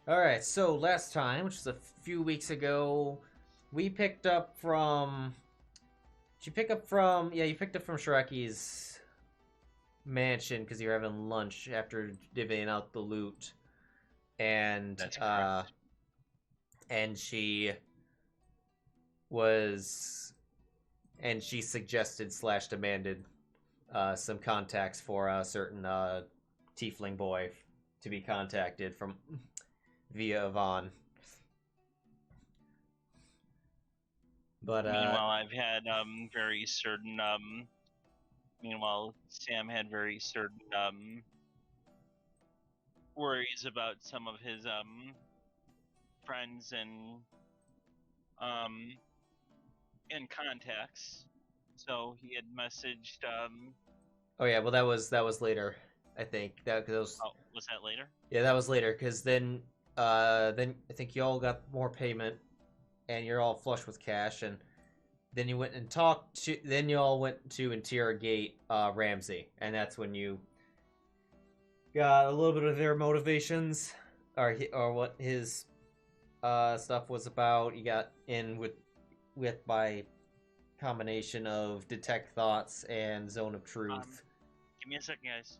Alright, so last time, which was a few weeks ago, we picked up from... Did you pick up from... Yeah, you picked up from Shiraki's mansion because you were having lunch after divvying out the loot. And, That's correct. and she was... And she suggested slash demanded some contacts for a certain tiefling boy to be contacted from via Yvonne. But Meanwhile, I've had very certain. Meanwhile, Sam had very certain worries about some of his friends and contacts. So he had messaged. oh yeah, well that was later. I think that was Oh, was that later? yeah, that was later because then I think you all got more payment and you're all flush with cash, and then you went and talked to then you all went to interrogate Ramsey, and that's when you got a little bit of their motivations or what his stuff was about. You got in with by combination of detect thoughts and zone of truth. Give me a second, guys.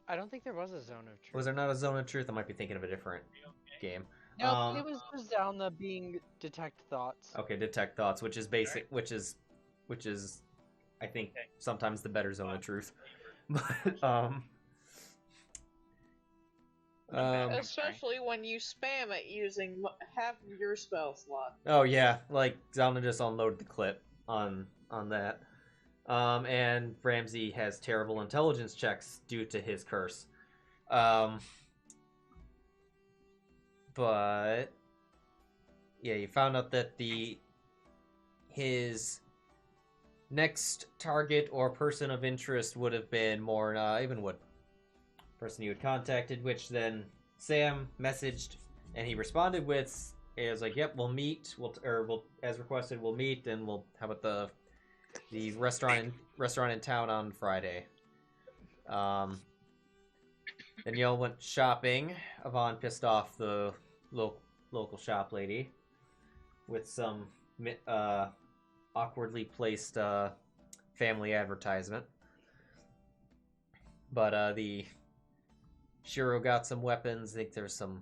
I don't think there was a zone of truth. Was there not a zone of truth? I might be thinking of a different game. No, it was just Zylna being detect thoughts. Okay, detect thoughts, which is basic, which is, I think sometimes the better zone of truth. But especially when you spam it using half of your spell slot. oh yeah, like Zylna just unloaded the clip on that. And Ramsey has terrible intelligence checks due to his curse. But yeah, you found out that his next target or person of interest would have been more Evenwood, person you had contacted, which then Sam messaged and he responded with, it was like, "Yep, we'll meet. We'll as requested. We'll meet, and we'll how about the restaurant in town on Friday." Then y'all went shopping. Yvonne pissed off the local shop lady with some awkwardly placed family advertisement. But the Sheero got some weapons. I think there's some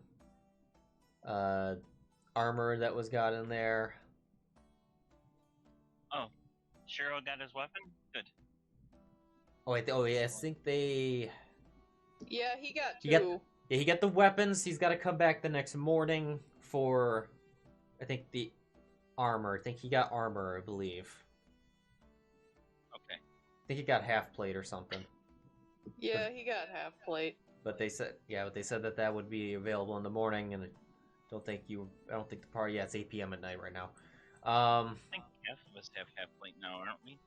armor that was got in there. Oh, Sheero got his weapon? Good. Oh wait, oh yeah, I think they. Yeah, he got two. He got the weapons. He's got to come back the next morning for, I think, the armor. I think he got armor, I believe. Okay. I think he got half plate or something. Yeah, he got half plate. But they said, that would be available in the morning, and I don't think the party. Yeah, it's 8 p.m. at night right now. I think half of us have half plate now, aren't we?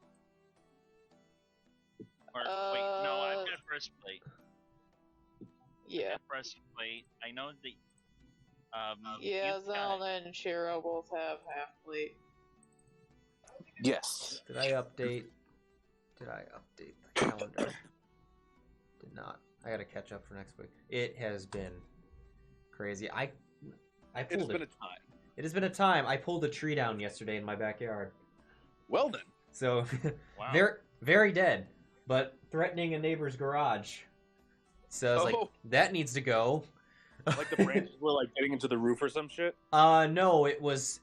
Or wait, no, I've got breastplate. Yeah. Breastplate. I know the. Yeah, Zylna and Sheero both have half plate. Yes. Did I update the calendar? Did not. I gotta catch up for next week. It has been crazy. I pulled It's been a time. It has been a time. I pulled a tree down yesterday in my backyard. Well then. So, Wow. very, very dead, but threatening a neighbor's garage. So I was like, that needs to go. Like the branches were like getting into the roof or some shit? No, it was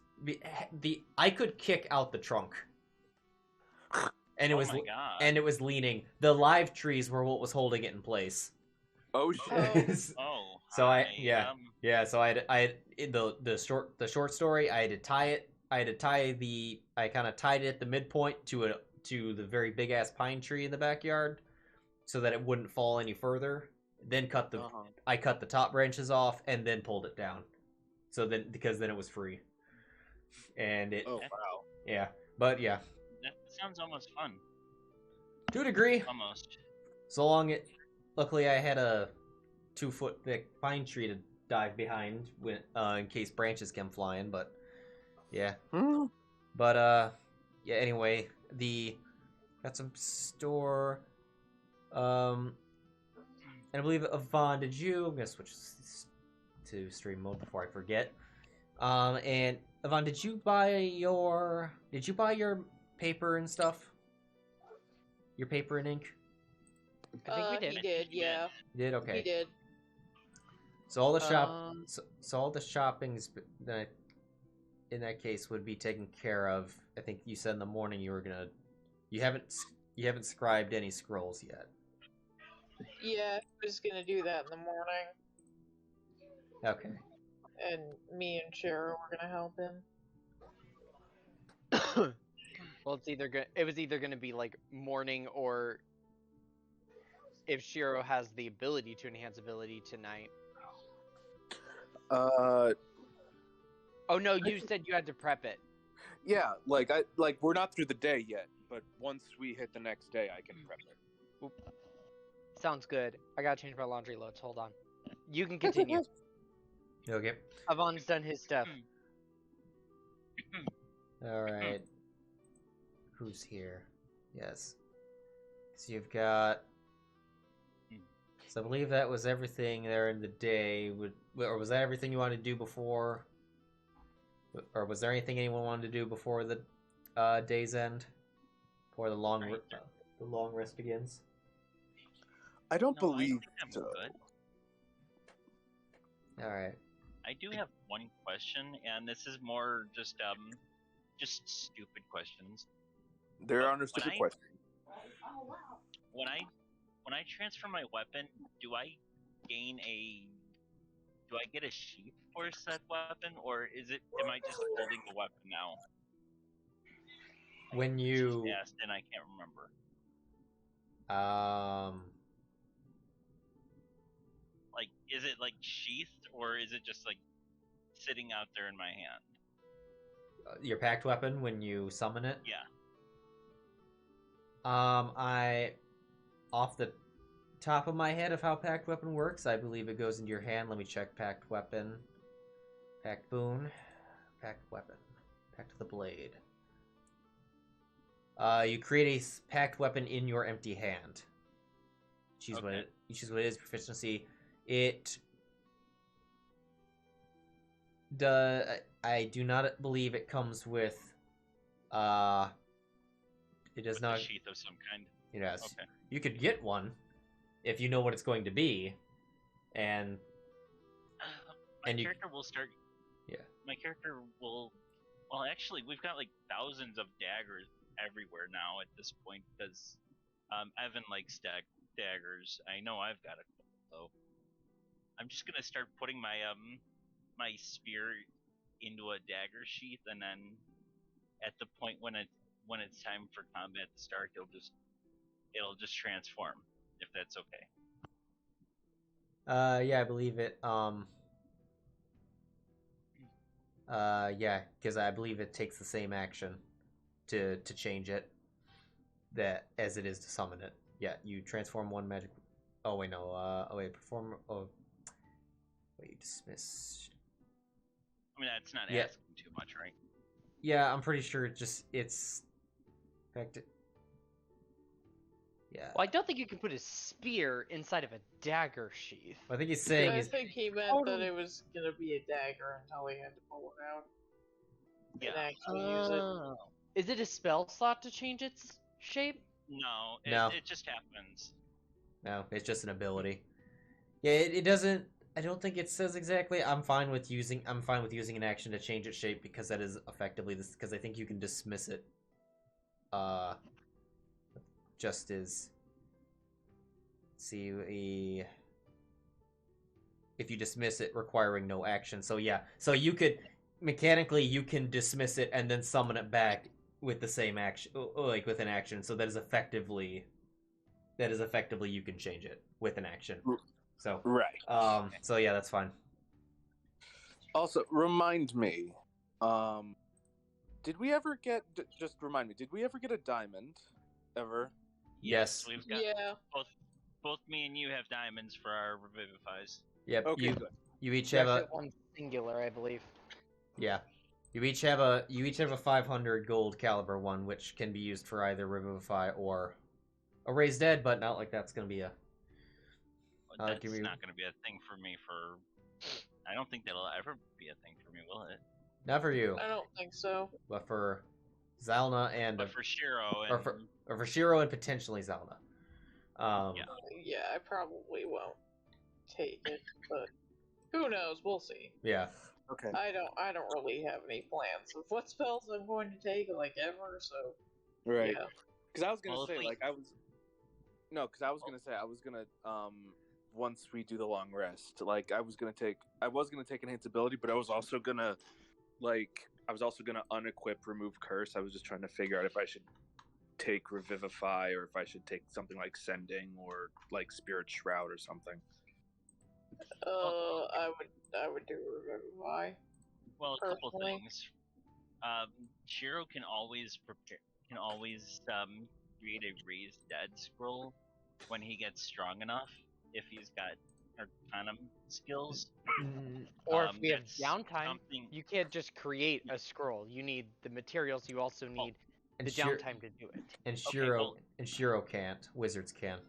I could kick out the trunk. And it was my God. and it was leaning. The live trees were what was holding it in place. Oh shit. Oh. So hi, so I had in the short story, I had to tie it. I kind of tied it at the midpoint to the very big ass pine tree in the backyard so that it wouldn't fall any further. Then I cut the top branches off and then pulled it down. So then because then it was free. And it Oh wow. yeah. But yeah. That sounds almost fun. To a degree. Almost. So long luckily I had a 2-foot thick pine tree to dive behind in case branches came flying, but yeah. But yeah, anyway, got some store I believe Yvonne, did you? I'm gonna switch to stream mode before I forget. And Yvonne, did you buy your paper and stuff? Your paper and ink? I think we did. He did, yeah. You did? Okay. He did. So all the so all the shopping's that in that case would be taken care of. I think you said in the morning you were gonna. You haven't scribed any scrolls yet. Yeah, I was gonna do that in the morning, Okay. and me and Sheero were gonna help him. Well, it was either gonna be like morning, or if Sheero has the ability to enhance ability tonight. Oh no, you said you had to prep it. Yeah, like we're not through the day yet, but once we hit the next day, I can prep it. Oop. Sounds good. I gotta change my laundry loads. Hold on. You can continue. Okay. Avon's done his stuff. All right. Who's here? Yes. So you've got. So I believe that was everything there in the day. Or was that everything you wanted to do before? Or was there anything anyone wanted to do before the day's end? Before the long rest begins? I don't No, believe I think I'm so. good. All right. I do have one question, and this is more just stupid questions. There are no stupid questions. When I transfer my weapon, do I get a sheath for said weapon, or am I just holding the weapon now? When you Just asked, and I can't remember. Like, is it like sheathed, or is it just like sitting out there in my hand? your packed weapon when you summon it. Yeah. I off the top of my head of how packed weapon works, I believe it goes into your hand. Let me check packed weapon. Packed boon. Packed weapon. Packed the blade. You create a packed weapon in your empty hand. Choose Okay. what it. You choose what it is. Proficiency. I do not believe it comes with. It does With not. a sheath of some kind. Yes. Okay. You could get one if you know what it's going to be, and My And you- character will start. Yeah. My character will. Well, actually, we've got like thousands of daggers everywhere now at this point because Evan likes daggers. I know I've got a couple, so I'm just gonna start putting my my spear into a dagger sheath, and then at the point when it's time for combat to start, it'll just transform, if that's okay. yeah, I believe it. Yeah, because I believe it takes the same action to change it that as it is to summon it. Yeah, you transform one magic. Oh wait, no. Oh wait, perform. Oh, wait, dismiss. I mean, that's not Yeah. asking too much, right? Yeah, I'm pretty sure it's. In fact, yeah. Well, I don't think you can put a spear inside of a dagger sheath. I think he's saying I is think he meant that it was gonna be a dagger until he had to pull it out and Yeah. actually use it. Oh. Is it a spell slot to change its shape? No, No. It just happens. no, it's just an ability. Yeah, it doesn't. I don't think it says exactly. I'm fine with using an action to change its shape because that is effectively this. Because I think you can dismiss it. Just as. See, if you dismiss it, requiring no action. So yeah, so you could mechanically you can dismiss it and then summon it back with the same action, like with an action. So that is effectively you can change it with an action. So Right. so yeah, that's fine. Also, remind me, did we ever get? Just remind me. Did we ever get a diamond? Ever? Yes. We've got Yeah. both me and you have diamonds for our revivifies. Yep. Okay, good. You each You have actually a have one singular, I believe. yeah. You each have a 500 gold caliber one, which can be used for either revivify or a raise dead, but not like that's gonna be a. That's give me. not going to be a thing for me for. I don't think that'll ever be a thing for me, will it? Not for you, I don't think so. but for Zylna and But for Sheero and or for Sheero and potentially Zylna. Yeah. Yeah, I probably won't take it, but who knows? We'll see. Yeah. Okay. I don't really have any plans of what spells I'm going to take, like ever. So Right. yeah. Because I was gonna Well, if say, we- like, I was. No, because I was gonna say I was gonna once we do the long rest, like I was gonna take enhance ability, but I was also gonna unequip remove curse. I was just trying to figure out if I should take revivify or if I should take something like sending or like spirit shroud or something. I would do Revivify. well, a couple personally. things. Sheero can always create a raised dead scroll when he gets strong enough if he's got Arcanum skills. Or if we have That's downtime, something- you can't just create a scroll. You need the materials. You also need And the Sheer- downtime to do it. And Okay, Sheero well- and Sheero can't. Wizards can.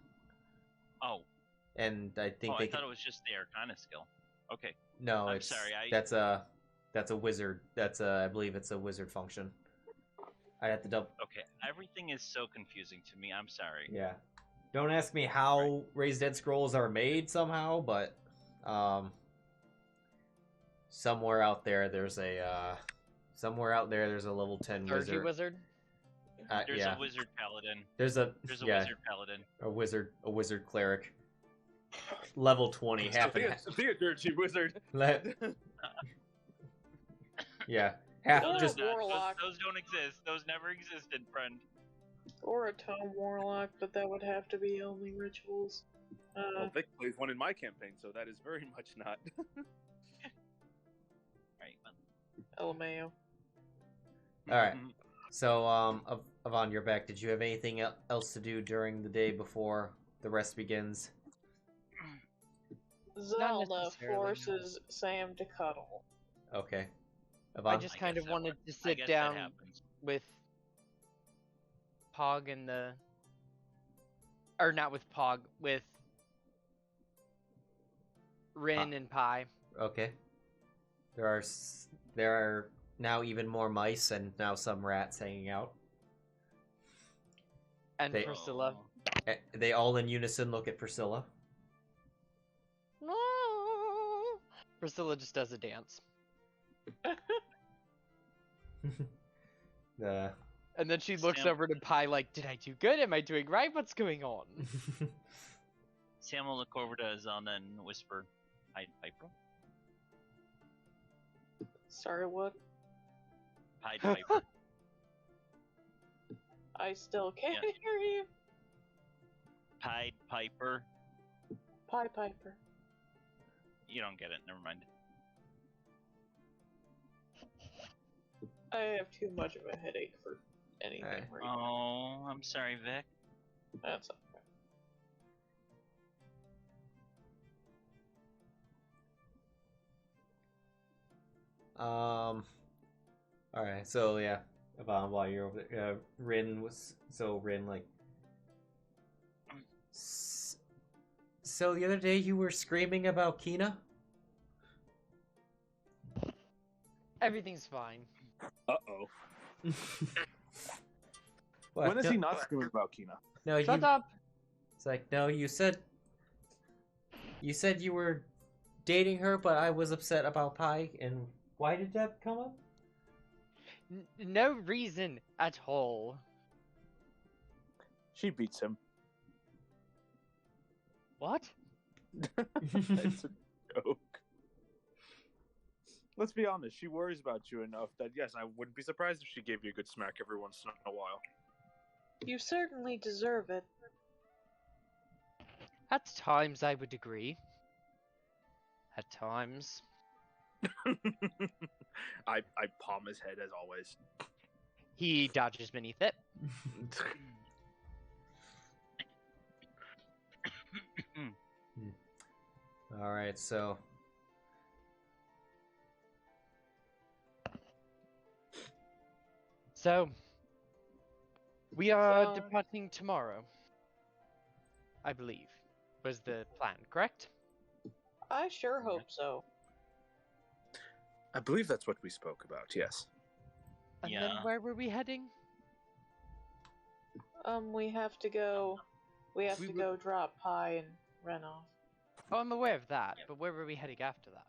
Oh, And I think I they thought can. it was just the Arcana skill. Okay. No, I'm it's sorry, that's a wizard. I believe it's a wizard function. I have to double. Okay, everything is so confusing to me. I'm sorry. Yeah. Don't ask me how raised dead scrolls are made somehow, but somewhere out there there's a level 10 Clergy wizard. wizard. There's Yeah. a wizard paladin. There's a Wizard paladin. a wizard cleric. Level 20, half and half. Theurgy wizard. Yeah. Half Or just a warlock. Those don't exist. Those never existed, friend. Or a Tome Warlock, but that would have to be only rituals. Well, Vic plays one in my campaign, so that is very much not. Right. Well, LMAO. Alright. So Avon, you're back. Did you have anything else to do during the day before the rest begins? Zylna necessarily, no. forces Sam to cuddle. Okay. I Avon? just I kind guess of that wanted works. to I sit guess down that happens. with Pog and the, or not with Pog, with Rin and Pi. Okay. There are now even more mice and now some rats hanging out. And They- Priscilla. They all in unison look at Priscilla. No. Priscilla just does a dance. The And then she looks Sam- over to Pi like, did I do good? Am I doing right? What's going on? Sam will look over to Zylna and whisper, Pied Piper? Sorry, what? Pied Piper. I still can't Yeah. hear you. Pied Piper. Pie Piper. You don't get it. Never mind. I have too much of a headache for anything Alright. right now. Oh, I'm sorry, Vic. That's okay. Alright, so yeah. Avon, while you're over there, Rin like. So the other day you were screaming about Kina? Everything's fine. Uh-oh. What? When is No- he not screaming about Kina? No, Shut you. up. It's like, no, you said you were dating her, but I was upset about Pi, and why did that come up? No reason at all. She beats him. What? It's a joke. Let's be honest, she worries about you enough that, yes, I wouldn't be surprised if she gave you a good smack every once in a while. You certainly deserve it. At times, I would agree. At times. I palm his head as always. He dodges beneath it. All right, so So, we are So- departing tomorrow. I believe. was the plan, correct? I sure hope so. I believe that's what we spoke about, yes. And Yeah. then where were we heading? We have to go. We have We to would- go drop Pi and Renov. Oh, I'm aware of that, but where were we heading after that?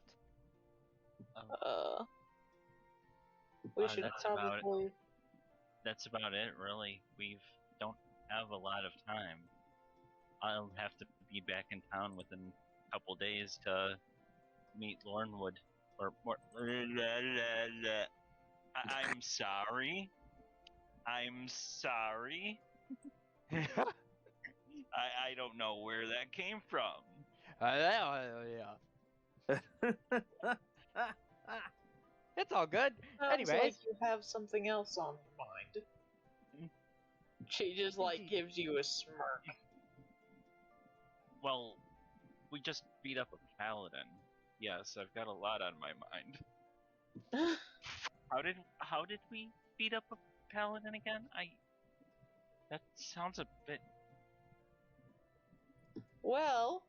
We should that's about it. probably. That's about it, really. We don't have a lot of time. I'll have to be back in town within a couple days to meet Lornwood. Or more. I'm sorry. I'm sorry. I don't know where that came from. Yeah. It's all good. Sounds Anyways. like you have something else on your mind. She just like gives you a smirk. Well, we just beat up a paladin. Yes, I've got a lot on my mind. How did we beat up a paladin again? That sounds a bit. Well,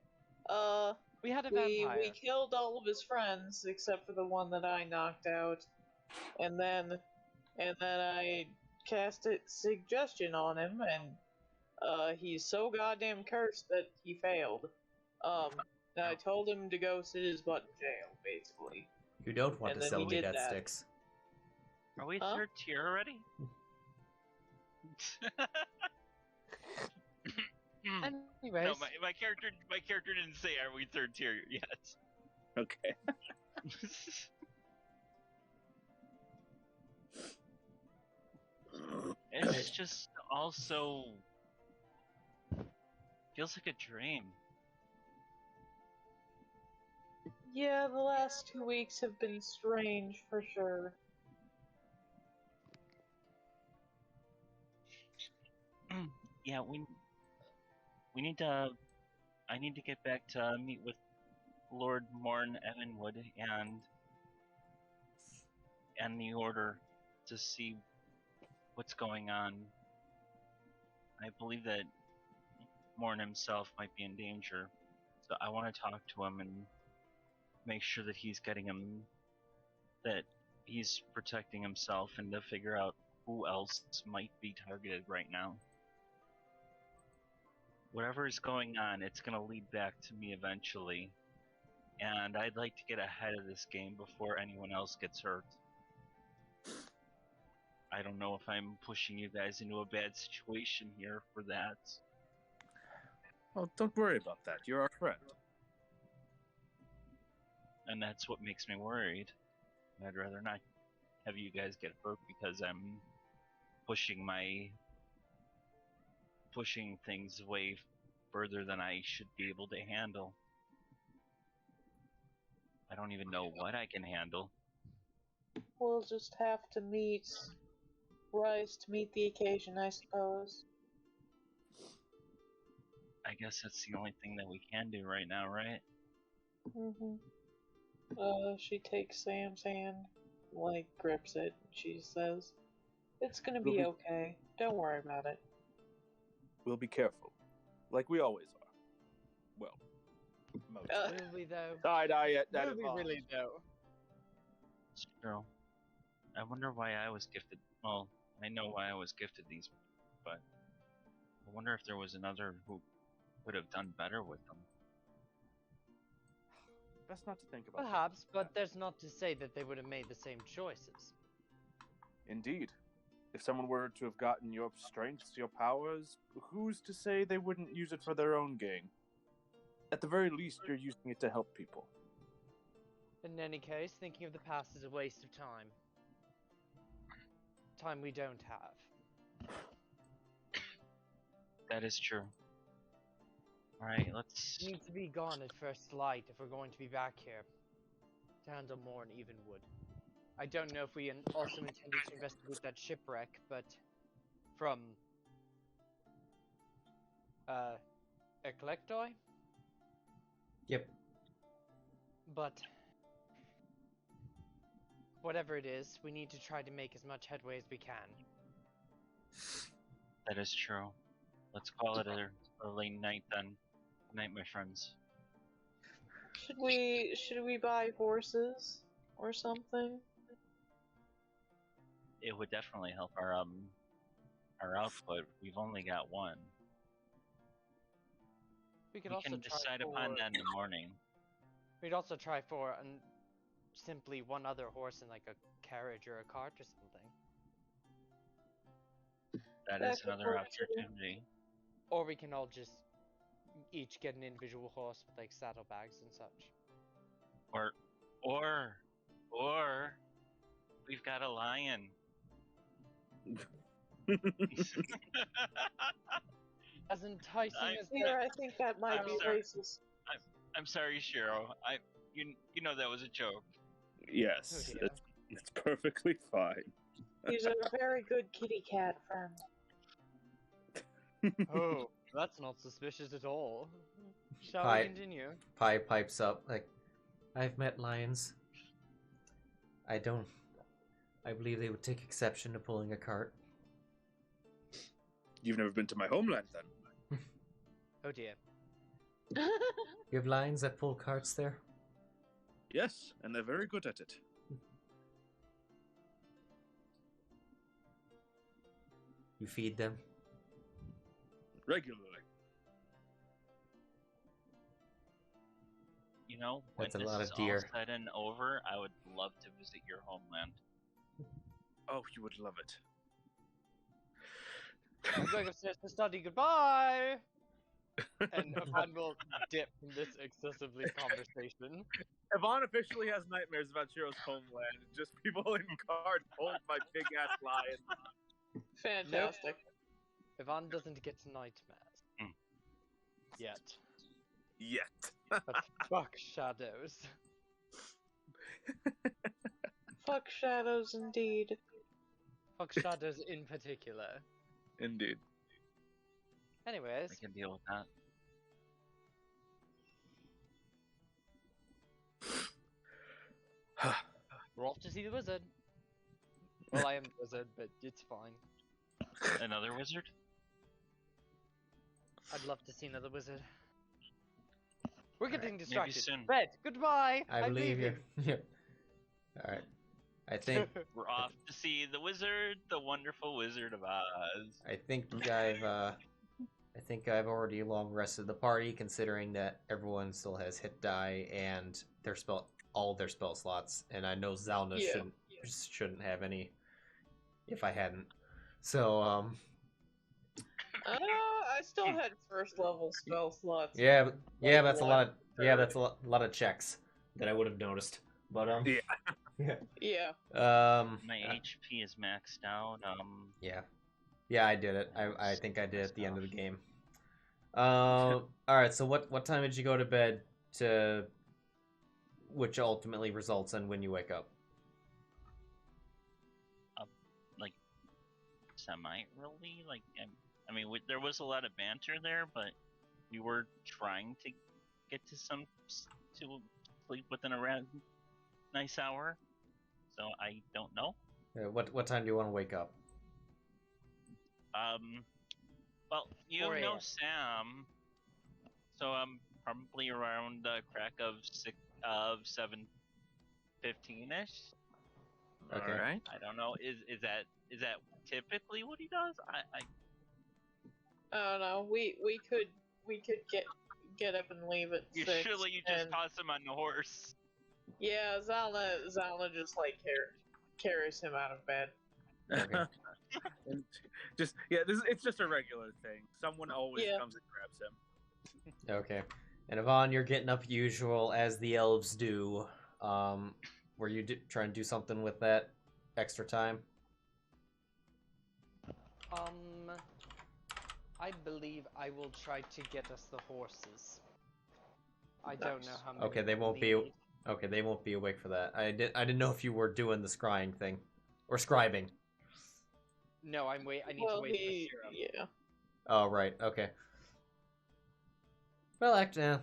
We had a we vampire. killed all of his friends except for the one that I knocked out, and then I cast a suggestion on him, and he's so goddamn cursed that he failed. And I told him to go sit his butt in jail, basically. You don't want And to then sell he me did that that. sticks. Are we Huh? third tier already? Anyways. No, my character didn't say are we third tier yet. Okay. It's just also feels like a dream. Yeah, the last 2 weeks have been strange for sure. Yeah, we need to. I need to get back to meet with Lord Morn Evanwood and the Order to see what's going on. I believe that Morn himself might be in danger, so I want to talk to him and make sure that that he's protecting himself, and to figure out who else might be targeted right now. Whatever is going on, it's going to lead back to me eventually, and I'd like to get ahead of this game before anyone else gets hurt. I don't know if I'm pushing you guys into a bad situation here for that. Well, don't worry about that. You're our friend. And that's what makes me worried. I'd rather not have you guys get hurt because I'm pushing things way further than I should be able to handle. I don't even know what I can handle. We'll just have to rise to meet the occasion, I suppose. I guess that's the only thing that we can do right now, right? She takes Sam's hand, like, grips it, and she says, "It's gonna We'll be be- okay. Don't worry about it." We'll be careful. Like we always are. Well, most. Will we though? Side-eye that Will we really though? It's true. I wonder why I was gifted. Well, I know why I was gifted these, but I wonder if there was another who would have done better with them. Best not to think about Perhaps, things like but that. there's not to say that they would have made the same choices. Indeed. If someone were to have gotten your strengths, your powers, who's to say they wouldn't use it for their own gain? At the very least, you're using it to help people. In any case, thinking of the past is a waste of time. Time we don't have. That is true. Alright, let's... We need to be gone at first light if we're going to be back here. To handle more in Evenwood. I don't know if we also intended to investigate that shipwreck, but... From... Eclectoi? Yep. But... Whatever it is, we need to try to make as much headway as we can. That is true. Let's call it a late night then. Good night, my friends. Should we buy horses or something? It would definitely help our output. We've only got one. We could We also can try decide for, upon that in the morning. We'd also try for simply one other horse in like a carriage or a cart or something. That is another opportunity. Or we can all just each get an individual horse with like saddlebags and such. Or we've got a lion. As enticing as Peter, I think that might I'm be sorry. racist. I'm sorry, Sheero. You know that was a joke. Yes, Oh, dear. it's perfectly fine. He's a very good kitty cat friend. Oh, that's not suspicious at all. Shall Hi. we continue? Pi pipes up like, I've met lions. I believe they would take exception to pulling a cart. You've never been to my homeland, then? Oh dear. You have lions that pull carts there? Yes, and they're very good at it. You feed them? Regularly. You know, when That's a this lot of is deer. all said and over, I would love to visit your homeland. Oh, you would love it. I'm going upstairs to study. Goodbye. And Ivan will dip from this excessively conversation. Yvonne officially has nightmares about Shiro's homeland. Just people in carts pulled by big-ass lions. Fantastic. Ivan doesn't get nightmares. Yet. Yet. But fuck shadows. Fuck shadows, indeed. Fuck shadows in particular. Indeed. Anyways, I can deal with that. we're off to see the wizard. Well, I am the wizard, but it's fine. Another wizard? I'd love to see another wizard. We're getting Maybe distracted. soon. Red, goodbye. I I'm believe you. leaving. Yeah. Alright. I think We're off to see the wizard, the wonderful Wizard of Oz. I think I've already long rested the party, considering that everyone still has hit die and all their spell slots, and I know Zylna shouldn't have any if I hadn't. So I still had first level spell slots. that's a lot of Or- that's a lot of checks that I would have noticed. But Yeah. My HP is maxed out. yeah, I did it. I think I did it at the end of the game. All right. So what time did you go to bed? Which ultimately results in when you wake up. Like semi-early. Like I mean, there was a lot of banter there, but we were trying to get to sleep within a nice hour. So I don't know. What time do you want to wake up? Well, you 4 know a.m. Sam, so I'm probably around the crack of 7:15ish. Okay. All right. I don't know. Is that typically what he does? I I don't know. We could get up and leave at you 6. surely you just and- toss him on the horse. Yeah, Zylna just like carries him out of bed. Okay. And it's just a regular thing. Someone always comes and grabs him. Okay. And Yvonne, you're getting up usual as the elves do. Were you trying to do something with that extra time? I believe I will try to get us the horses. I don't know how many. Okay, they won't be. Okay, they won't be awake for that. I didn't know if you were doing the scrying thing, or scribing. No, I need to wait for Sheero. Yeah. Oh right. Okay. Well, actually,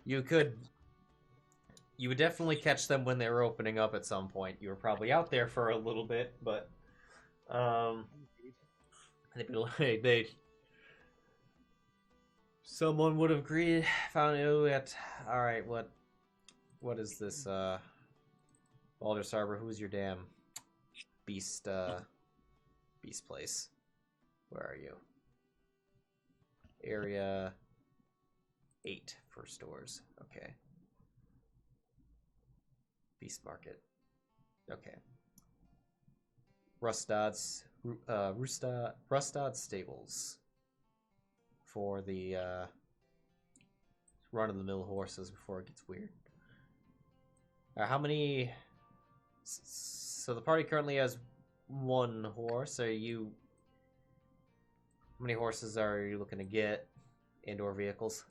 you would definitely catch them when they were opening up at some point. You were probably out there for a little bit, but they'd be like Someone would have agreed. Found it. All right, what is this? Baldur's Harbor. Who's your damn beast? Beast place. Where are you? Area 8 for stores. Okay. Beast Market. Okay. Rustad's Stables for the run-of-the-mill horses before it gets weird. How many? So the party currently has one horse. How many horses are you looking to get? And/or vehicles?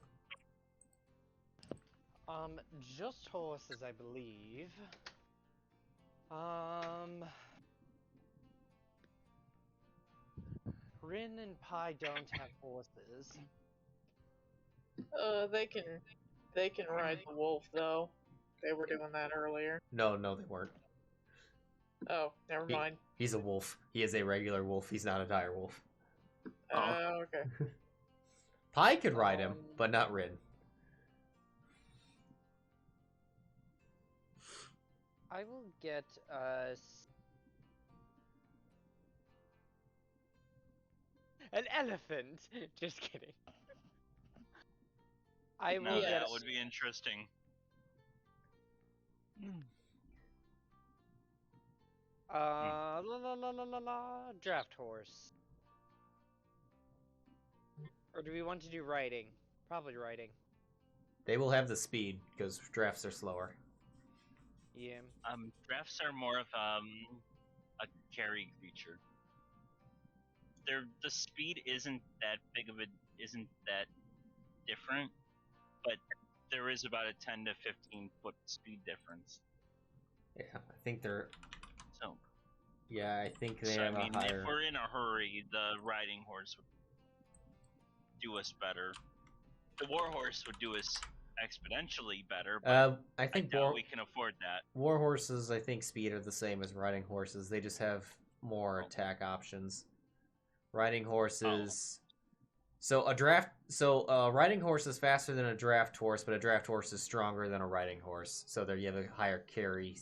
Just horses, I believe. Rin and Pi don't have horses. They can ride the wolf though. They were doing that earlier. No, they weren't. Oh, never mind. He's a wolf. He is a regular wolf. He's not a dire wolf. Okay. Pi could ride him, but not Rin. I will get us an elephant. Just kidding. I will Now get. that would be interesting. Draft horse. Or do we want to do riding? Probably riding. They will have the speed because drafts are slower. Yeah. Drafts are more of a carry creature. The speed isn't that different, but there is about a 10 to 15 foot speed difference. Yeah, I think they're. So. Yeah, I think they So have I mean, a higher. if we're in a hurry, the riding horse would do us better. The war horse would do us exponentially better, but I think doubt we can afford that. War horses, I think, speed are the same as riding horses. They just have more attack options. Riding horses. So a riding horse is faster than a draft horse, but a draft horse is stronger than a riding horse. So there you have a higher carry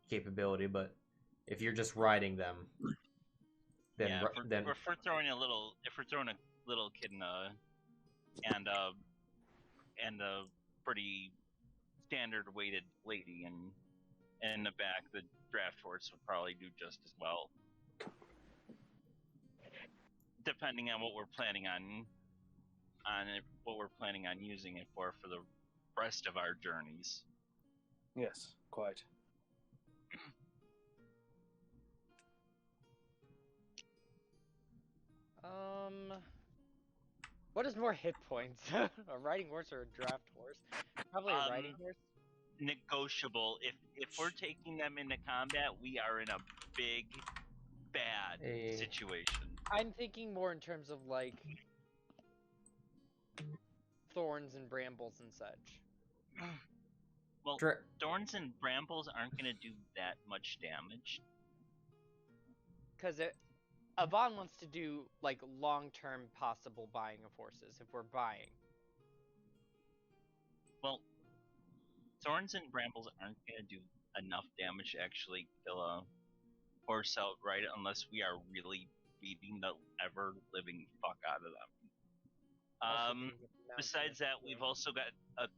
capability. But if you're just riding them, then if we're throwing a little kid and a pretty standard weighted lady in the back, the draft horse would probably do just as well. Depending on what we're planning on using it for the rest of our journeys. Yes, quite. What is more hit points? A riding horse or a draft horse? Probably a riding horse. Negotiable. If we're taking them into combat, we are in a big, bad situation. I'm thinking more in terms of like thorns and brambles and such. Well, thorns and brambles aren't going to do that much damage. Because Avon wants to do like long-term possible buying of horses if we're buying. Well, thorns and brambles aren't going to do enough damage to actually kill a horse outright unless we are really beating the ever-living fuck out of them. Besides that, we've also got a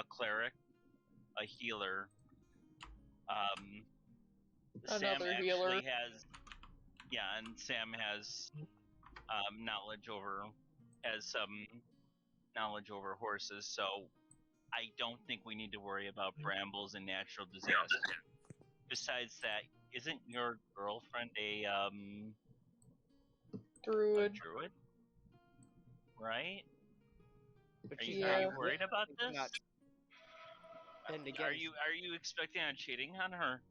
cleric, a healer. Another healer. And Sam has some knowledge over horses, so I don't think we need to worry about brambles and natural disasters. Besides that, isn't your girlfriend a druid? Right? But Are she's you not worried about this? And again, Are you expecting on cheating on her?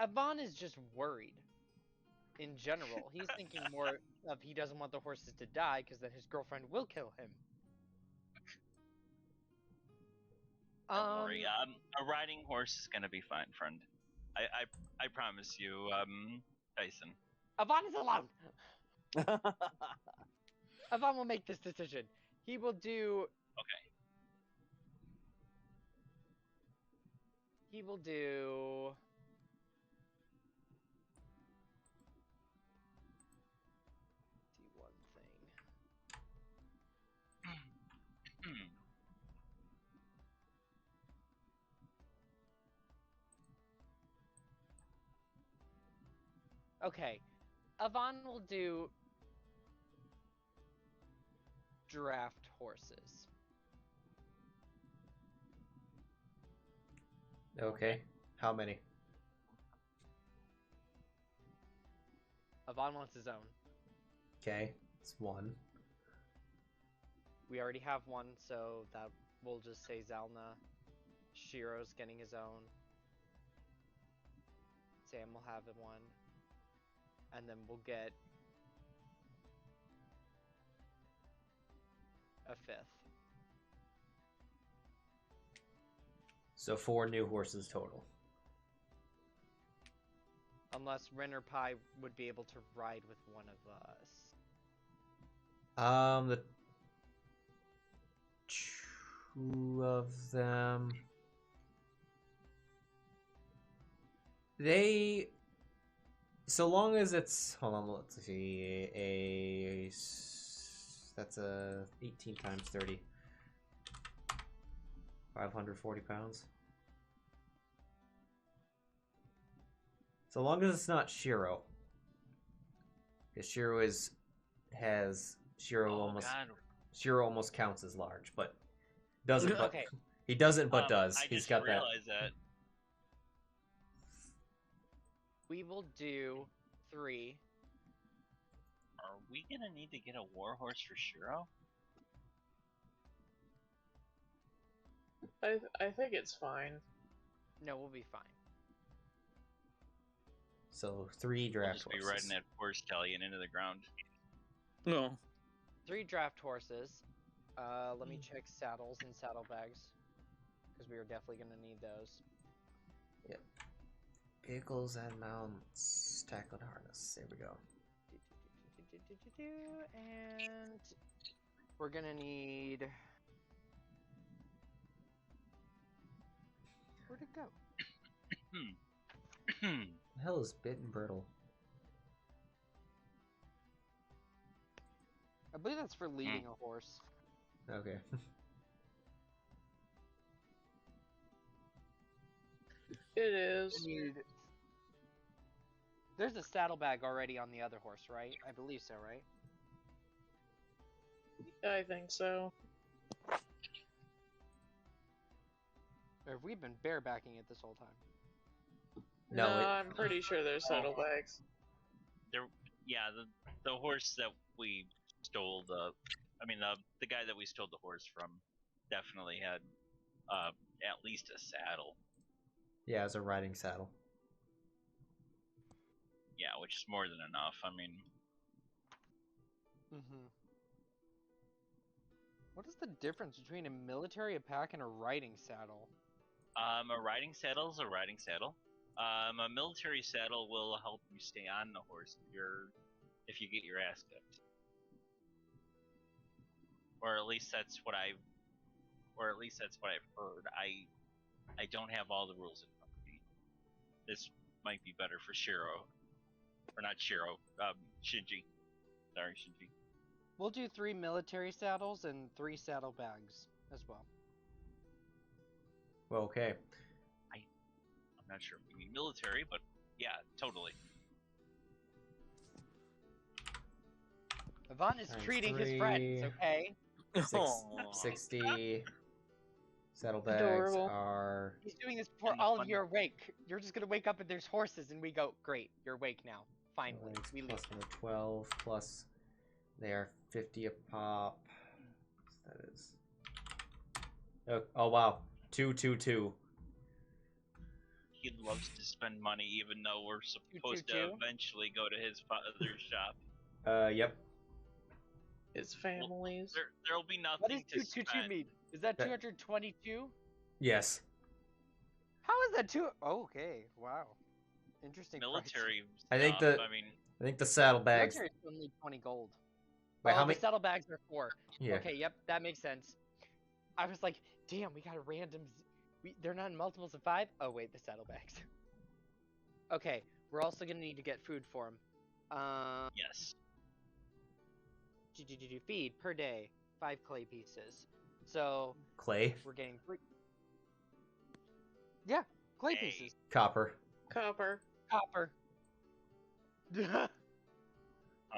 Avon is just worried. In general, he's thinking more of he doesn't want the horses to die because then his girlfriend will kill him. Don't worry. A riding horse is gonna be fine, friend. I promise you, Tyson. Avon is alone. Avon will make this decision. He will do. Okay. He will do. Do one thing. Hmm. Okay, Avon will do draft horses. Okay. How many? Avon wants his own. Okay. It's one. We already have one, so that we'll just say Zylna. Sheero's getting his own. Sam will have one. And then we'll get a fifth. So 4 new horses total. Unless Ren or Pie would be able to ride with one of us. The 2 of them. They. So long as it's. Hold on, let's see. That's a 18 times 30. 540 pounds. So long as it's not Sheero. Because Sheero Sheero almost counts as large, but doesn't. But Okay. he doesn't, but does. I He's just got that. realized that. We will do 3. Are we gonna need to get a warhorse for Sheero? I think it's fine. No, we'll be fine. So 3 We'll draft just be horses. riding that horse stallion into the ground. No. 3 draft horses. Let me check saddles and saddlebags. Because we are definitely going to need those. Yep. Vehicles and mounts. Tackle and harness. There we go. And we're going to need... Where'd it go? The hell is Bit and Brittle? I believe that's for leading a horse. Okay. It is. There's a saddlebag already on the other horse, right? I believe so, right? I think so. Or have we been barebacking it this whole time? No, I'm pretty sure they're saddlebags. Yeah, the horse that we stole the guy that we stole the horse from definitely had at least a saddle. Yeah, it's a riding saddle. Yeah, which is more than enough. I mean, What is the difference between a military pack and a riding saddle? a riding saddle is a riding saddle. A military saddle will help you stay on the horse if you get your ass kicked. Or at least that's what I've heard. I don't have all the rules in front of me. This might be better for Sheero. Or not Sheero, Shinji. Sorry, Shinji. We'll do 3 military saddles and 3 saddlebags as well. Well, okay. I'm not sure if we need military, but yeah, totally. Yvonne is Times treating his 3. friends, okay? 60 saddlebags Adorable. are He's doing this before And the all of fun- you are awake. You're just gonna wake up and there's horses, and we go, great, you're awake now. Finally, saddlebags we leave. plus another 12 plus they are 50 a pop. That is. Oh wow, 222. He loves to spend money, even though we're supposed to 222? eventually go to his father's shop. Yep. His families. There'll be What nothing does to 222 spend. mean? Is that That- 222? Yes. How is that 2? Oh, okay, wow. Interesting. price. Military I think stuff, the- I mean, I think the saddlebags. Military is only 20 gold. Wait, how the many? saddlebags are 4. Yeah. Okay, yep, that makes sense. I was like, damn, we got a random. They're not in multiples of 5. Oh wait, the saddlebags. Okay, we're also gonna need to get food for them. Yes. Feed per day, 5 clay pieces. So Clay, we're getting 3. Yeah, clay Hey. pieces. copper. Copper. Copper.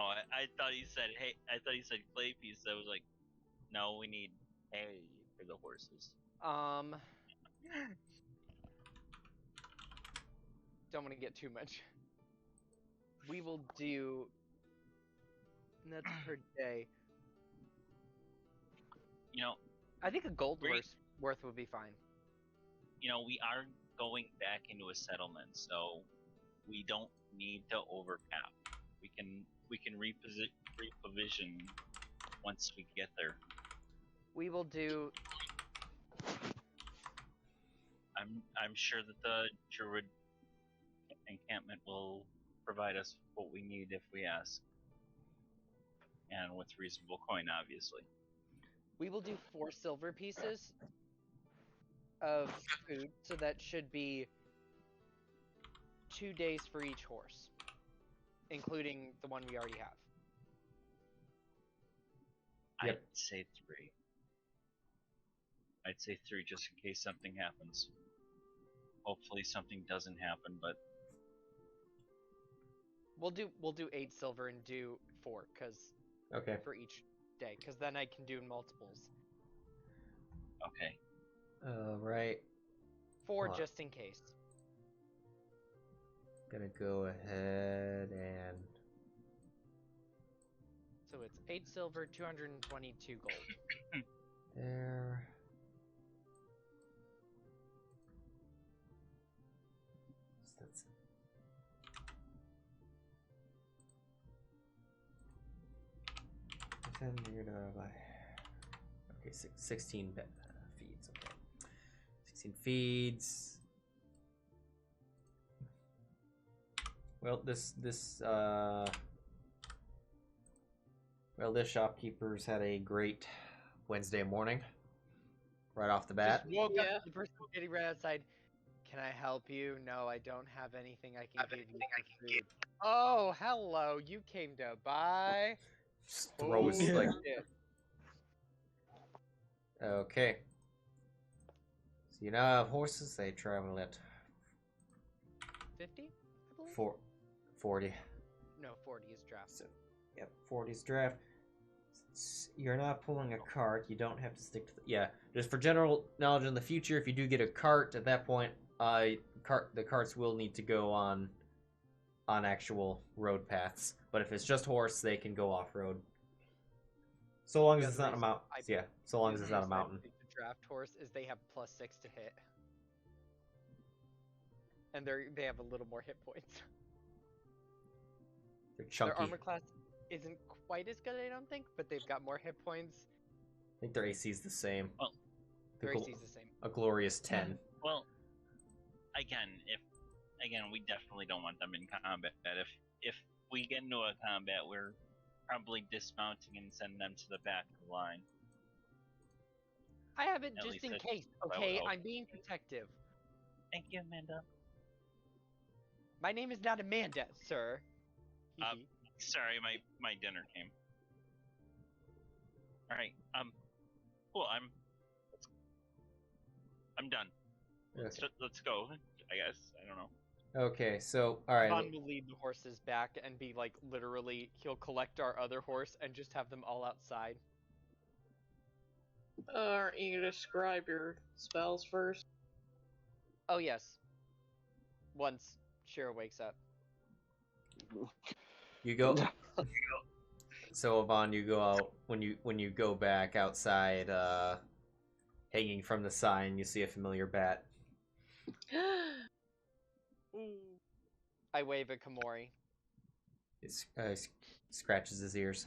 Oh, I thought he said hey. I thought he said clay piece. I was like, no, we need hay for the horses. Don't want to get too much. We will do. That's per day. You know, I think a gold Great. worth would be fine. you know, we are going back into a settlement, so we don't need to overcap. We can reprovision once we get there. We will do. I'm sure that the druid encampment will provide us what we need if we ask, and with reasonable coin, obviously. We will do 4 silver pieces of food, so that should be 2 days for each horse, including the one we already have. Yep. I'd say 3. I'd say 3 just in case something happens. Hopefully something doesn't happen, but We'll do 8 silver and do 4, cause Okay. for each day, cause then I can do multiples. okay. Right. 4 Hold on. just in case. Gonna go ahead and So it's 8 silver, 222 gold. there. So that's then you're gonna buy. Okay, 16 feeds. Okay, 16 feeds. Well, this shopkeeper's had a great Wednesday morning, right off the bat. Just woke Yeah. up, the person getting right outside. Can I help you? No, I don't have anything I can give you for food. Oh, hello. You came to buy? Just throws Holy like. shit. Okay. So you now have horses. They travel at 50, I believe? 40. No, 40 is draft. So, yep, 40's draft. You're not pulling a cart. You don't have to stick to yeah. Just for general knowledge in the future, if you do get a cart, at that point, the carts will need to go on actual road paths. But if it's just horse, they can go off road. So long as it's not a mountain. Yeah, so long as it's not a mountain. The draft horse is they have +6 to hit, and they have a little more hit points. They're chunky. Their armor class isn't quite as good, I don't think, but they've got more hit points. I think their AC is the same. Well, Their AC is the same. A glorious 10. Well, again, we definitely don't want them in combat. If we get into a combat, we're probably dismounting and sending them to the back of the line. I have it At just least in that- case, that would okay? help. I'm being protective. Thank you, Amanda. My name is not Amanda, sir. Sorry, my dinner came. All right. Cool. I'm done. Let's go. I guess. I don't know. Okay, so alright. Vaughn will lead the horses back and be like, literally, he'll collect our other horse and just have them all outside. Aren't you gonna describe your spells first? Oh, yes. Once Sheero wakes up. You go. So Yvonne, you go out when you go back outside, hanging from the sign. You see a familiar bat. I wave at Kamori. It scratches his ears.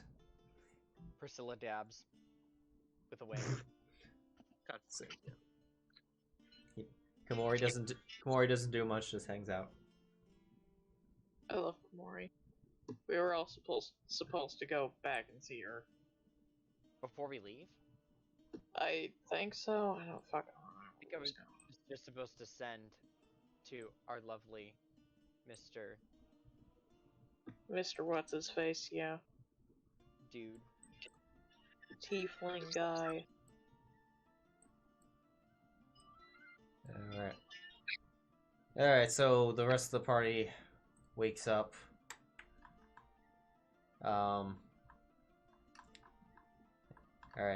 Priscilla dabs. With a wave. So, Kamori doesn't do much. Just hangs out. I love Mori. We were all supposed to go back and see her. Before we leave? I think so. I don't fucking remember. I think I was just supposed to send to our lovely Mr. Mr. What's his face? Yeah, Dude. tiefling guy. Alright. Alright, so the rest of the party wakes up. Alright,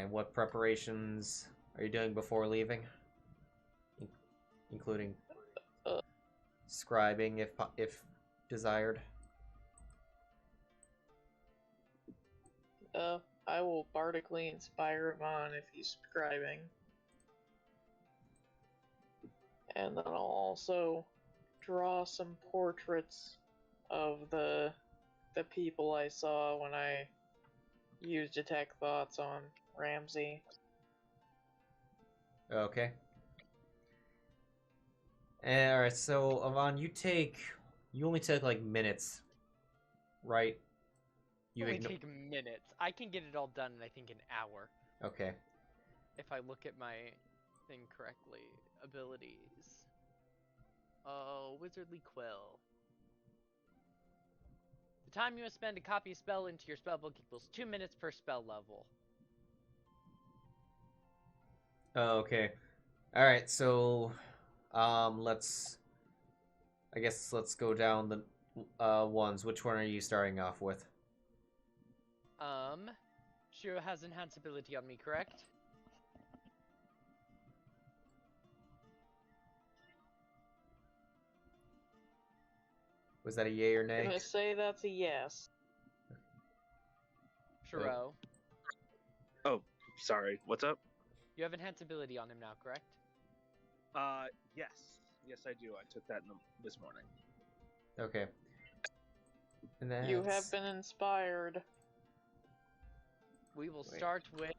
what preparations are you doing before leaving? Including scribing if desired. I will bardically inspire him on if he's scribing. And then I'll also draw some portraits of the people I saw when I used Detect Thoughts on Ramsey. Okay. Alright, so Avon, you only take like minutes, right? You Only take minutes. I can get it all done in I think an hour. Okay. If I look at my thing correctly. Abilities. Oh, Wizardly Quill. The time you must spend to copy a spell into your spellbook equals 2 minutes per spell level. Oh, okay. Alright, so let's go down the ones. Which one are you starting off with? Sheero has enhanced ability on me, correct? Was that a yay or nay? I'm gonna say that's a yes. Sheero, Oh, sorry. What's up? you have enhanced ability on him now, correct? Yes. Yes, I do. I took that this morning. Okay. And then You have been inspired. We will start with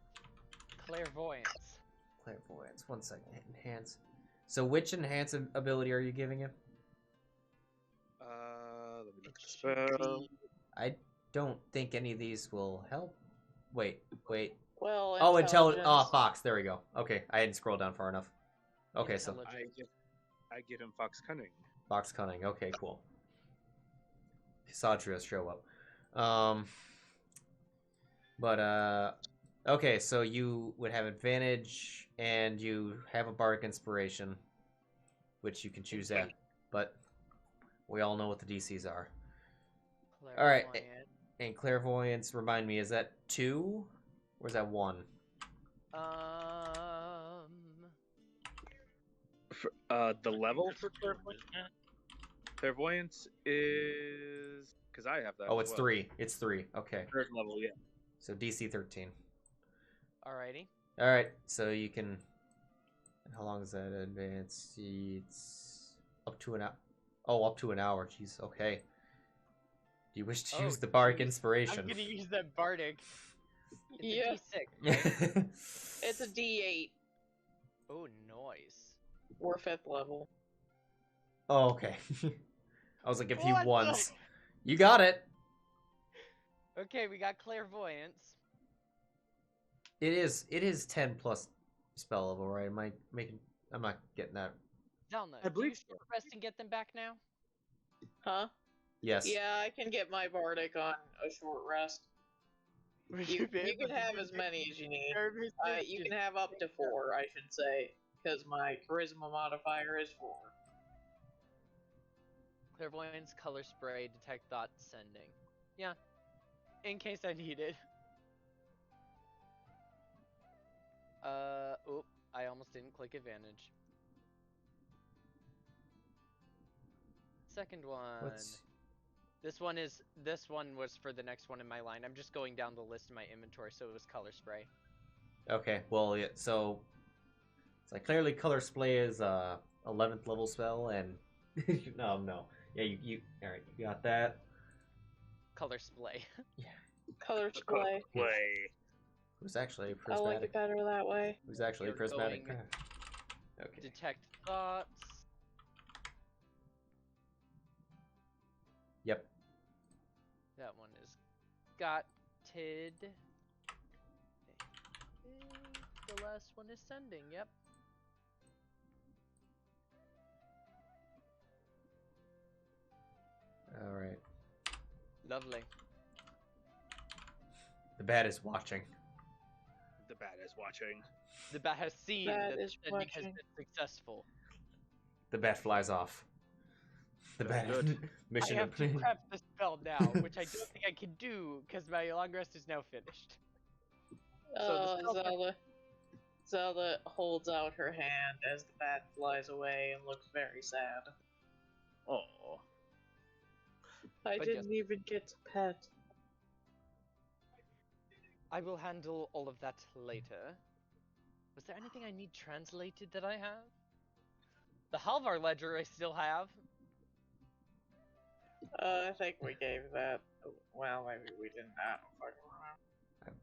Clairvoyance. Clairvoyance. 1 second. Enhance. So which enhance ability are you giving him? Let me look at the spell. I don't think any of these will help. Wait. Well, Oh, intelligence. Oh, Fox. There we go. Okay, I didn't scroll down far enough. Okay, so I get him Fox Cunning. Fox Cunning. Okay, cool. Saw Trios show up. Okay, so you would have advantage, and you have a Bardic Inspiration, which you can choose at, but we all know what the DCs are. Alright, and Clairvoyance, remind me, is that 2? Or is that 1? The level for Clairvoyance? Clairvoyance is... Because I have that Oh, as it's well. 3. It's 3. Okay. Third level, yeah. So DC 13. Alrighty. Alright, so you can... How long is that advance? It's up to an hour. Oh, up to an hour. Jeez, okay. Do you wish to use the Bardic Inspiration? I'm gonna use that Bardic. It's Yeah. a D6. It's a D8. Oh, nice. We're 5th level. Oh, okay. I was like, if he What the- once. You got it! Okay, we got Clairvoyance. It is 10 plus spell level, right? I'm not getting that. Zylna, I do you believe short rest and get them back now? Huh? Yes. Yeah, I can get my bardic on a short rest. You can have as many as you need. You can have up to 4, I should say, because my charisma modifier is 4. Clairvoyance, color spray, detect thought, sending. Yeah, in case I need it. Oh, I almost didn't click advantage. Second one. This one was for the next one in my line. I'm just going down the list in my inventory, so it was color spray. Okay, well, yeah, so it's like clearly color spray is 11th level spell, and no, yeah, you all right, you got that. Color splay. Yeah, Color splay. it was actually I prismatic. like it better that way. It was actually You're prismatic. going- Okay. Detect thoughts. Yep. That got Tid. The last one is sending, yep. Alright. Lovely. The bat is watching. The bat is watching. The bat has seen Bat that is the sending has watching. been successful. The bat flies off. The bat Good. I mission. have to prep the spell now, which I don't think I can do because my long rest is now finished. So the spell- Zelda holds out her hand as the bat flies away and looks very sad. Oh. I But didn't even get to pet. I will handle all of that later. Was there anything I need translated that I have? The Halvar ledger I still have. I think we gave that. Well, maybe we didn't. I don't fucking remember.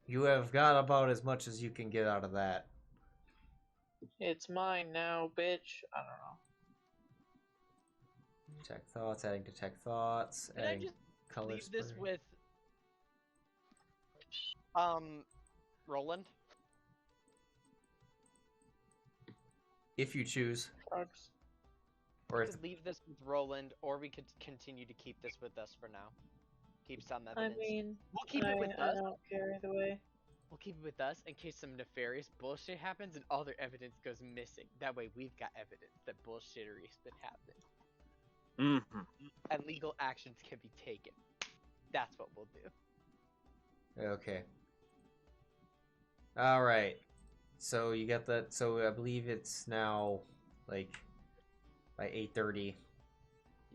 You have got about as much as you can get out of that. It's mine now, bitch. I don't know. Detect thoughts, adding detect thoughts, Can I adding just color leave this spray. with Roland? If you choose. Drugs. Or We if could leave this with Roland, or we could continue to keep this with us for now. Keep some I evidence. mean, We'll keep it with I us. don't care either way. We'll keep it with us in case some nefarious bullshit happens and all their evidence goes missing. That way we've got evidence that bullshittery has been happening. Mm-hmm. And legal actions can be taken. That's what we'll do. Okay. Alright. So you got that. So I believe it's now, like, by 8:30. Yeah.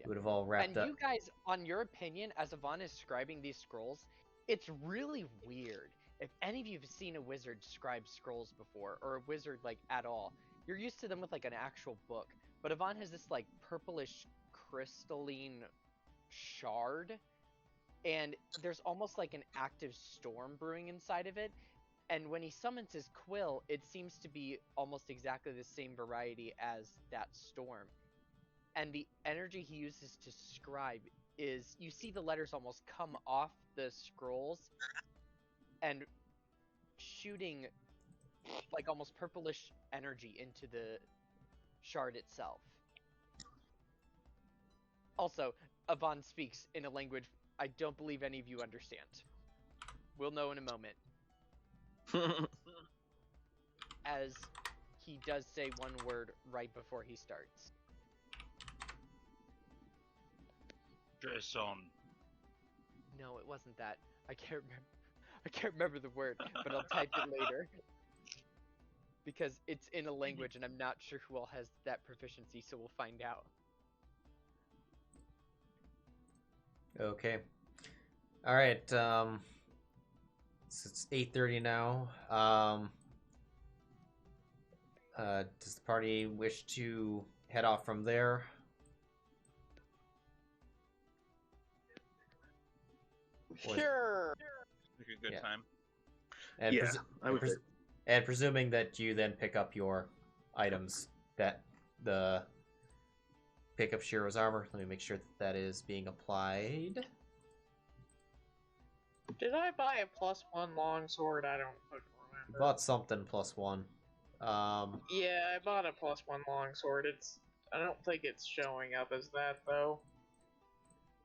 You would have all wrapped And up. you guys, on your opinion, as Yvonne is scribing these scrolls, it's really weird. If any of you have seen a wizard scribe scrolls before, or a wizard, like, at all, you're used to them with, like, an actual book. But Yvonne has this, like, purplish crystalline shard, and there's almost like an active storm brewing inside of it. And when he summons his quill, it seems to be almost exactly the same variety as that storm. And the energy he uses to scribe is, you see the letters almost come off the scrolls and shooting like almost purplish energy into the shard itself. Also, Yvonne speaks in a language I don't believe any of you understand. We'll know in a moment. As he does say one word right before he starts. Jason. No, it wasn't that. I can't remember the word, but I'll type it later. Because it's in a language and I'm not sure who all has that proficiency, so we'll find out. Okay. Alright, so it's 8:30 now. Does the party wish to head off from there? Or- Sure. Like a good Yeah. time. And, Yeah, I would. and presuming that you then pick up your items, that the pick up Sheero's armor. Let me make sure that that is being applied. Did I buy a +1 longsword? I don't fucking You remember. bought something +1. Yeah, I bought a +1 longsword. I don't think it's showing up as that though.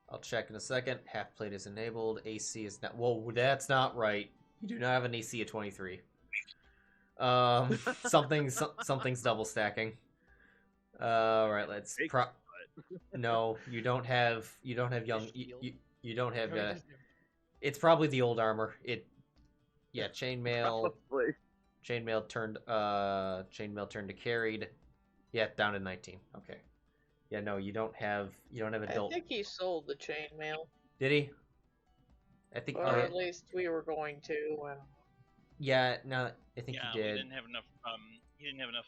I'll check in a second. Half plate is enabled. AC is not. Whoa, that's not right. You do not have an AC of 23. Something's double stacking. Right, let's. No, you don't have. You don't have young. You don't have. No, he doesn't. It's probably the old armor. Yeah, chainmail. Probably. Chainmail turned to carried. Yeah, down to 19. Okay. Yeah, no, you don't have adult. I think he sold the chainmail, Did he? I think. or at least we were going to. And Yeah, no, I think Yeah, he did. we didn't have enough. He didn't have enough.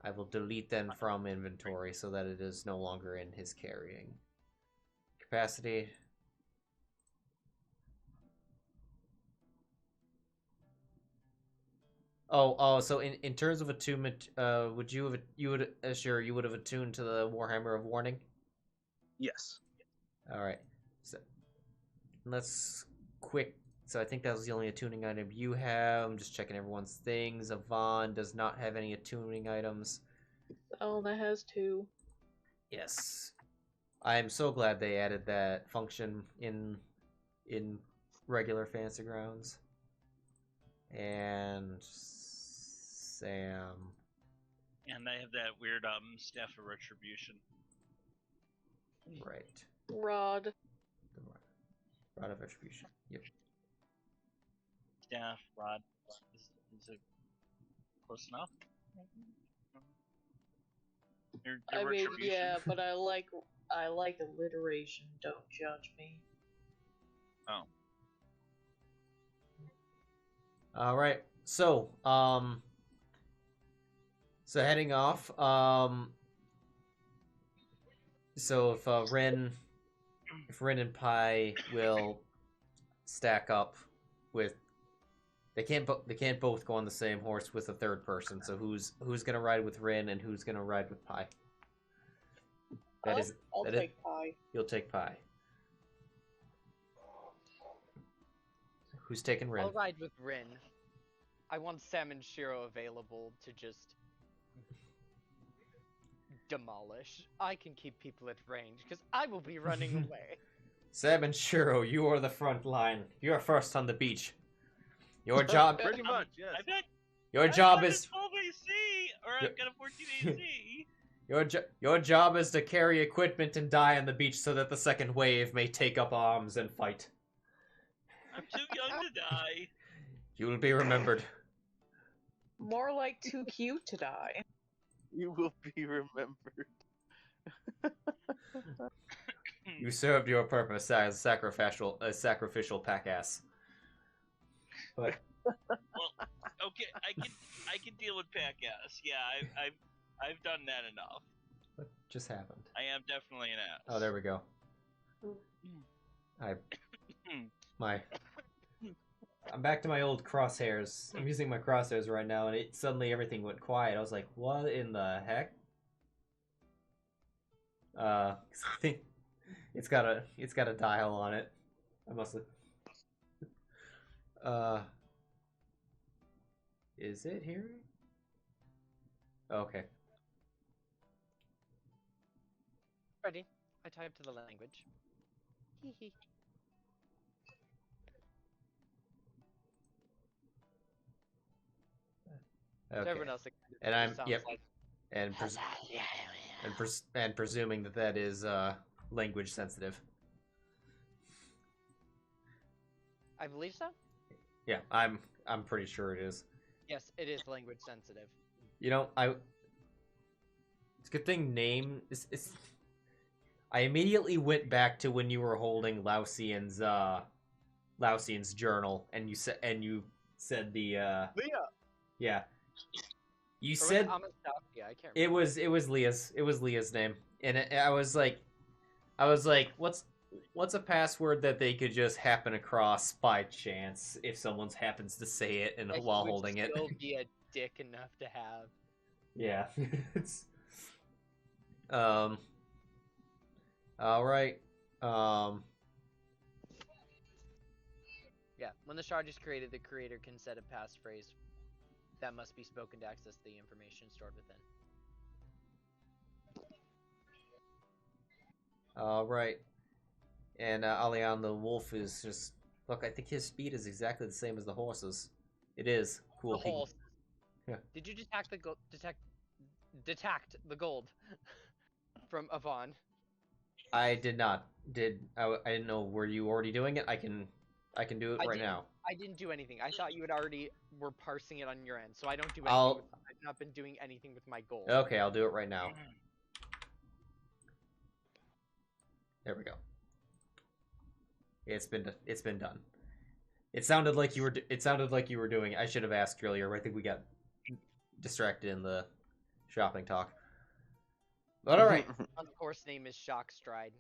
I will delete them from inventory so that it is no longer in his carrying capacity. Oh, so in terms of attunement, would you have attuned to the Warhammer of Warning? Yes. All right. So let's quick. So I think that was the only attuning item you have. I'm just checking everyone's things. Avon does not have any attuning items. Zylna has 2. Yes. I am so glad they added that function in regular Fantasy Grounds. And Sam. And I have that weird Staff of Retribution. Right. Rod. Rod of Retribution. Yep. Staff, Rod. Is it close enough? Your I mean, Retribution. yeah, but I like alliteration. Don't judge me. Oh. All right. So, heading off. So if Ren and Pi will stack up with, they can't both go on the same horse with a third person. So who's gonna ride with Ren and who's gonna ride with Pi? I'll take Pi. You'll take Pi. Who's taking Ren? I'll ride with Rin. I want Sam and Sheero available to just demolish. I can keep people at range because I will be running away. Sam and Sheero, you are the front line. You are first on the beach. Your job. Pretty much, yes. I bet Your job is. 12 AC, or I've got a 14 AC. Your job is to carry equipment and die on the beach so that the second wave may take up arms and fight. I'm too young to die. You will be remembered. More like too cute to die. You will be remembered. You served your purpose as sacrificial pack ass. But Well, okay, I can deal with pack ass. Yeah, I've done that enough. what just happened? I am definitely an ass. Oh, there we go. I'm back to my old crosshairs. I'm using my crosshairs right now, and suddenly everything went quiet. I was like, "What in the heck?" 'Cause I think it's got a dial on it. I must have. Is it here? Okay. Ready? I typed to the language. Hee hee. Okay. Everyone else And I'm sounds yep. like And presuming that is language sensitive. I believe so. Yeah, I'm pretty sure it is. Yes, it is language sensitive. You know, it's a good thing name is. I immediately went back to when you were holding Lausian's journal, and you said the Leah. yeah. You Or was said it Amastasia? I can't it remember. was Leah's name, and I was like, what's a password that they could just happen across by chance if someone happens to say it and Like, while you would holding it? still be a dick enough to have. Yeah. It's all right. Yeah, when the shard is created, the creator can set a passphrase that must be spoken to access the information stored within. All right. And Alian the wolf is just look. I think his speed is exactly the same as the horse's. It is cool. The horse. Yeah. Did you detect the gold? Detect the gold from Avon? I did not. I didn't know. Were you already doing it? I can do it right now. I didn't do anything. I thought you had already were parsing it on your end, so I don't do anything. I've not been doing anything with my gold. Okay, I'll do it right now. There we go. It's been done. It sounded like you were doing it. I should have asked earlier. I think we got distracted in the shopping talk. But all right. My horse name is Shockstride.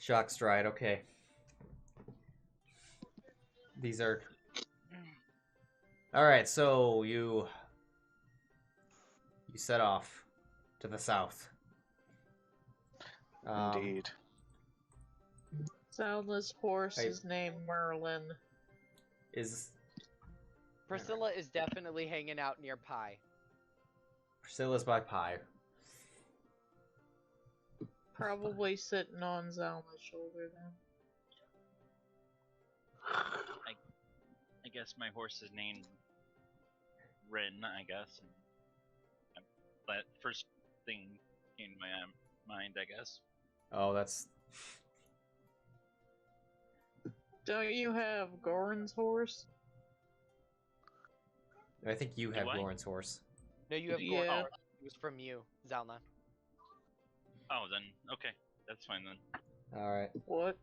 Shockstride. Okay. These are. All right. So you set off to the south. Indeed. Soundless horse Hey. is named Merlin. Is Priscilla is definitely hanging out near Pi. Priscilla's by Pi. Probably sitting on Zylna's shoulder then. I guess my horse is named Rin, I guess. And that first thing came to my mind, I guess. Oh, that's Don't you have Goran's horse? I think you Do have I? Goran's horse. No, you have Yeah. Goran. It was from you, Zylna. Oh, then okay, that's fine then. All right. What?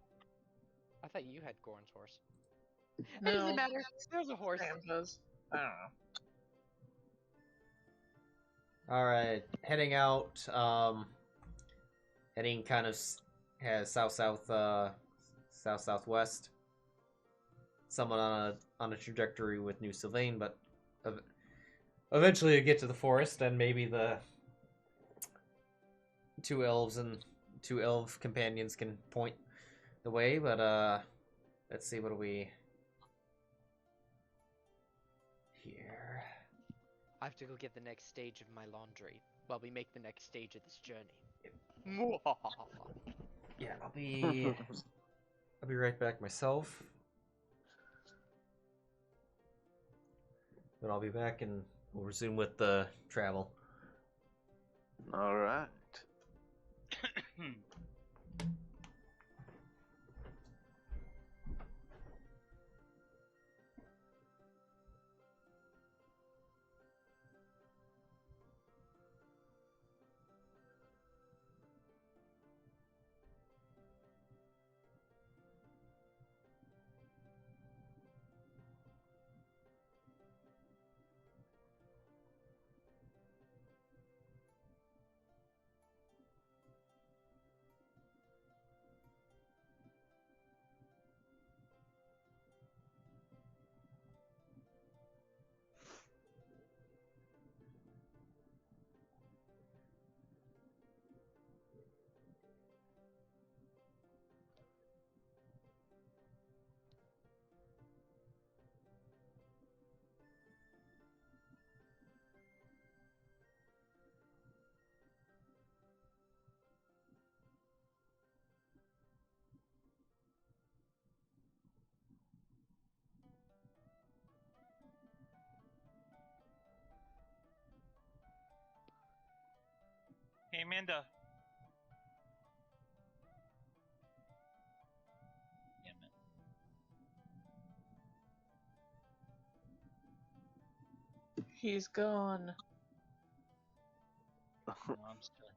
I thought you had Goran's horse. It No. doesn't matter. There's a horse. Sam does. I don't know. All right. Heading out. Heading kind of southwest. Somewhat on a trajectory with New Sylvain, but eventually you get to the forest, and maybe the two elves and two elf companions can point the way. But let's see, what do we here? I have to go get the next stage of my laundry while we make the next stage of this journey. Yeah, I'll be right back myself. But I'll be back and we'll resume with the travel. All right. Hey, Amanda. Damn it. He's gone. No, I'm still here.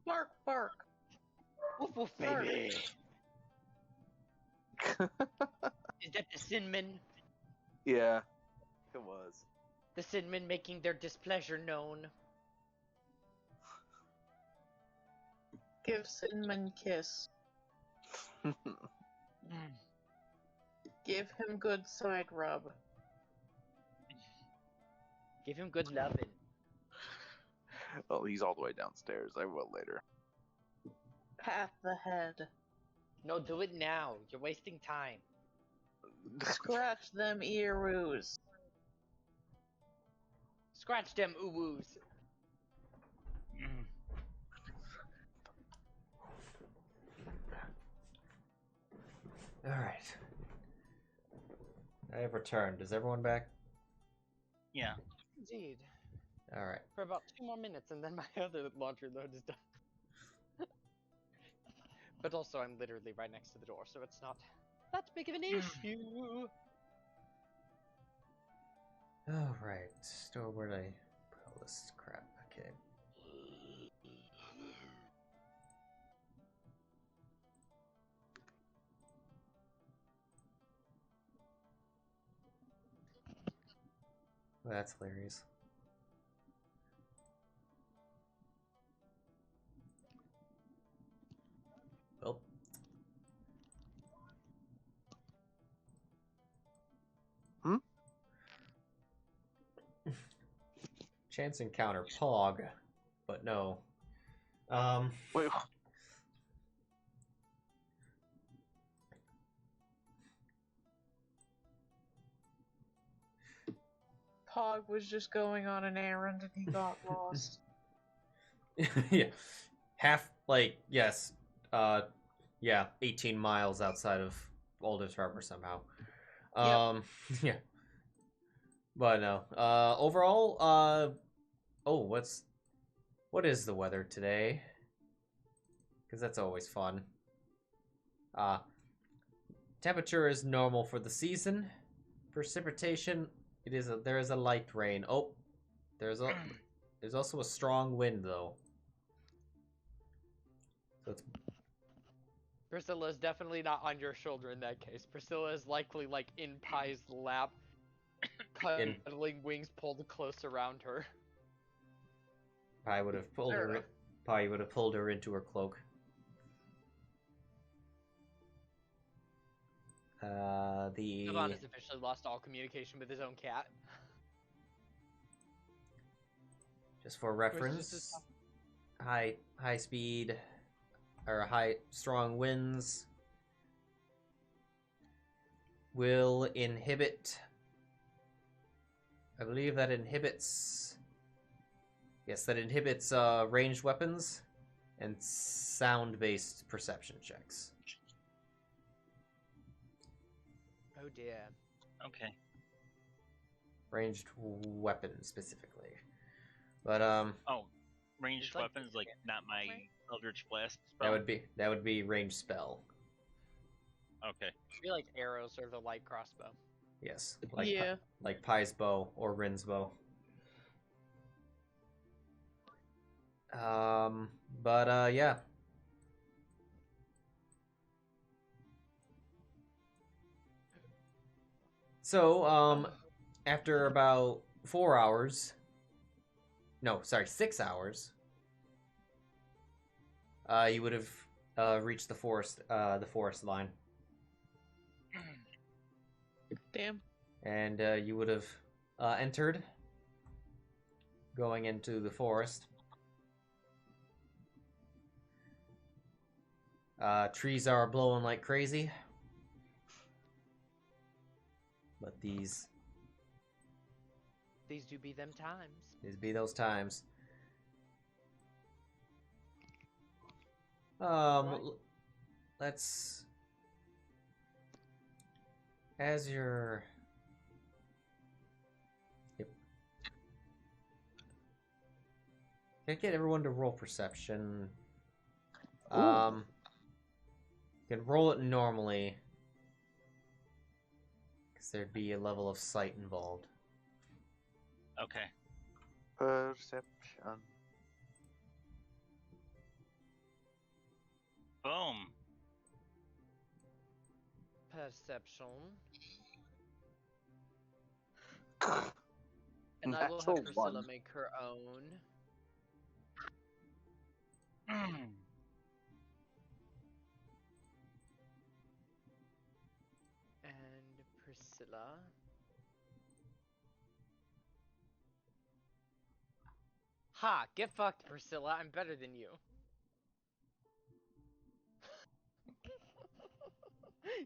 Bark, bark. Woof woof, baby. Is that the Sinman? Yeah, it was. The Sinman making their displeasure known. Give Cinnamon kiss. Mm. Give him good side rub. Give him good lovin'. Well, he's all the way downstairs. I will later. Pat the head. No, do it now. You're wasting time. Scratch them ear-roos. Scratch them uwoos. All right. I have returned. Is everyone back? Yeah. Indeed. All right. For about 2 more minutes, and then my other laundry load is done. But also, I'm literally right next to the door, so it's not that big of an issue. All right. So where did I put all this crap? Okay. Well, that's hilarious. Well. Chance encounter Pog, but no. Wait. Pog was just going on an errand and he got lost. Yeah. Half, like, yes. Yeah, 18 miles outside of Aldous Harbor somehow. Yeah. But no. Overall, oh, what is the weather today? Because that's always fun. Temperature is normal for the season. Precipitation, there is a light rain. Oh, there's also a strong wind though. So it's Priscilla is definitely not on your shoulder in that case. Priscilla is likely like in Pie's lap, cuddling wings pulled close around her. Pie would have pulled Fair her. enough. Pie would have pulled her into her cloak. Devon has officially lost all communication with his own cat. Just for reference, high speed or strong winds will inhibit. I believe that inhibits. Yes, that inhibits ranged weapons and sound-based perception checks. Oh dear. Okay. Ranged weapons specifically, but Oh, ranged It's like weapons, like not my Eldritch Blast that spell? would be ranged spell. Okay. I feel like arrows or the light crossbow. Yes, Yeah. like Pie's bow or Rin's bow. But yeah. So, after about 4 hours, no, sorry, 6 hours, you would have reached the forest line, Damn. and you would have entered, going into the forest. Trees are blowing like crazy, but these do be them times. These be those times. Right. Let's as your yep. Can I get everyone to roll perception? You can roll it normally, because there'd be a level of sight involved. Okay. Perception. Boom. Perception. And I will have Natural Priscilla one. make her own. And Priscilla. Ha! Get fucked, Priscilla. I'm better than you.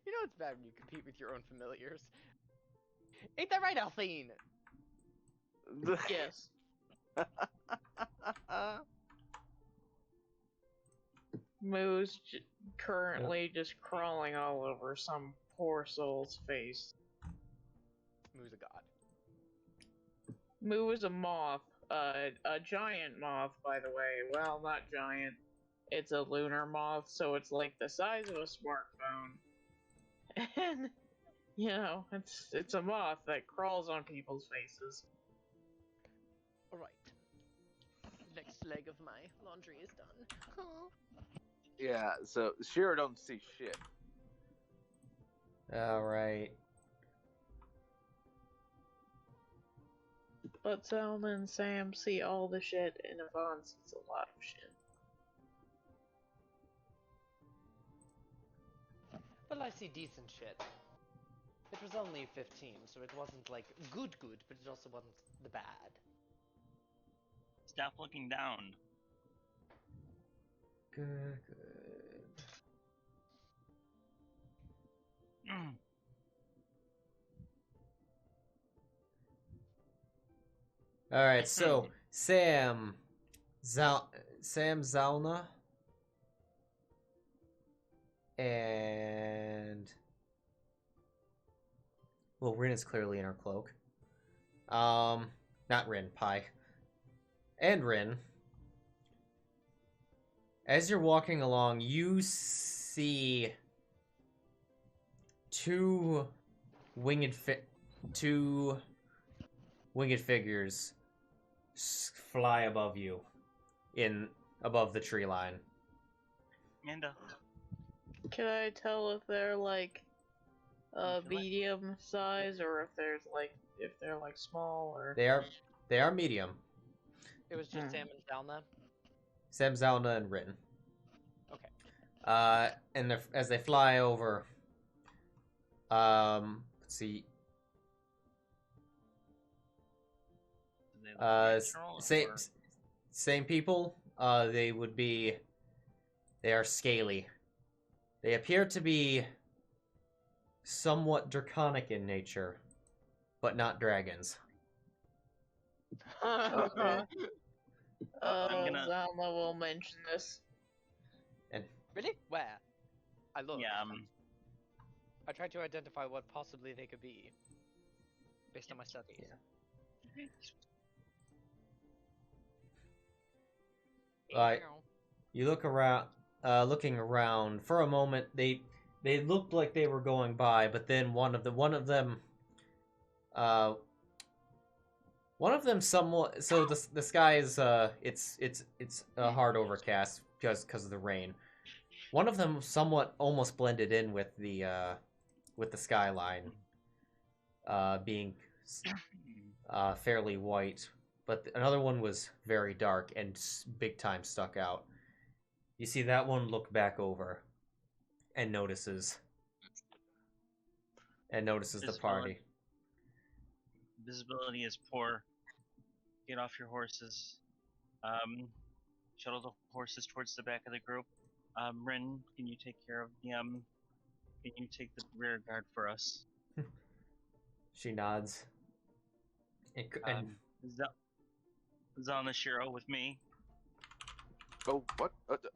You know it's bad when you compete with your own familiars. Ain't that right, Althine? Yes. Moo's currently just crawling all over some poor soul's face. Moo's a god. Moo is a moth a giant moth, by the way. Well, not giant. It's a lunar moth, so it's like the size of a smartphone. And you know, it's a moth that crawls on people's faces. Alright. Next leg of my laundry is done. Yeah, so Sheero don't see shit. Alright. But Zylna and Sam see all the shit, and Yvonne sees a lot of shit. Well, I see decent shit. It was only 15, so it wasn't like good, but it also wasn't the bad. Stop looking down. Good. Alright, so Sam Zylna, and well, Rin is clearly in her cloak. Not Rin, Pi. And Rin. As you're walking along, you see two winged figures fly above you, above the tree line. Amanda. Can I tell if they're like medium size or if they're like small or? They are medium. It was just Sam and Zylna? Sam, Zylna, and Rin. Okay. And as they fly over, let's see. Same people. They are scaly. They appear to be somewhat draconic in nature, but not dragons. Okay. Zylna will mention this. And Really? Where? I looked. Yeah. I tried to identify what possibly they could be, based on my studies. Yeah. You look around. Looking around for a moment, they looked like they were going by, but then one of them somewhat. So the sky is it's a hard overcast because of the rain. One of them somewhat almost blended in with the skyline, being fairly white, but another one was very dark and big time stuck out. You see that one look back over and notices the party. Visibility is poor. Get off your horses. Shuttle the horses towards the back of the group. Rin, can you take care of the can you take the rear guard for us? She nods. And Zylna, Sheero with me. Oh, what? Okay.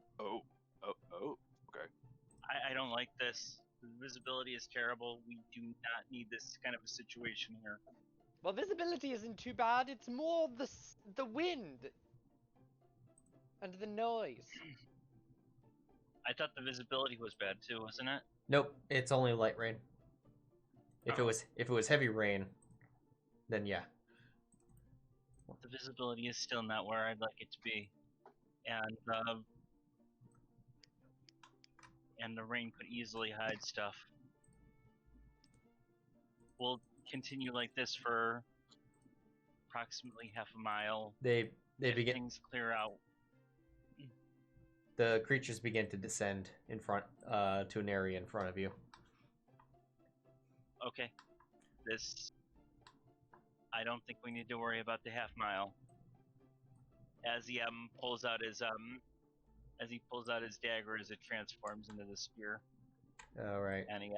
I don't like this. The visibility is terrible. We do not need this kind of a situation here. Well, visibility isn't too bad. It's more the wind and the noise. I thought the visibility was bad too, wasn't it? Nope, it's only light rain. If it was heavy rain, then yeah. The visibility is still not where I'd like it to be, and the rain could easily hide stuff. We'll continue like this for approximately half a mile. They begin. Things clear out. The creatures begin to descend in front to an area in front of you. Okay. I don't think we need to worry about the half mile. As he pulls out his dagger as it transforms into the spear. All right. And he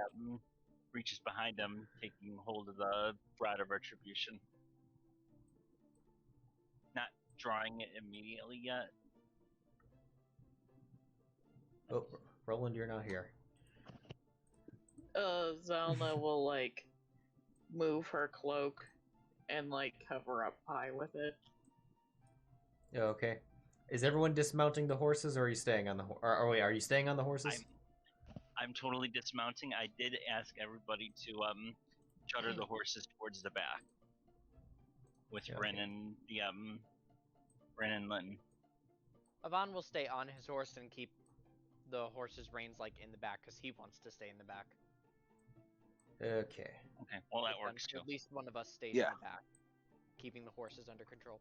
reaches behind him, taking hold of the rod of retribution. Not drawing it immediately yet. Oh, Roland, you're not here. Zylna will move her cloak and cover up Pi with it. Okay. Is everyone dismounting the horses, or are you staying on the or wait, are you staying on the horses? I'm totally dismounting. I did ask everybody to charter the horses towards the back with Okay. Ren and Lynn. Avon will stay on his horse and keep the horse's reins like in the back because he wants to stay in the back. Okay. Okay, well that Then works too. At least one of us stays Yeah. in the back, keeping the horses under control.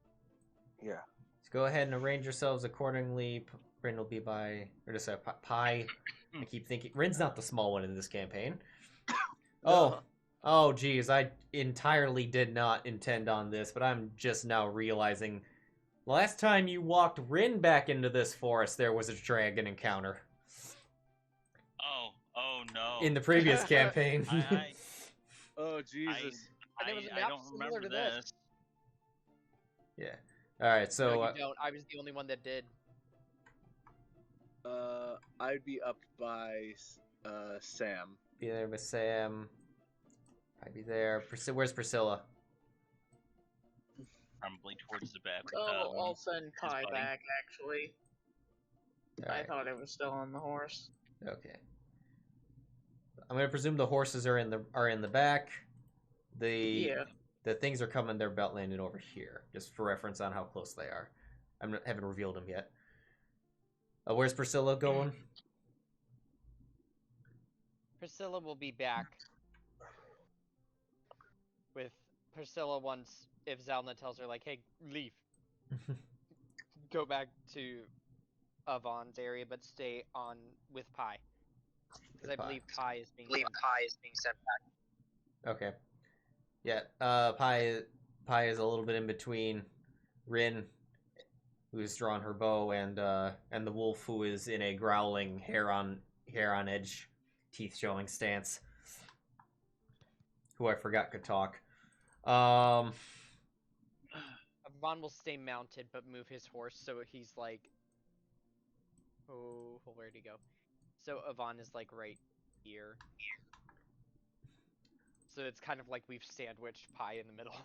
Yeah. So go ahead and arrange yourselves accordingly. Rin will be by, or just a Pie. I keep thinking Rin's not the small one in this campaign. Oh, geez, I entirely did not intend on this, but I'm just now realizing. Last time you walked Rin back into this forest, there was a dragon encounter. Oh no. In the previous campaign. Oh Jesus. And there was a I map don't similar remember to this. this. Yeah. All right. So No, you don't. I was the only one that did. I'd be up by Sam. be there with Sam. I'd be there. Where's Priscilla? Probably towards the back. I'll send Kai buddy. back, actually. All I right. thought it was still on the horse. Okay. I'm gonna presume the horses are in the back. The things are coming. They're about landing over here, just for reference on how close they are. Haven't revealed them yet. Where's Priscilla going? Priscilla will be back with Priscilla once if Zylna tells her like, "Hey, leave, go back to Avon's area, but stay on with Pi." Because I believe Pi is being sent back. Okay. Yeah. Pi is a little bit in between Rin, who's drawn her bow, and the wolf, who is in a growling, hair on edge, teeth showing stance. Who I forgot could talk. Avon will stay mounted but move his horse so he's like, oh, where'd he go? So Avon is like right here. So it's kind of like we've sandwiched Pi in the middle.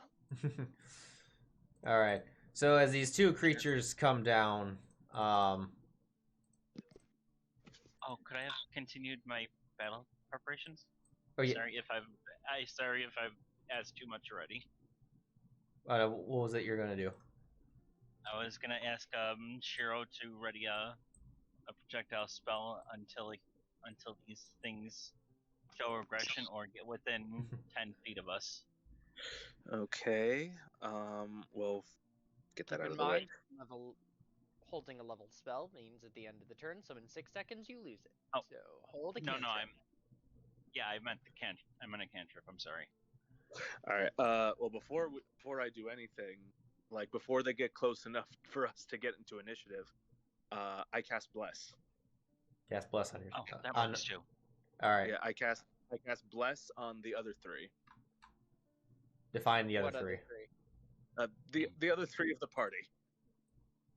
All right. So as these two creatures come down, Oh, could I have continued my battle preparations? oh yeah, Sorry if I've asked too much already. what was it you're gonna do? I was gonna ask Sheero to ready a projectile spell until these things show aggression or get within 10 feet of us. Okay. We'll get that Keep out in of the way. mind, holding a leveled spell means at the end of the turn, so in 6 seconds you lose it. Oh. So hold a No, cantrip. I meant the cantrip. I meant a cantrip. I'm sorry. All right. Well, before I do anything, like before they get close enough for us to get into initiative, I cast Bless. Cast bless on your. Oh, that on, works too. all right. Yeah, I cast Bless on the other three. Define the other What three. other three? The other three of the party.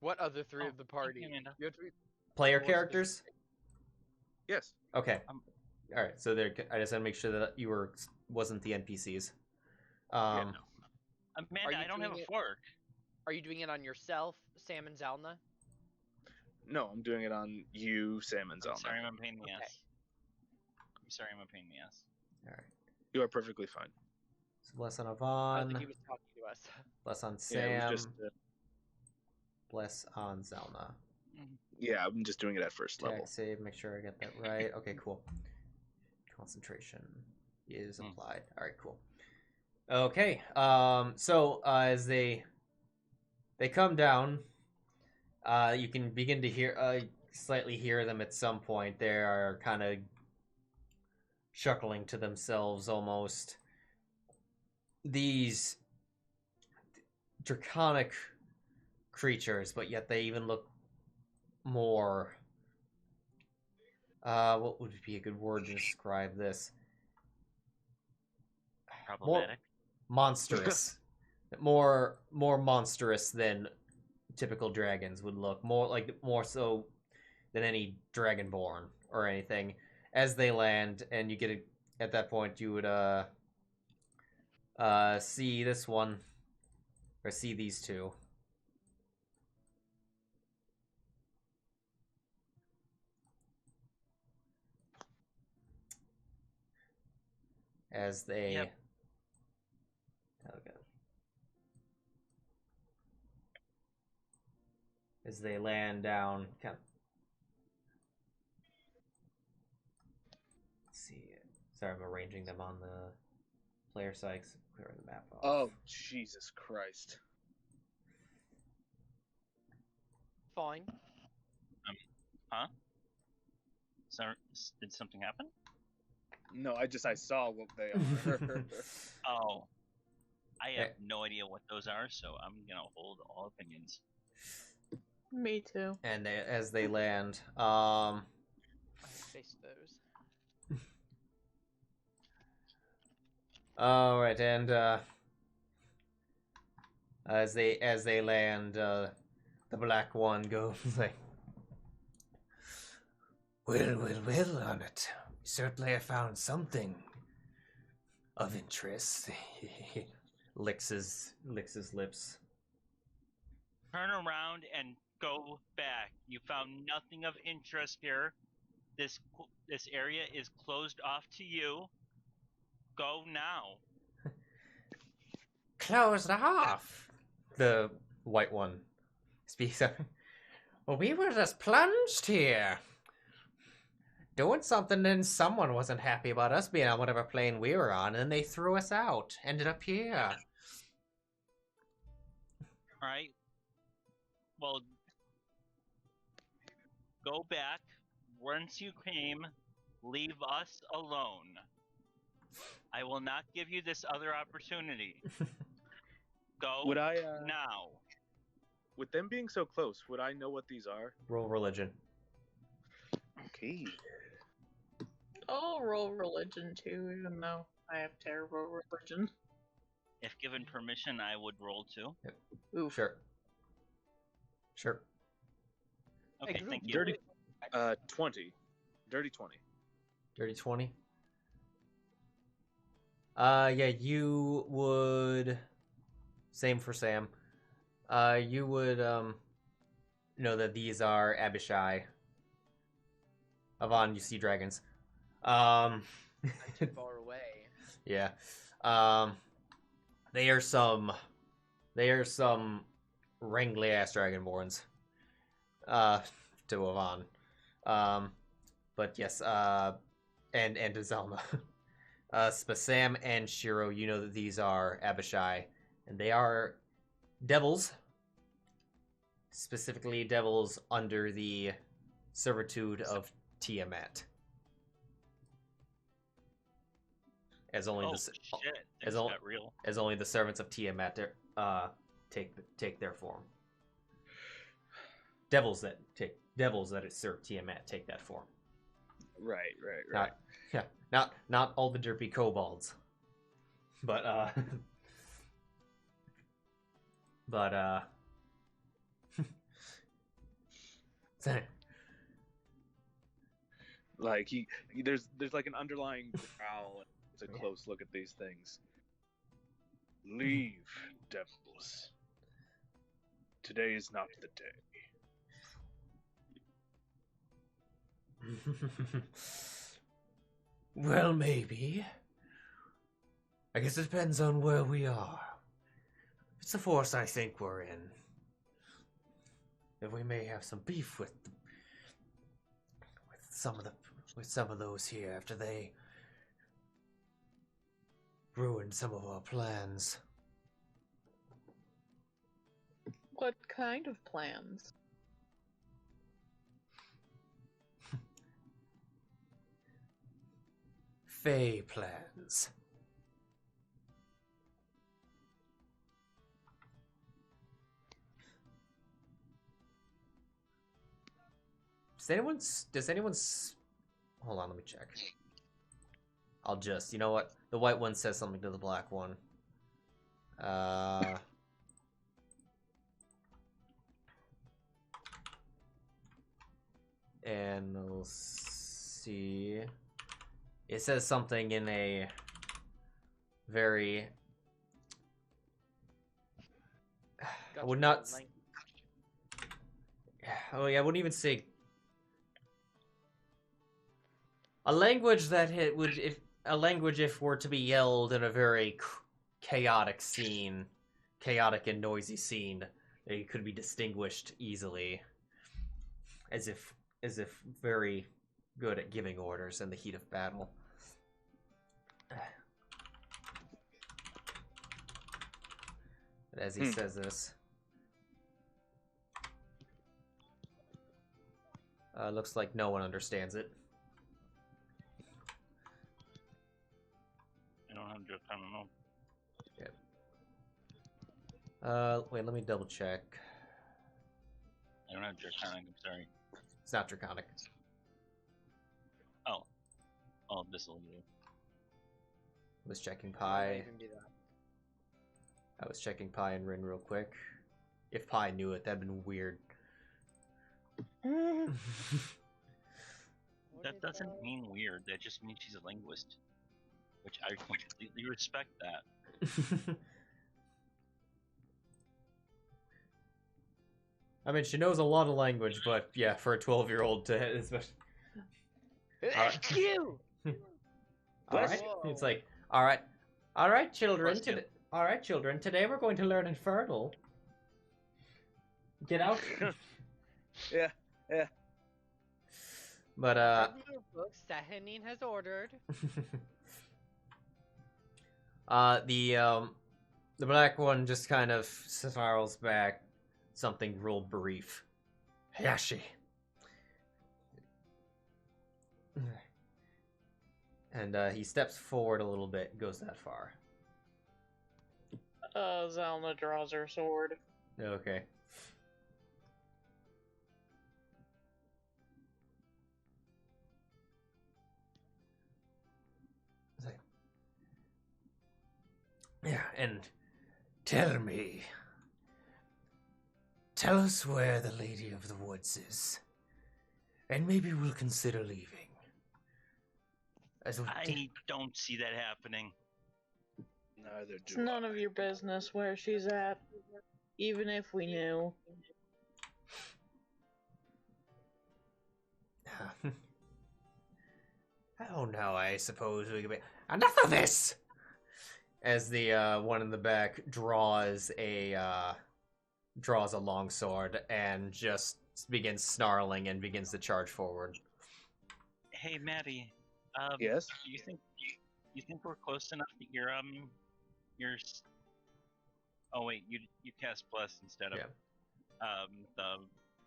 What other three Oh, of the party? thank you, Amanda. You have to be Player more characters. specific. Yes. Okay. Um, All right. So there. I just want to make sure that you wasn't the NPCs. Yeah, No. Amanda, Are you I don't have doing a it- fork. Are you doing it on yourself, Sam and Zylna? No, I'm doing it on you, Sam, and I'm Zylna. sorry, I'm a pain in the Okay. ass. I'm sorry, I'm a pain in the ass. All right. You are perfectly fine. So bless on I don't think he Avon. was talking to us. Bless on Yeah, Sam. it was just, Bless on Zylna. yeah, I'm just doing it at first level. Attack save. Make sure I get that right. Okay. Cool. Concentration is Hmm. applied. All right. Cool. Okay. So as they come down, you can begin to hear slightly hear them at some point. They are kind of chuckling to themselves almost. These draconic creatures, but yet they even look more. What would be a good word to describe this? Problematic. Monstrous. more monstrous than typical dragons would look. More so than any dragonborn or anything. As they land, and you get at that point, you would see this one, or see these two. as they. Yep. Okay. As they land down. Let's see. Sorry, I'm arranging them on the player side. Clearing the map off. Oh, Jesus Christ. Fine. Huh? So, did something happen? No, I saw what they are. Oh. I have no idea what those are, so I'm gonna hold all opinions. Me too. And as they land, I face those. all right, and as they land, the black one goes like, well, on it. Certainly, I found something of interest. He licks his lips. Turn around and go back. You found nothing of interest here. This area is closed off to you. Go now. Closed off. The white one speaks up. Well, we were just plunged here. Doing something, and someone wasn't happy about us being on whatever plane we were on, and they threw us out. Ended up here. Alright. Well, go back. Once you came, leave us alone. I will not give you this other opportunity. Go Would I, now. with them being so close, would I know what these are? Roll religion. Okay. I'll roll religion too, even though I have terrible religion. If given permission, I would roll too. Oof. Sure. Okay, Hey, thank you. Dirty, 20. Dirty 20. Dirty 20. Yeah, you would. Same for Sam. You would know that these are Abishai. Avon, you see dragons. Not too far away. Yeah. They are some wrangly ass dragonborns. To Avon. But yes, and to Zylna. But Sam and Sheero, you know that these are Abishai, and they are devils. Specifically, devils under the servitude of Tiamat. As only Oh, the shit. as Things al- got real. as only the servants of Tiamat take their form. Devils that serve Tiamat take that form. Right. Not all the derpy kobolds. But Like there's like an underlying growl. It's a close look at these things. Leave, devils. Today is not the day. Well, maybe. I guess it depends on where we are. It's the force I think we're in. That we may have some beef with some of those here after they ruined some of our plans. What kind of plans? Fey plans. Does anyone's hold on, let me check. I'll just, you know what? The white one says something to the black one. And we'll see. It says something in a very I would not. Oh yeah, I wouldn't even say a language that it would. a language if were to be yelled in a very chaotic scene, chaotic and noisy scene, it could be distinguished easily, as if very good at giving orders in the heat of battle. But as he says this, looks like no one understands it. I don't have just, I don't know. Wait, let me double check. I don't have draconic, I'm sorry. It's not draconic. Oh, this will do. I was checking Might Pi. even be that. I was checking Pi and Rin real quick. If Pi knew it, that'd been weird. What That is doesn't mean weird, that just means she's a linguist. Which I completely respect that. I mean, she knows a lot of language, but yeah, for a 12-year-old to especially. HQ! All right, Whoa. it's like, all right, children. All right, children. Today we're going to learn Infernal. Get out. Yeah. But Your books that Henning has ordered. the black one just kind of snarls back something real brief. Hayashi. And he steps forward a little bit, goes that far. Zylna draws her sword. Okay. Yeah, and tell us where the Lady of the Woods is, and maybe we'll consider leaving. I don't see that happening. Neither It's do none I. of your business where she's at, even if we knew. Oh no, I suppose we could be... Enough of this! As the one in the back draws a long sword and just begins snarling and begins to charge forward. Hey, Maddie. Yes? You think we're close enough that your oh wait, you cast bless instead of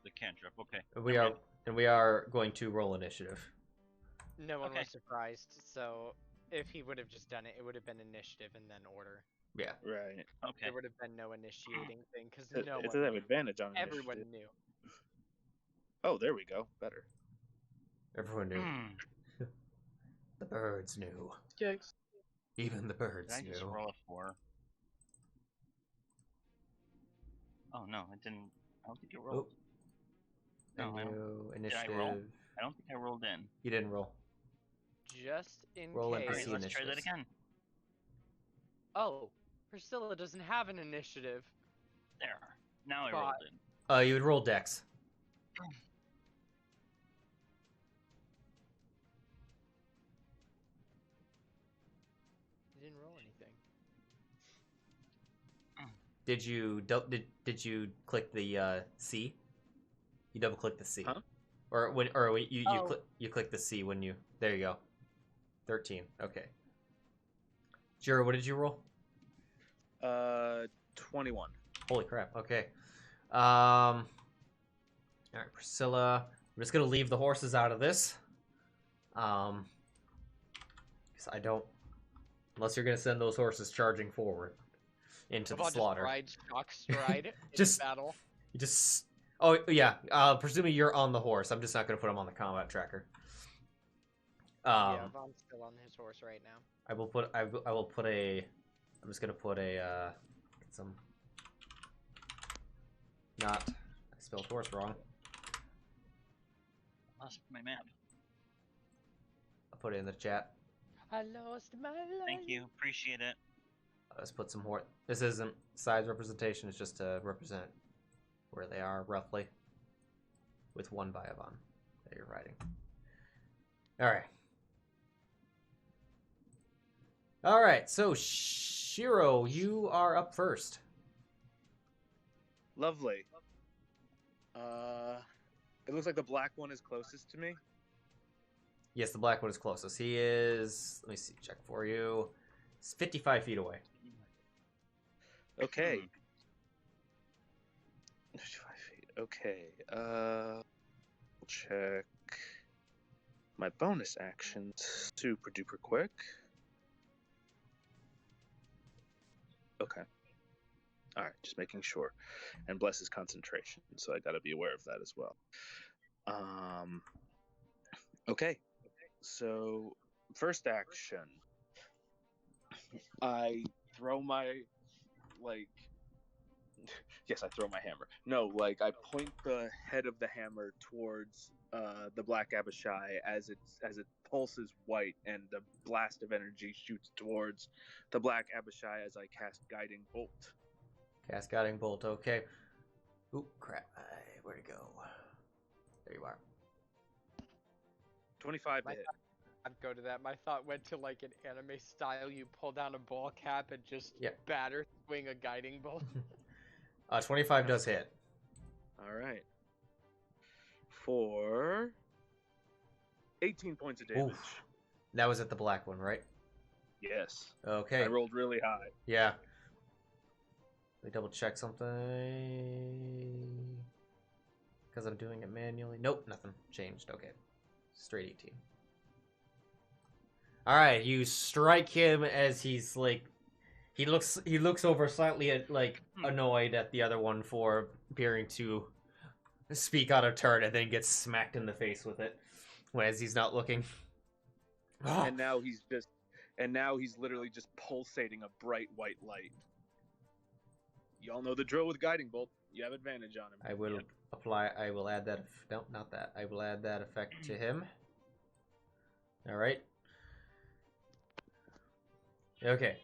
the cantrip. Okay. We are going to roll initiative. No one Okay. was surprised, so if he would have just done it, it would have been initiative and then order. Yeah. Right. Okay. There would have been no initiating thing, because It no does one have knew. advantage on Everyone initiative. knew. Oh, there we go. Better. Everyone knew. Hmm. The birds knew. Yikes. Even the Did birds I just knew. roll a 4? Oh no, it didn't. I don't think it rolled. No, And I don't. you I initiative. roll? I don't think I rolled in. You didn't roll. Just in Roll case. Alright, NPC let's try that initiatives. again. Oh, Priscilla doesn't have an initiative. There. Now I rolled But- in. You would roll Dex. I didn't roll anything. Did you click the C? You double click the C. Huh? Or Oh. you click the C when you there you go. 13. Okay. Jiro, what did you roll? 21. Holy crap. Okay. All right, Priscilla. I'm just gonna leave the horses out of this. Because I don't, unless you're gonna send those horses charging forward into the About slaughter. just ride shock stride in Just- battle. You just. Oh yeah. Presuming you're on the horse. I'm just not gonna put him on the combat tracker. Yeah, Von's still on his horse right now. I will put a. I'm just gonna put a some. Not. I spelled horse wrong. Lost my map. I'll put it in the chat. I lost my life. Thank you. Appreciate it. Let's put some horse. This isn't size representation. It's just to represent where they are roughly. With one Viavon that you're riding. All right. All right, so Sheero, you are up first. Lovely. It looks like the black one is closest to me. Yes, the black one is closest. He is. Let me see. Check for you. He's 55 feet away. Okay. 55 feet. Okay. Check my bonus actions super duper quick. Okay. All right, just making sure. And bless his concentration, so I got to be aware of that as well. Okay. So, first action. I throw my yes, I throw my hammer. No, I point the head of the hammer towards the Black Abishai as it pulses white, and the blast of energy shoots towards the Black Abishai as I cast Guiding Bolt. Cast Guiding Bolt. Okay. Oop, crap. Where'd it go? There you are. 25 to hit. I'd go to that. My thought went to like an anime style. You pull down a ball cap and just batter swing a guiding bolt. 25 does hit. All right. For 18 points of damage. Oof. That was at the black one, right? Yes. Okay. I rolled really high. Yeah. Let me double check something. Because I'm doing it manually. Nope, nothing changed. Okay. Straight 18. Alright, you strike him as he's he looks over slightly annoyed at the other one for appearing to speak out of turn, and then gets smacked in the face with it as he's not looking. And now he's literally just pulsating a bright white light. Y'all know the drill with Guiding Bolt. You have advantage on him. I will apply. I will add that. No, not that. I will add that effect to him. All right. Okay.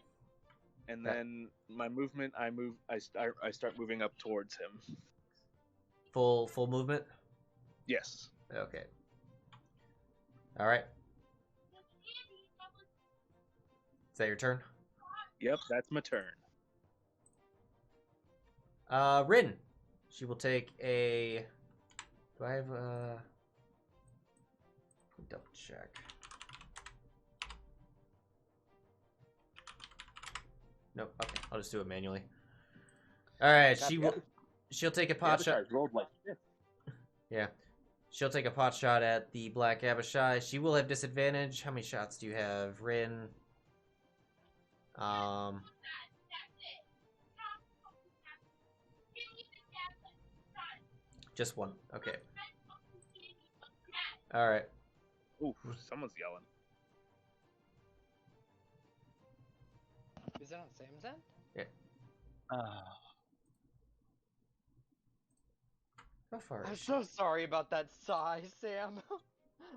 And then my movement, I start moving up towards him. Full movement? Yes. Okay. All right. Is that your turn? Yep, that's my turn. Rin. She will take a... Do I have a... Double check. Nope. Okay, I'll just do it manually. All right, she'll take a pot shot. Rolled like shit. Yeah, she'll take a pot shot at the Black Abishai. She will have disadvantage. How many shots do you have, Rin? Just one. Okay. All right. Ooh, someone's yelling. Is it on Sam's end? Yeah. How far I'm is she? so sorry about that sigh, Sam.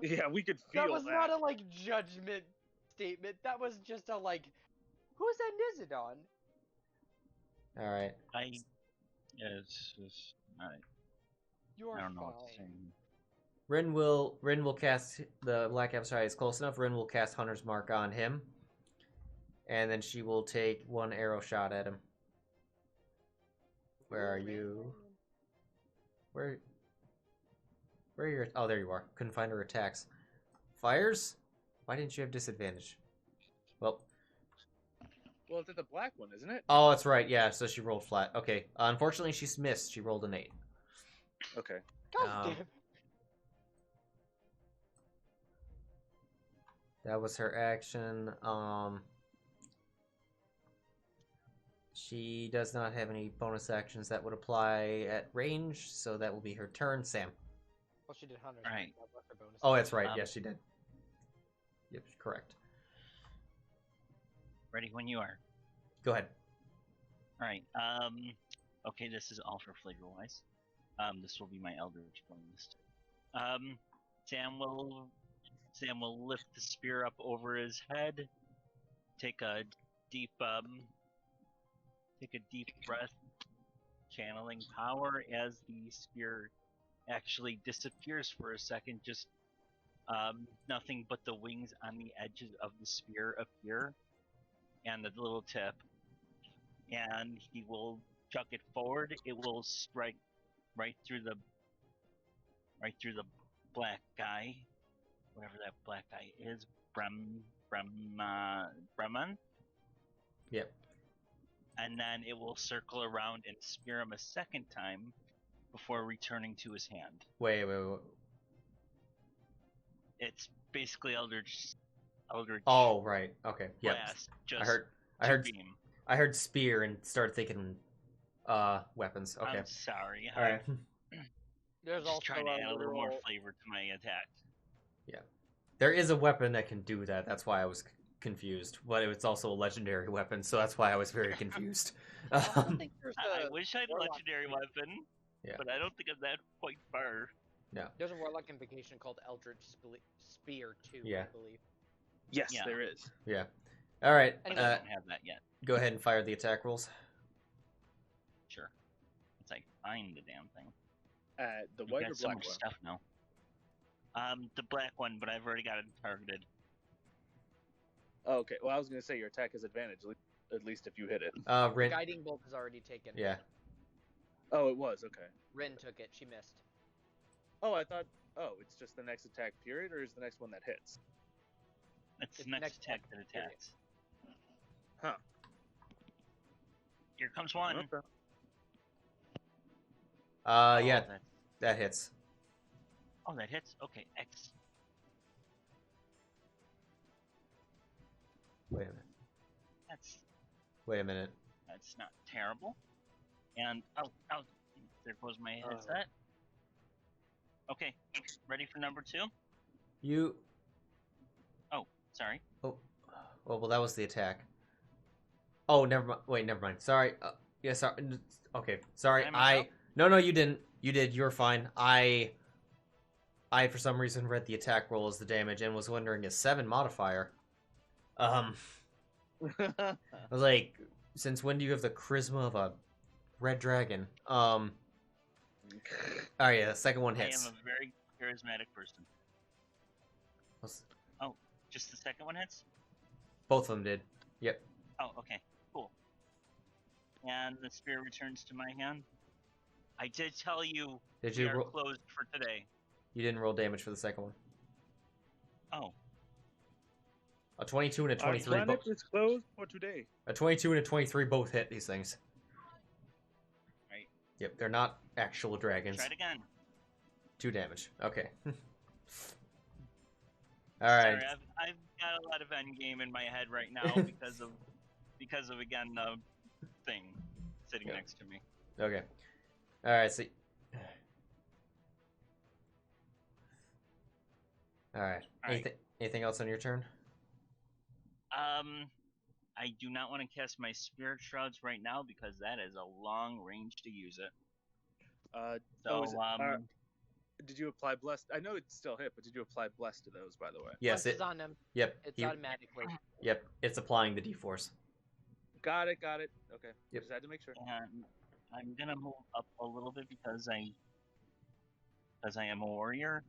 Yeah, we could feel That was not a judgment statement. That was just a whose end is it on? All right. It's just You're I don't know fine. what to say. Rin will cast the Black Abishai is close enough. Rin will cast Hunter's Mark on him, and then she will take one arrow shot at him. Where are you? Where are your... Oh, there you are. Couldn't find her attacks. Fires? Why didn't you have disadvantage? Well, it's at the black one, isn't it? oh, that's right. Yeah, so she rolled flat. Okay. Unfortunately, she's missed. She rolled an 8. Okay. God damn it. That was her action. She does not have any bonus actions that would apply at range, so that will be her turn. Sam. Well, she did 100. Right. Oh, that's right. Yes, she did. Yep, correct. Ready when you are. Go ahead. All right. Okay, this is all for flavor wise. This will be my Eldritch bonus. Sam will lift the spear up over his head, take a deep breath, channeling power as the spear actually disappears for a second. Just nothing but the wings on the edges of the spear appear, and the little tip, and he will chuck it forward. It will strike right through the black guy, whatever that black guy is, Bremen, Yep. and then it will circle around and spear him a second time before returning to his hand. Wait. It's basically Eldritch. Oh, right. Okay. Yep. Blast. Just I heard beam. I heard spear and started thinking weapons. Okay. I'm sorry. All right. There's Just also trying to add a little more literal- flavor to my attack. There is a weapon that can do that. That's why I was confused. But it's also a legendary weapon, so that's why I was very confused. I also think there's I a wish I had a warlock legendary weapon, Yeah. but I don't think I'm that quite far. There's a warlock invocation called Eldritch Spear too, Yeah. I believe. Yes, Yeah. there is. Yeah. All right. Anyway. I don't have that yet. Go ahead and fire the attack rolls. Sure. It's like find the damn thing. The You've white got or so black much one? stuff now. The black one, but I've already got it targeted. Oh, okay. Well, I was gonna say your attack has advantage, at least if you hit it. Rin. Guiding bolt is already taken. Yeah. Oh, it was okay. Rin took it. She missed. Oh, I thought. Oh, it's just the next attack period, or is the next one that hits? It's It's the next next attack attack that period. attacks. Huh. Here comes one. Okay. Yeah, that, that hits. that hits. Okay, X. Wait a minute. That's Wait a minute. that's not terrible. And oh, there goes my headset. Okay, ready for number 2? You. Sorry. Oh, well, that was the attack. Oh, never mind. Wait, never mind. Sorry. Yeah, sorry. Okay, sorry. Did I mess up? No, you didn't. You did. You're fine. I for some reason read the attack roll as the damage and was wondering a 7 modifier. I was like, since when do you have the charisma of a red dragon? Oh yeah, the second one I hits. am a very charismatic person. Just the second one hits? Both of them did. Yep. Oh, okay, cool. And the spear returns to my hand. I did tell you Did we you are roll? closed for today. You didn't roll damage for the second one. Oh, A 22 and a Our 23. planet is closed for today. A 22 and a 23 both hit these things. Right. Yep, they're not actual dragons. try it again. 2 damage. Okay. All right. Sorry, I've got a lot of endgame in my head right now because of again the thing sitting Yeah. next to me. Okay. All right. So. All right. All right. Anything else on your turn? I do not want to cast my Spirit Shrouds right now because that is a long range to use it. So, is it, did you apply blessed? I know it's still hit, but did you apply blessed to those, by the way? Yes. Once it's on them, Yep. it's automatically. Yep. It's applying the D-force. Got it. Okay. Yep. Just had to make sure. and I'm gonna move up a little bit because I am a warrior,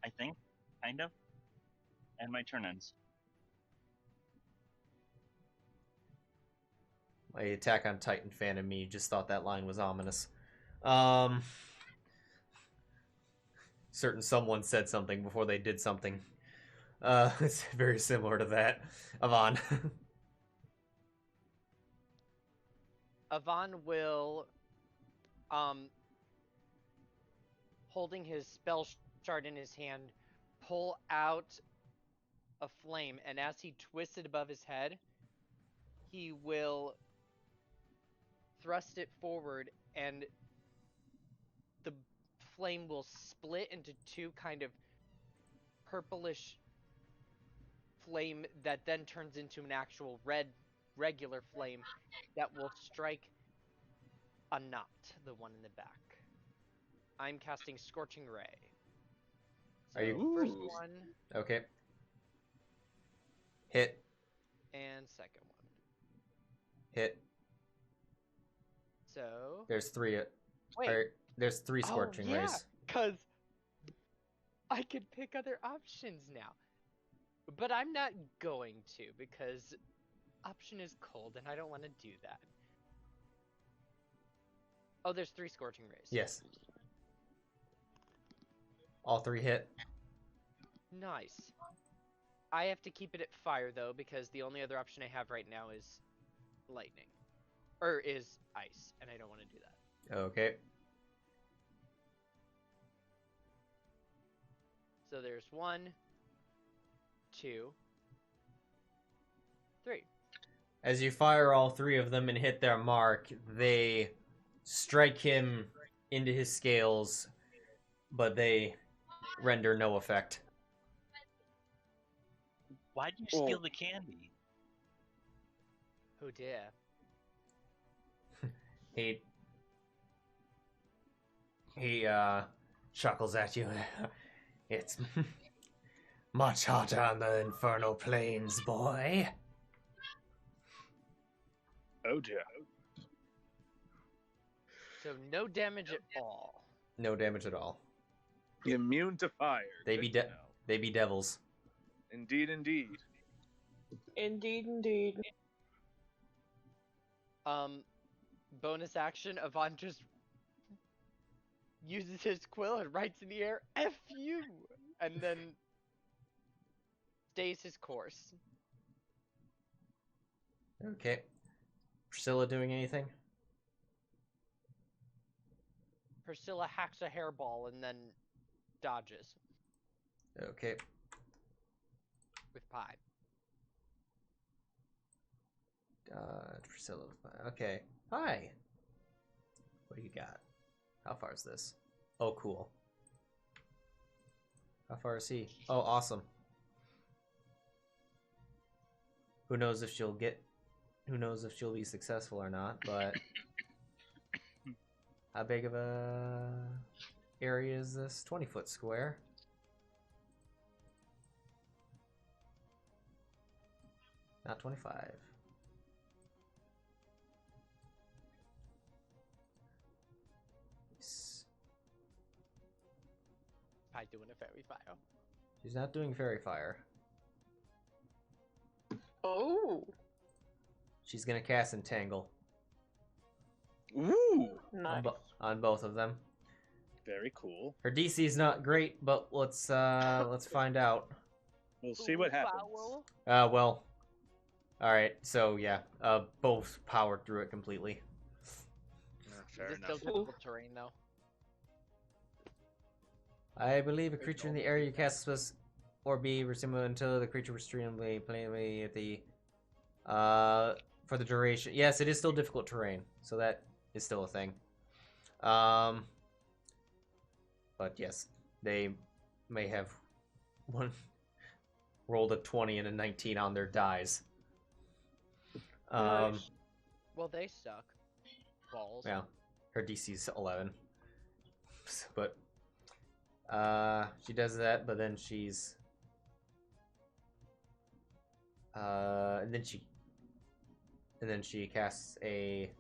I think, kind of, and my turn ends. My Attack on Titan fan and me just thought that line was ominous. Certain someone said something before they did something. It's very similar to that. Avon. Avon will, holding his spell shard in his hand, pull out a flame, and as he twists it above his head, he will thrust it forward, and the flame will split into 2 kind of purplish flame that then turns into an actual red regular flame that will strike a knot, the one in the back. I'm casting Scorching Ray. So Are you- first Ooh. one Okay. Hit. and second one. Hit. So There's 3. wait, There's 3 scorching yeah, rays. because I could pick other options now, but I'm not going to because option is cold, and I don't want to do that. Oh, there's 3 Scorching Rays. Yes. All 3 hit. Nice. I have to keep it at fire, though, because the only other option I have right now is lightning. Or is ice, and I don't want to do that. Okay. So there's 1, 2, 3. As you fire all 3 of them and hit their mark, they strike him into his scales, but they render no effect. Why'd you steal the candy? Oh dear. He chuckles at you. It's much hotter on the infernal plains, boy. Oh dear. So no damage at all. No damage at all. Immune to fire. They Good be to know. they be devils. Indeed, indeed. Indeed, indeed. Bonus action, Avant just uses his quill and writes in the air, F you! And then stays his course. Okay. Priscilla doing anything? Priscilla hacks a hairball and then dodges Okay. with pie. Priscilla. Okay. Hi. What do you got? How far is this? Oh, cool. How far is he? Oh, awesome. Who knows if she'll be successful or not, but how big of a area is this? 20-foot square. Not 25. Pie doing a fairy fire. She's not doing fairy fire. Oh, She's gonna cast Entangle Ooh, nice. on both of them. very cool. Her DC is not great, but let's find out. We'll see what happens. Well, all right. So yeah, both powered through it completely. Fair Is it enough. still difficult terrain though? I believe a creature in the area you cast was or be resumed until the creature was streamably plainly at the for the duration. Yes, it is still difficult terrain, so that is still a thing. But yes, they may have rolled a 20 and a 19 on their dies. Nice. Well, they suck. Balls. Yeah, her DC's 11. But she does that, but then she's and then she casts a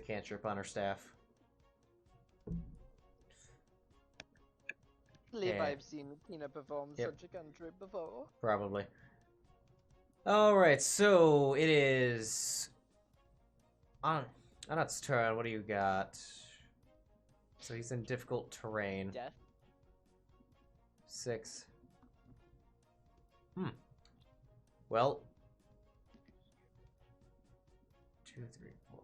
cantrip on her staff. believe Yeah. I've seen Tina perform Yep. such a cantrip before. Probably. Alright, so it is on its turn. What do you got? So he's in difficult terrain. Death. 6. Well. 2, 3, 4.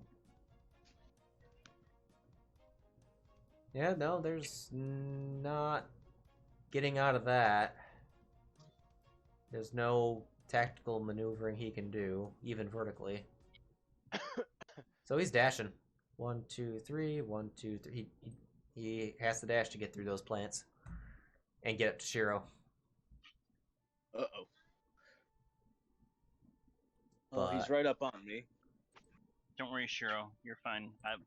Yeah, no, there's not getting out of that. There's no tactical maneuvering he can do, even vertically. So he's dashing. 1, 2, 3, 1, 2, 3. He has to dash to get through those plants and get up to Sheero. Uh-oh. Oh, But- he's right up on me. Don't worry, Sheero. You're fine. I've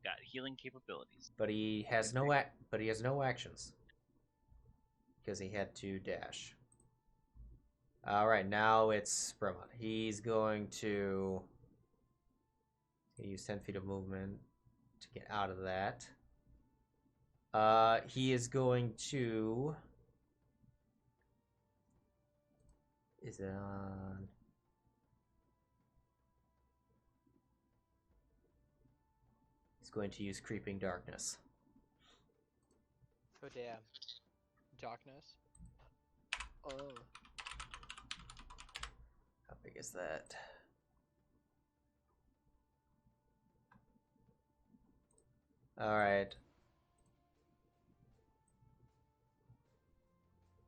got healing capabilities. But he has no actions because he had to dash. All right, now it's Bremont. He's going to use 10 feet of movement to get out of that. He is going to. Is it on? going to use Creeping Darkness. Oh damn. Darkness. Oh. How big is that? Alright.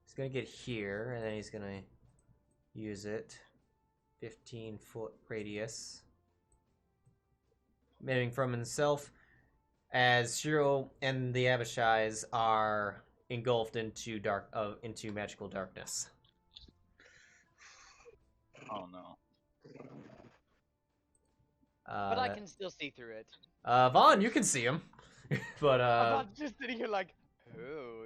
He's gonna get here, and then he's gonna use it. 15-foot radius. Meaning from himself, as Sheero and the Abishais are engulfed into into magical darkness. Oh no. But I can still see through it. Vaughn, you can see him. But I'm just sitting here like, oh,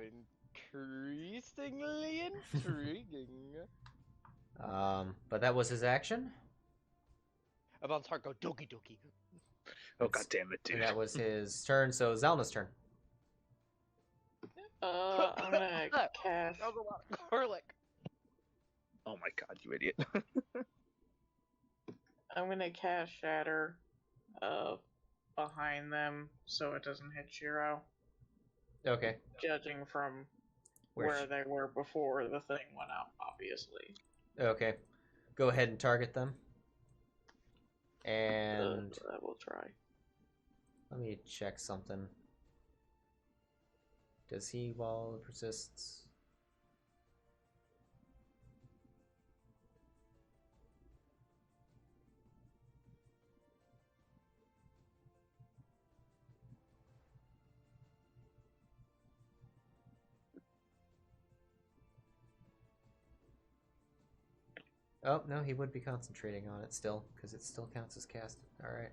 increasingly intriguing. But that was his action. Avon's heart go doki doki. Oh god damn it, dude. And that was his turn, so Zylna's turn. I'm gonna cast. That was a lot of garlic. Oh my god, you idiot. I'm gonna cast Shatter, behind them so it doesn't hit Sheero. Okay. Judging from Where's where they were before the thing went out, obviously. Okay. Go ahead and target them. And I will try. let me check something. Does he while it persists? Oh, no, he would be concentrating on it still, because it still counts as cast. Alright.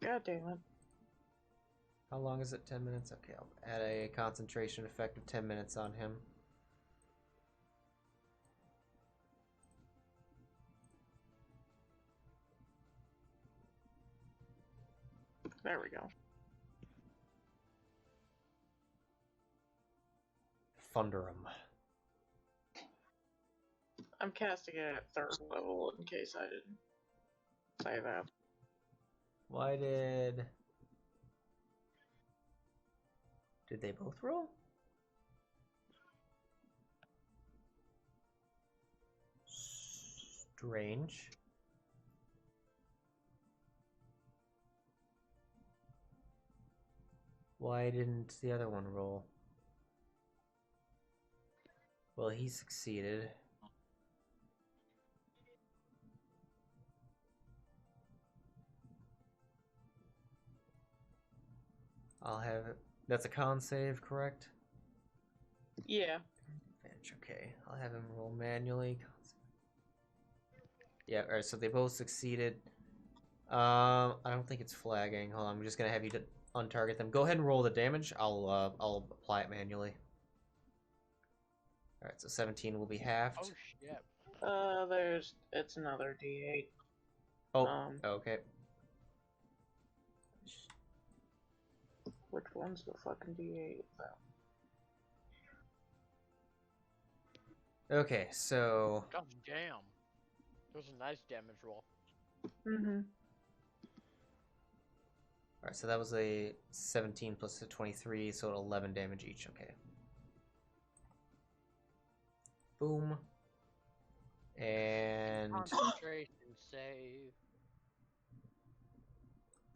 God damn it. How long is it? 10 minutes? Okay, I'll add a concentration effect of 10 minutes on him. There we go. Thunder him. I'm casting it at 3rd level in case I didn't say that. Why did they both roll? Strange. Why didn't the other one roll? Well, he succeeded. I'll have it. That's a con save, correct? Yeah. Advantage, okay. I'll have him roll manually. Yeah, alright, so they both succeeded. I don't think it's flagging. Hold on, I'm just gonna have you untarget them. Go ahead and roll the damage. I'll apply it manually. Alright, so 17 will be halved. Oh shit. It's another D8. Oh, okay. Which one's the fucking D8 though? Okay, so God damn. That was a nice damage roll. Mm-hmm. alright, so that was a 17 plus a 23, so 11 damage each, okay. Boom. And Concentration save.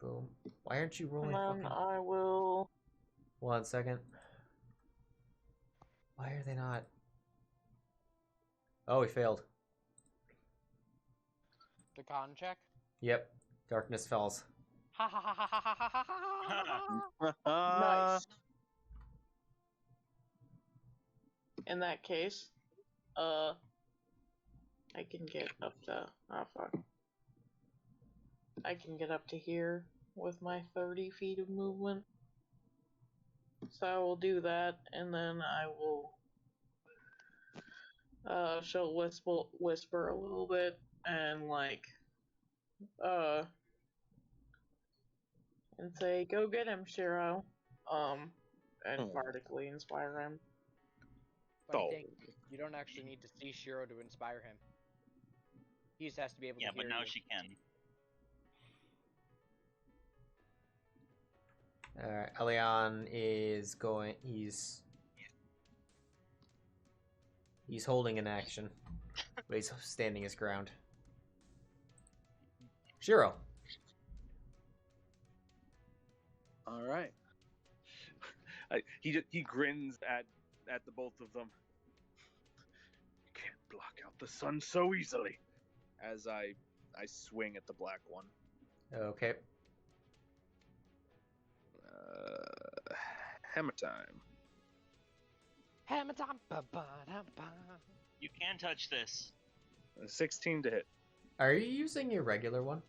boom. Why aren't you rolling And then fucking... I will... 1 second. Why are they not... Oh, he failed. The con check? Yep. Darkness falls. Ha ha ha ha ha ha ha ha. Nice. In that case, I can get up to... Oh, fuck. I can get up to here with my 30 feet of movement. So I will do that, and then I will... she'll whisper a little bit, and, like... and say, "Go get him, Sheero." And bardically inspire him. But I think you don't actually need to see Sheero to inspire him. He just has to be able Yeah, to hear but now you. she can. Alright, Elion is going. He's holding an action, but he's standing his ground. Sheero. All right. He grins at the both of them. You can't block out the sun so easily. As I swing at the black one. Okay. Hammer time. Hammer time, ba-ba-da-ba. You can touch this. 16 to hit. Are you using your regular one?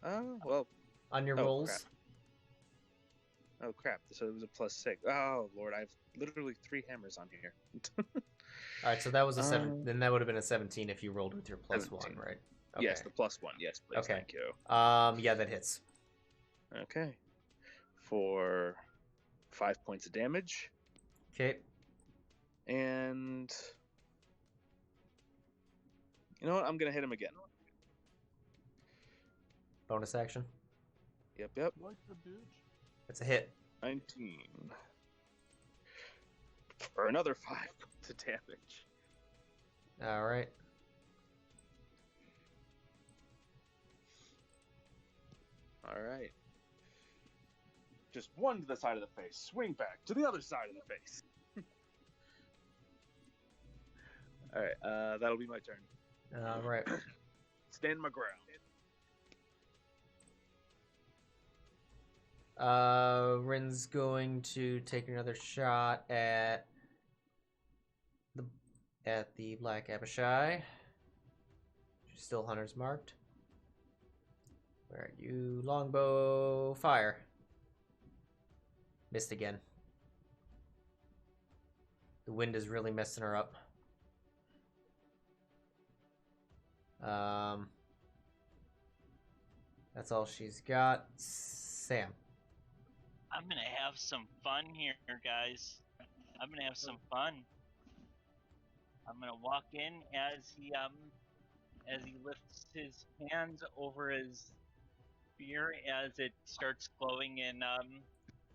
Oh, well. On your Oh, rolls? crap. Oh, crap. So it was a +6. Oh, Lord. I have literally 3 hammers on here. Alright, so that was a 7. Then that would have been a 17 if you rolled with your +1, 17. right? Okay. Yes, the +1. Yes, please. Okay. Thank you. Yeah, that hits. Okay. For 5 points of damage. Okay. And you know what? I'm gonna hit him again. Bonus action. Yep. Like the bitch. It's a hit. 19. For another 5 points of damage. Alright. Alright. Just one to the side of the face. Swing back to the other side of the face. Alright, that'll be my turn. Alright. Stand my ground. Rin's going to take another shot at the Black Abishai. She's still hunter's marked. Where are you? Longbow fire. Missed again. The wind is really messing her up. That's all she's got. Sam. I'm gonna have some fun here, guys. I'm gonna have some fun. I'm gonna walk in as he lifts his hands over his spear as it starts glowing in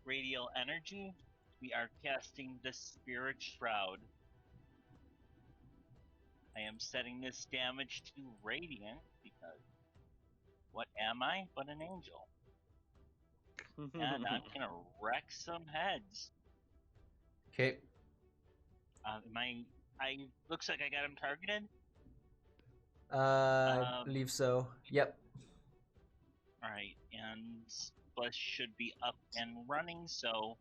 radial energy. We are casting the Spirit Shroud. I am setting this damage to radiant because what am I but an angel? And I'm gonna wreck some heads. Okay. Looks like I got him targeted. I believe so. Yep. Alright, and Splash should be up and running, so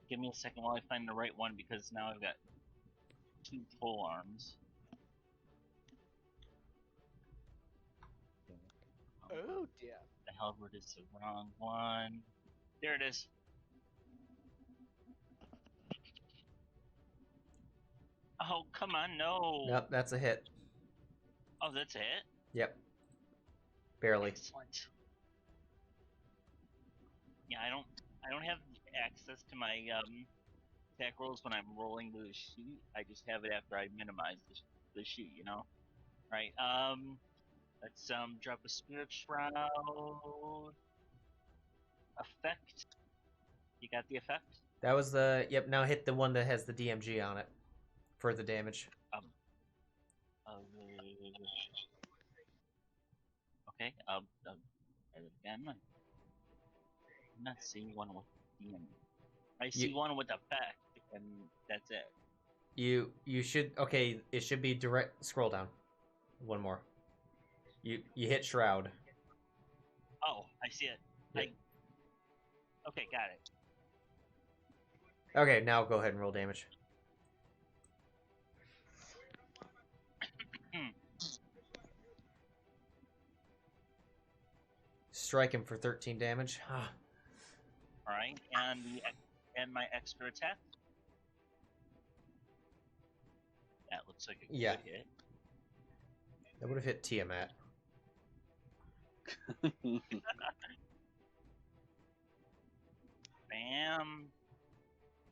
give me a second while I find the right one because now I've got 2 pole arms. Oh dear. The halberd is the wrong one. There it is. Oh, come on, no. Yep, that's a hit. Oh, that's a hit? Yep. Barely. Excellent. Yeah, I don't have access to my attack rolls when I'm rolling the sheet. I just have it after I minimize the sheet, you know? Right, let's drop a Spirit Shroud. Effect. You got the effect? That was the... Yep, now hit the one that has the DMG on it. For the damage. Okay, again. I'm not seeing one with DMG. I see one with effect, and that's it. You should... Okay, it should be direct... Scroll down. One more. You hit Shroud. Oh, I see it. Yep. Okay, got it. Okay, now go ahead and roll damage. Strike him for 13 damage. Alright, and my extra attack. That looks like a good hit. That would have hit Tiamat. Bam.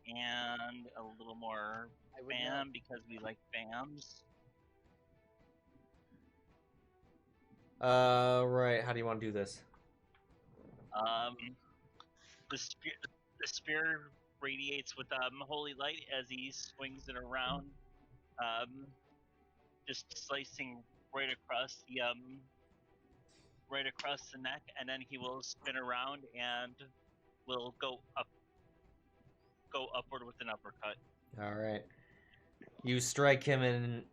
and a little more I would know. bam because we like bams. Right. How do you want to do this? The spear radiates with holy light as he swings it around, just slicing right across the neck, and then he will spin around and will go upward with an uppercut. All right. You strike him,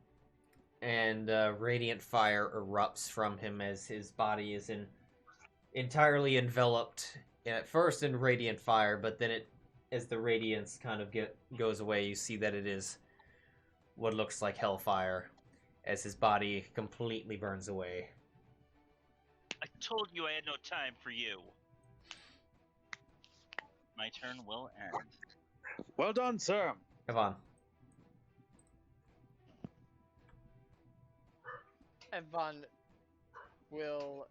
and radiant fire erupts from him as his body is entirely enveloped at first in radiant fire, but then as the radiance kind of goes away, you see that it is what looks like hellfire as his body completely burns away. I told you I had no time for you. My turn will end. Well done, sir. Evan. Evan will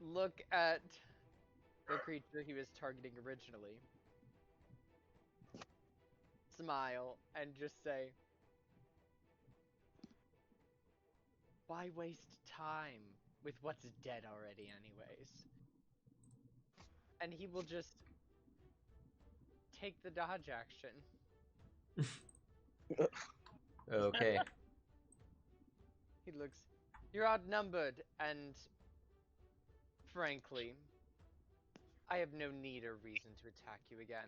look at the creature he was targeting originally, smile, and just say, why waste time with what's dead already anyways? And he will just take the dodge action. Okay. He looks, you're outnumbered, and frankly, I have no need or reason to attack you again.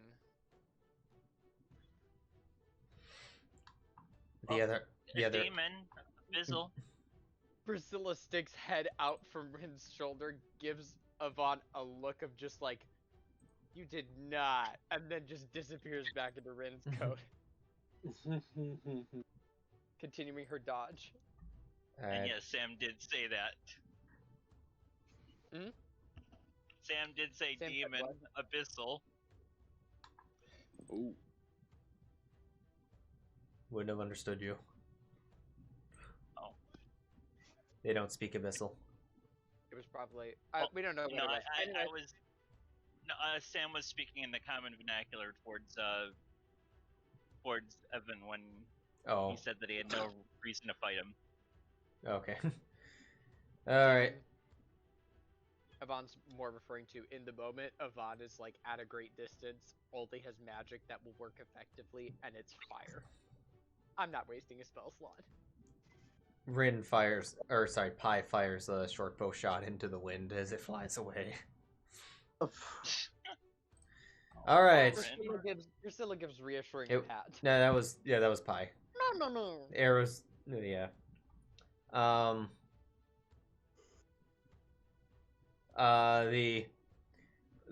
The other. Demon, Bizzle. Priscilla sticks head out from Rin's shoulder, gives Yvonne a look of just like, you did not, and then just disappears back into Rin's coat, continuing her dodge. And yes, Sam did say that. Hmm? Sam did say Sam said demon, what? abyssal. Ooh. Wouldn't have understood you. Oh. They don't speak abyssal. It was probably, we don't know what No, it was. Anyway, I was. No, Sam was speaking in the common vernacular towards Evan when Oh. he said that he had no reason to fight him. Okay. Alright. Yvonne's more referring to in the moment. Yvonne is like at a great distance, only has magic that will work effectively, and it's fire. I'm not wasting a spell slot. Pi fires a short bow shot into the wind as it flies away. Alright. Priscilla gives reassuring pat. No, that was Pi. No. Arrows, yeah.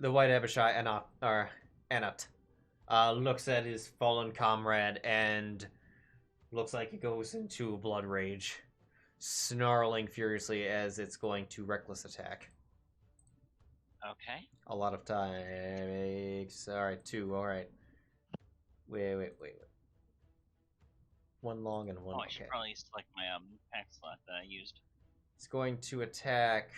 The White Abishai Anat looks at his fallen comrade and looks like it goes into blood rage, snarling furiously as it's going to reckless attack. Okay. A lot of time. Alright, 2. Alright. Wait. One long and one. I should probably select my pack slot that I used. It's going to attack.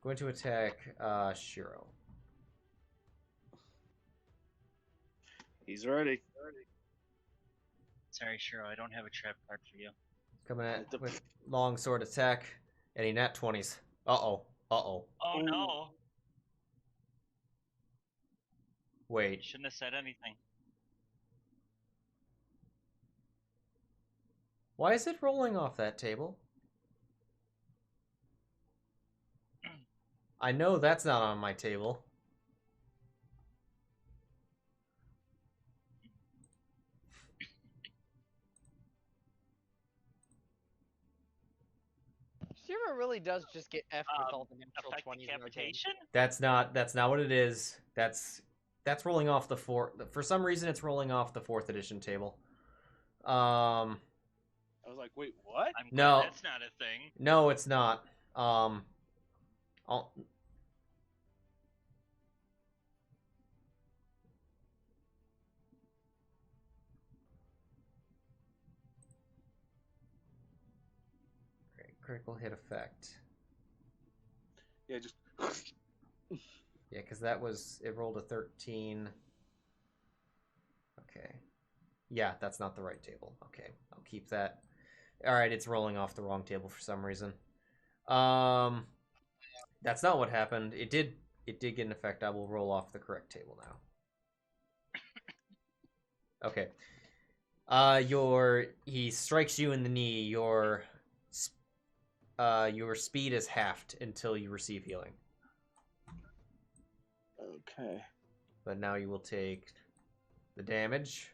Sheero. He's ready. Sorry, Sheero, I don't have a trap card for you. Coming at with long sword attack, and he nat 20s. Uh-oh. Oh no! Wait. Shouldn't have said anything. Why is it rolling off that table? I know that's not on my table. Sheero really does just get F with all the natural Effect 20s in our game. decapitation? That's not what it is. That's rolling off the for some reason it's rolling off the 4th edition table. I was like, wait, what? I'm glad No. that's not a thing. No, it's not. Critical hit effect. Yeah, just. Yeah, because that was... It rolled a 13. Okay. Yeah, that's not the right table. Okay, I'll keep that. Alright, it's rolling off the wrong table for some reason. That's not what happened. It did get an effect. I will roll off the correct table now. Okay. He strikes you in the knee. Your speed is halved until you receive healing. Okay. But now you will take the damage.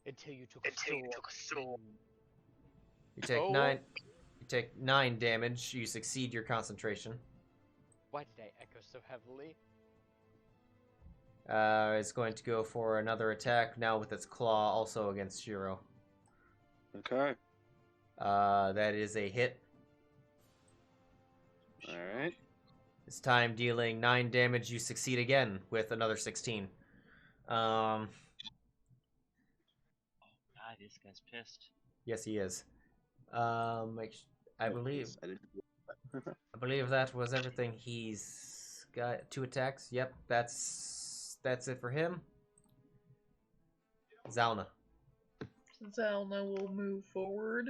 Until you took a sword. You take Oh. 9. You take 9 damage. You succeed your concentration. Why did I echo so heavily? It's going to go for another attack now with its claw, also against Sheero. Okay. That is a hit. Alright. This time dealing 9 damage. You succeed again with another 16. God, this guy's pissed. Yes, he is. I believe that was everything. He's got 2 attacks. Yep, that's it for him. Zylna. Zylna will move forward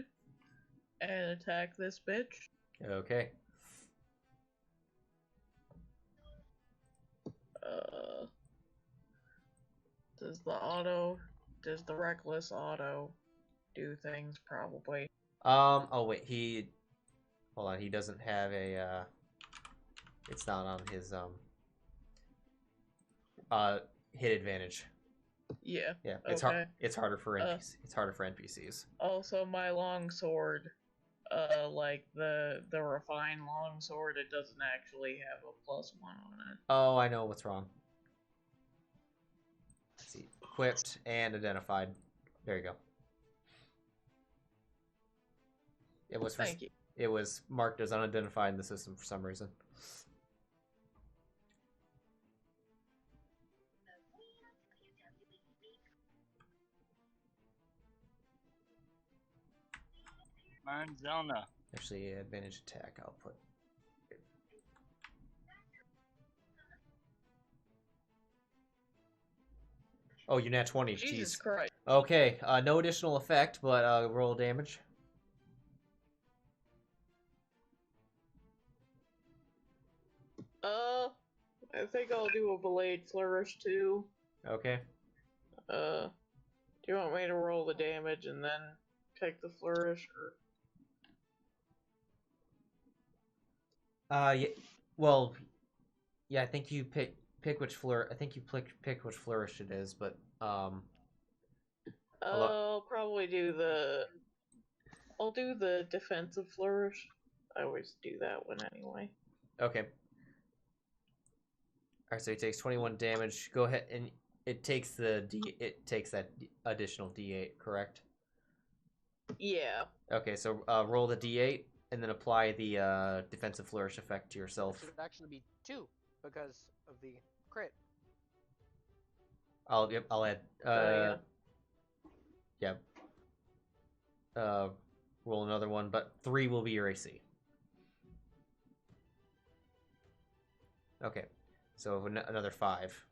and attack this bitch. Okay. Does the reckless auto do things? Probably. Oh wait, hold on, he doesn't have a, it's not on his, hit advantage. Yeah. Yeah, Okay. it's harder for NPCs. It's harder for NPCs. Also, my longsword, like the refined longsword, it doesn't actually have a +1 on it. Oh, I know what's wrong. Let's see. Equipped and identified. There you go. Thank you. It was marked as unidentified in the system for some reason. Come on, Zylna. Actually, advantage attack. I'll put. Oh, you nat 20. Jesus Jeez. Christ. Okay, no additional effect, but roll damage. I think I'll do a Blade Flourish too. Okay. Do you want me to roll the damage and then take the flourish, or? Yeah. Well, yeah. I think you pick which flourish. I think you pick which flourish it is, but I'll probably do I'll do the defensive flourish. I always do that one anyway. Okay. Alright, so he takes 21 damage. Go ahead, and it takes that additional D8, correct? Yeah. Okay, so roll the D8 and then apply the defensive flourish effect to yourself. It should actually be 2 because of the crit. I'll add Yeah. roll another one, but 3 will be your AC. Okay. So another 5.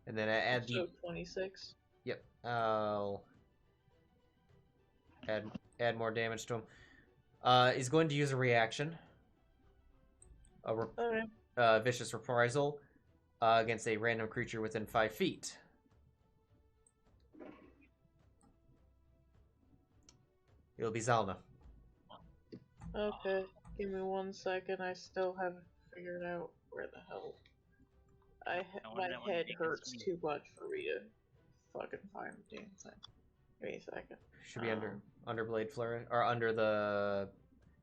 And then I add the... So 26. Yep. I'll add more damage to him. He's going to use a reaction. Okay. Vicious Reprisal against a random creature within 5 feet. It'll be Zylna. Okay. Give me 1 second. I still haven't figured out where the hell. My head hurts too much for me to fucking find the damn thing. Give me a second. Should be under Blade Flurry, or under the...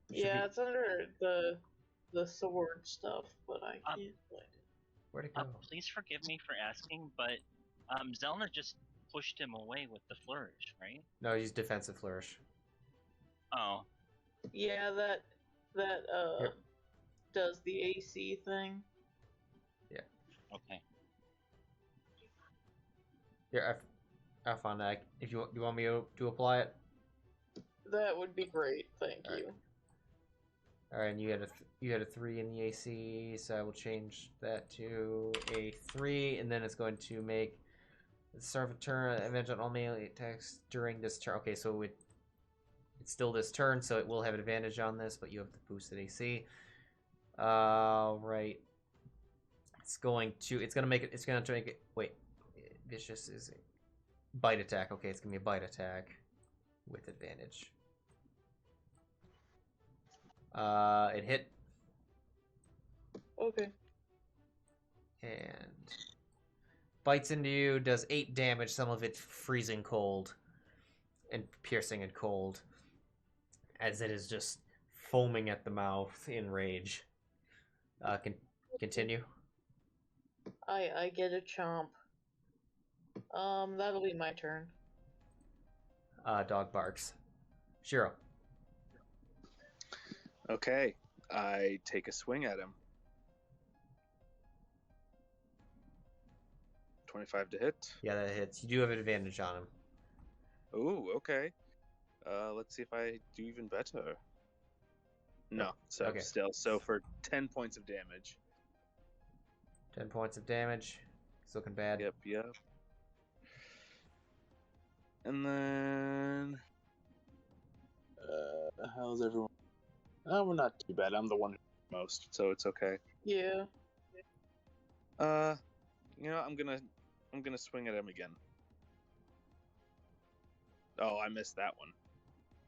Yeah, it's under the sword stuff, but I can't find it. Where'd it go? Please forgive me for asking, but Zylna just pushed him away with the flourish, right? No, he's defensive flourish. Oh. Yeah, that Here. does the AC thing. Yeah. Okay. Here, I found that. If you want me to apply it. That would be great, thank you. All right, and you had a 3 in the AC, so I will change that to a 3, and then it's going to make the start of a turn advantage on all melee attacks during this turn. Okay, so it's still this turn, so it will have advantage on this, but you have the boosted AC. Right. It's going to make it. Wait, vicious is a bite attack. Okay, it's gonna be a bite attack with advantage. It hit. Okay. And bites into you, does 8 damage, some of it freezing cold and piercing and cold, as it is just foaming at the mouth in rage. Continue. I get a chomp. That'll be my turn. Dog barks. Sheero. Okay, I take a swing at him. 25 to hit. Yeah, that hits. You do have advantage on him. Ooh, okay. Let's see if I do even better. No, so Okay. still. So for 10 points of damage. 10 points of damage. It's looking bad. Yep. And then... how's everyone? Oh, we're not too bad. I'm the one most, so it's okay. Yeah. You know, I'm gonna swing at him again. Oh, I missed that one.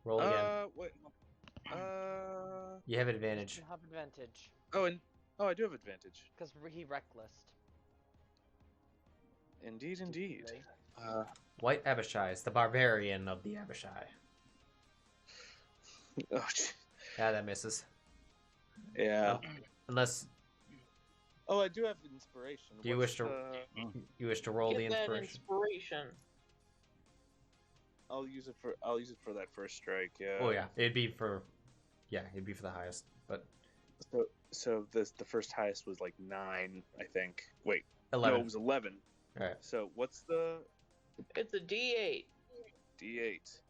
Roll again. Wait. You have advantage. You have advantage I do have advantage. because he reckless. Indeed. Stupidly. White Abishai is the barbarian of the Abishai. Oh, gee. Yeah, that misses. Yeah. Unless Oh, I do have inspiration. Do you What's wish to- the- you wish to roll Get the that inspiration. inspiration. I'll use it for that first strike. Yeah. Oh yeah, it'd be for the highest. But So the first highest was like 9, I think. Wait. 11. No, it was 11. All right. So what's the It's a D8. D8?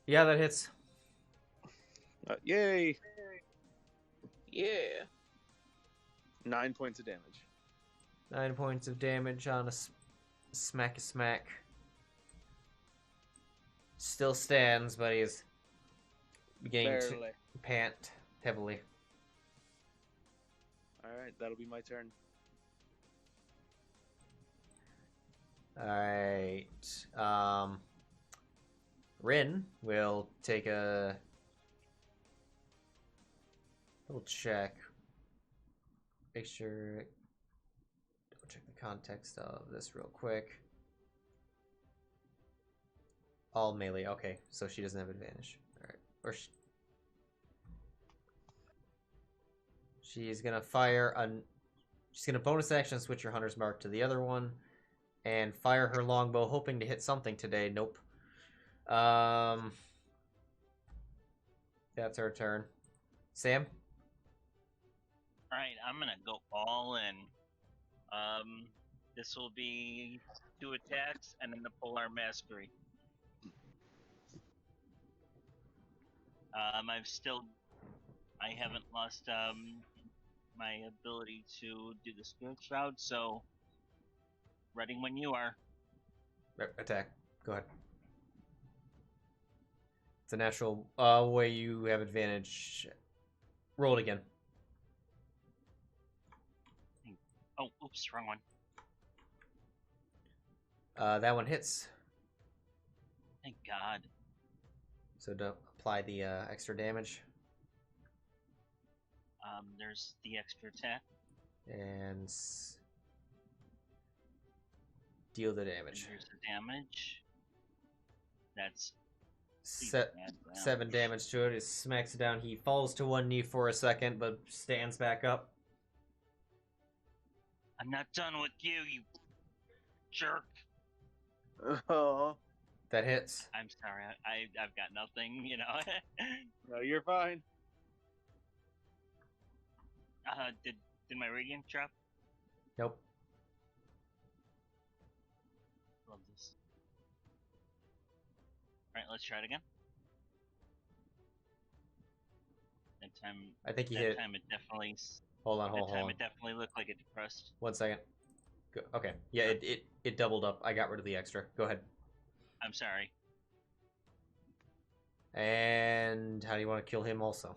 Yeah, that hits. Yay! Yeah. 9 points of damage. 9 points of damage on a smack. Still stands, but he's beginning to Barely. pant heavily. Alright, that'll be my turn. Alright. Rin will take a little check. Make sure. Double check the context of this real quick. All melee. Okay, so she doesn't have advantage. Alright. Or she's gonna fire on. She's gonna bonus action switch her hunter's mark to the other one, and fire her longbow, hoping to hit something today. Nope. That's her turn. Sam. Alright, I'm gonna go all in. This will be 2 attacks and then the Polar Mastery. I haven't lost my ability to do the Spirit Shroud, so ready when you are. Attack. Go ahead. It's a natural way you have advantage. Roll it again. Oh, oops, wrong one. That one hits. Thank God. So to apply the extra damage. There's the extra attack. And deal the And damage. here's the damage. That's Set 7 damage to it. It smacks it down. He falls to one knee for a second, but stands back up. I'm not done with you, you jerk. Oh. That hits. I'm sorry, I've got nothing, you know. No, you're fine. Did my radiant drop? Nope. Love this. let's try it again. That time, I think you that hit. time it definitely. Hold on, That hold time on. it definitely looked like it depressed. 1 second. Go. Okay. Yeah, it doubled up. I got rid of the extra. Go ahead. I'm sorry. And how do you want to kill him also?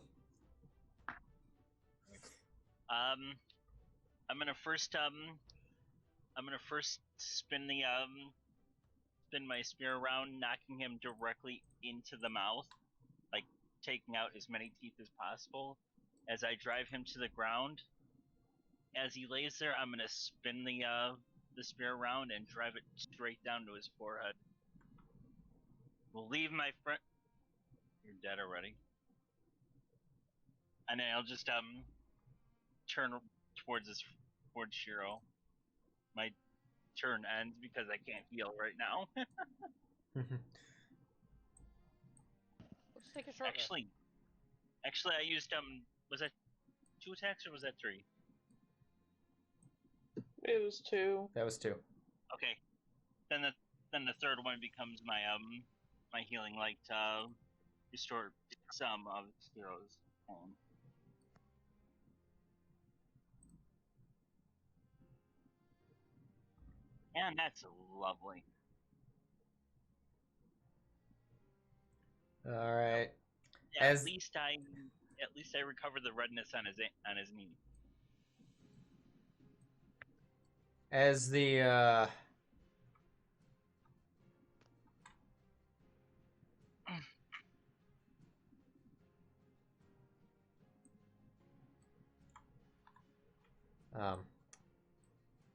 I'm gonna first spin my spear around, knocking him directly into the mouth, like taking out as many teeth as possible. As I drive him to the ground, as he lays there, I'm gonna spin the spear around and drive it straight down to his forehead. We'll leave my friend. You're dead already. And then I'll just turn towards Sheero. My turn ends because I can't heal right now. Let's take a short rest. Actually, I used was that 2 attacks or was that 3? It was 2. That was 2. Okay, then the third one becomes my my healing light to restore some of Sheero's home. And that's lovely. All right. Yeah, As- at least I recovered the redness on his knee. As the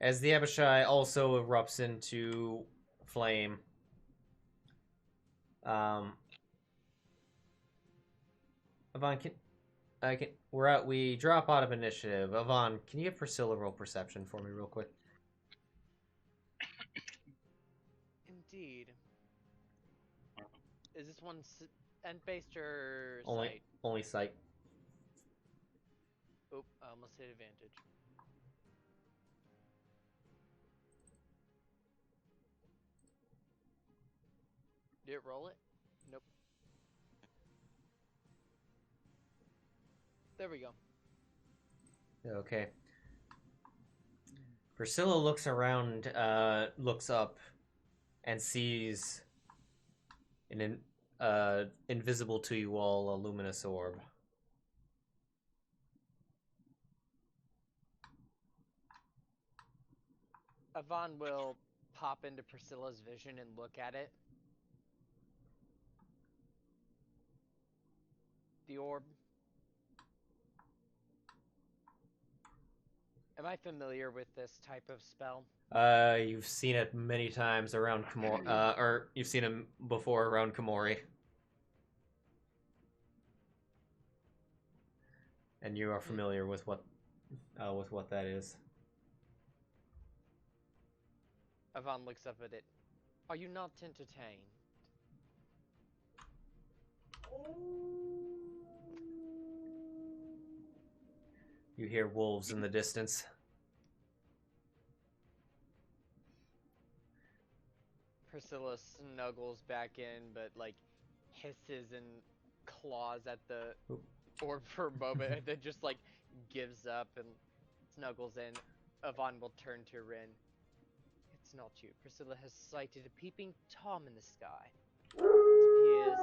as the Abishai also erupts into flame, Avon, we drop out of initiative. Avon, can you get Priscilla roll perception for me real quick? Indeed. Is this one end-based or Only, sight? only sight. Oop, I almost hit advantage. Did it roll it? Nope. There we go. Okay. Priscilla looks around, looks up, and sees an invisible to you all a luminous orb. Avon will pop into Priscilla's vision and look at it. The orb. Am I familiar with this type of spell? You've seen it many times around Komori, or you've seen him before around Komori. And you are familiar with what that is. Avon looks up at it. Are you not entertained? You hear wolves in the distance. Priscilla snuggles back in, but like hisses and claws at the orb for a moment, and then just like gives up and snuggles in. Avon will turn to Rin. It's not you. Priscilla has sighted a peeping Tom in the sky. It appears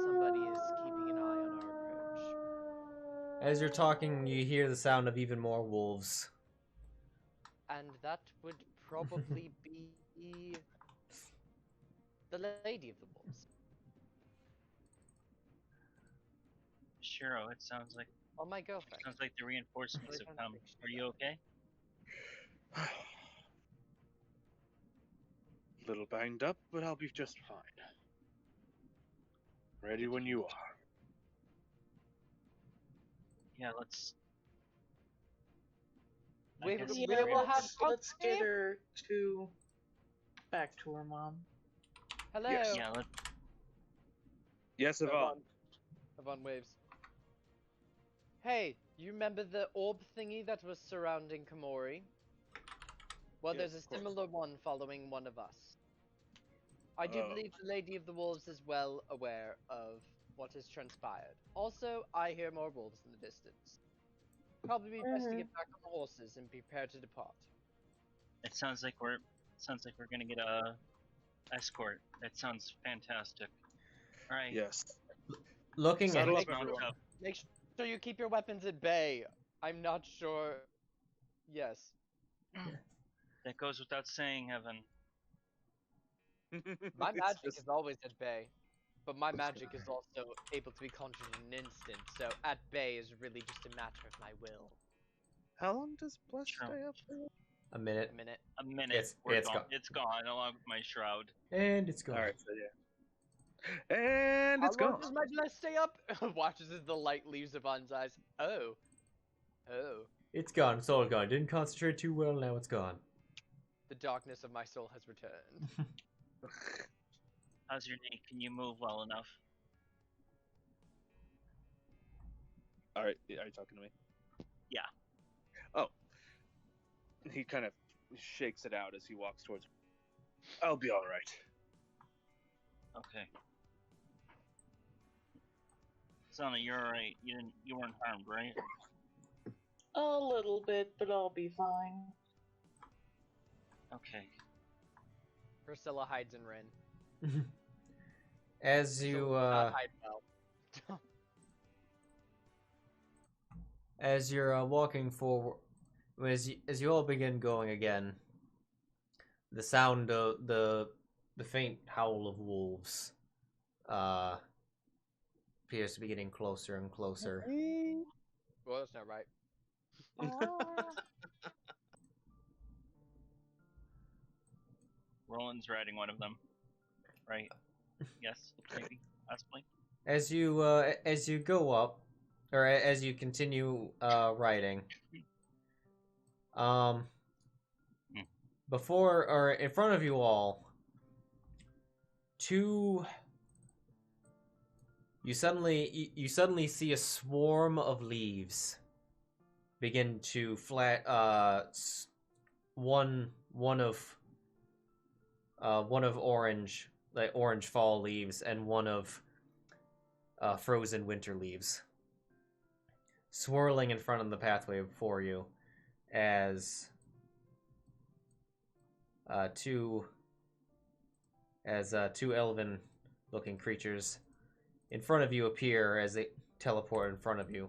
somebody is keeping an eye on our approach. As you're talking, you hear the sound of even more wolves. And that would probably be the Lady of the Wolves. Sheero, it sounds like My girlfriend. sounds like the reinforcements have come. Are you okay? Little banged up, but I'll be just fine. Ready when you are. Yeah, let's. We guess will we're able have to- Let's get her back to her mom. Hello. Yes. Yeah, let's. Yes, Yvonne. Avon waves. Hey, you remember the orb thingy that was surrounding Komori? Well, Yes, there's a of course. similar one following one of us. I do Oh. believe the Lady of the Wolves is well aware of what has transpired. Also, I hear more wolves in the distance. Probably be best to get back on the horses and prepare to depart. It sounds like we're gonna get a escort. That sounds fantastic. All right. Yes. Looking Saddle at up, Mount everyone. up. Make sure you keep your weapons at bay. I'm not sure. Yes. That goes without saying, Evan. My It's magic just- is always at bay. But my magic is also able to be conjured in an instant, so at bay is really just a matter of my will. How long does Bless True. stay up? a minute, A minute. A minute. It's- We're it's gone. gone. It's gone along with my shroud. and it's gone. All right, so yeah. And it's How long gone. does my bless stay up? Watches as the light leaves Yvonne's eyes. Oh. Oh. It's gone. It's all gone. Didn't concentrate too well. Now it's gone. The darkness of my soul has returned. How's your knee? Can you move well enough? All right, are you talking to me? Yeah. Oh. He kind of shakes it out as he walks towards. I'll be all right. Okay. Zylna, you're alright. You weren't harmed, right? A little bit, but I'll be fine. Okay. Priscilla hides in Ren. As you Priscilla does not hide well. as you're walking forward, as you all begin going again, the sound of the faint howl of wolves appears to be getting closer and closer. Well, that's not right. Roland's riding one of them. Right? Yes, maybe, possibly. As you go up, or as you continue riding, before or in front of you all, you suddenly see a swarm of leaves begin to one of orange, like orange fall leaves, and one of frozen winter leaves swirling in front of the pathway before you as two elven looking creatures in front of you appear as they teleport in front of you.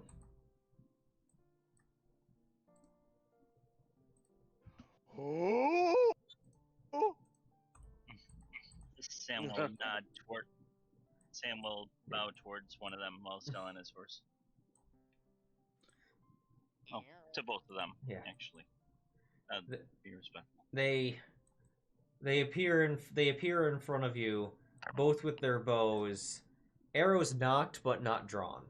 Sam will nod toward. Sam will bow towards one of them while still on his horse. Oh, to both of them, Yeah. actually. Be respectful. They appear in front of you, both with their bows, arrows nocked but not drawn,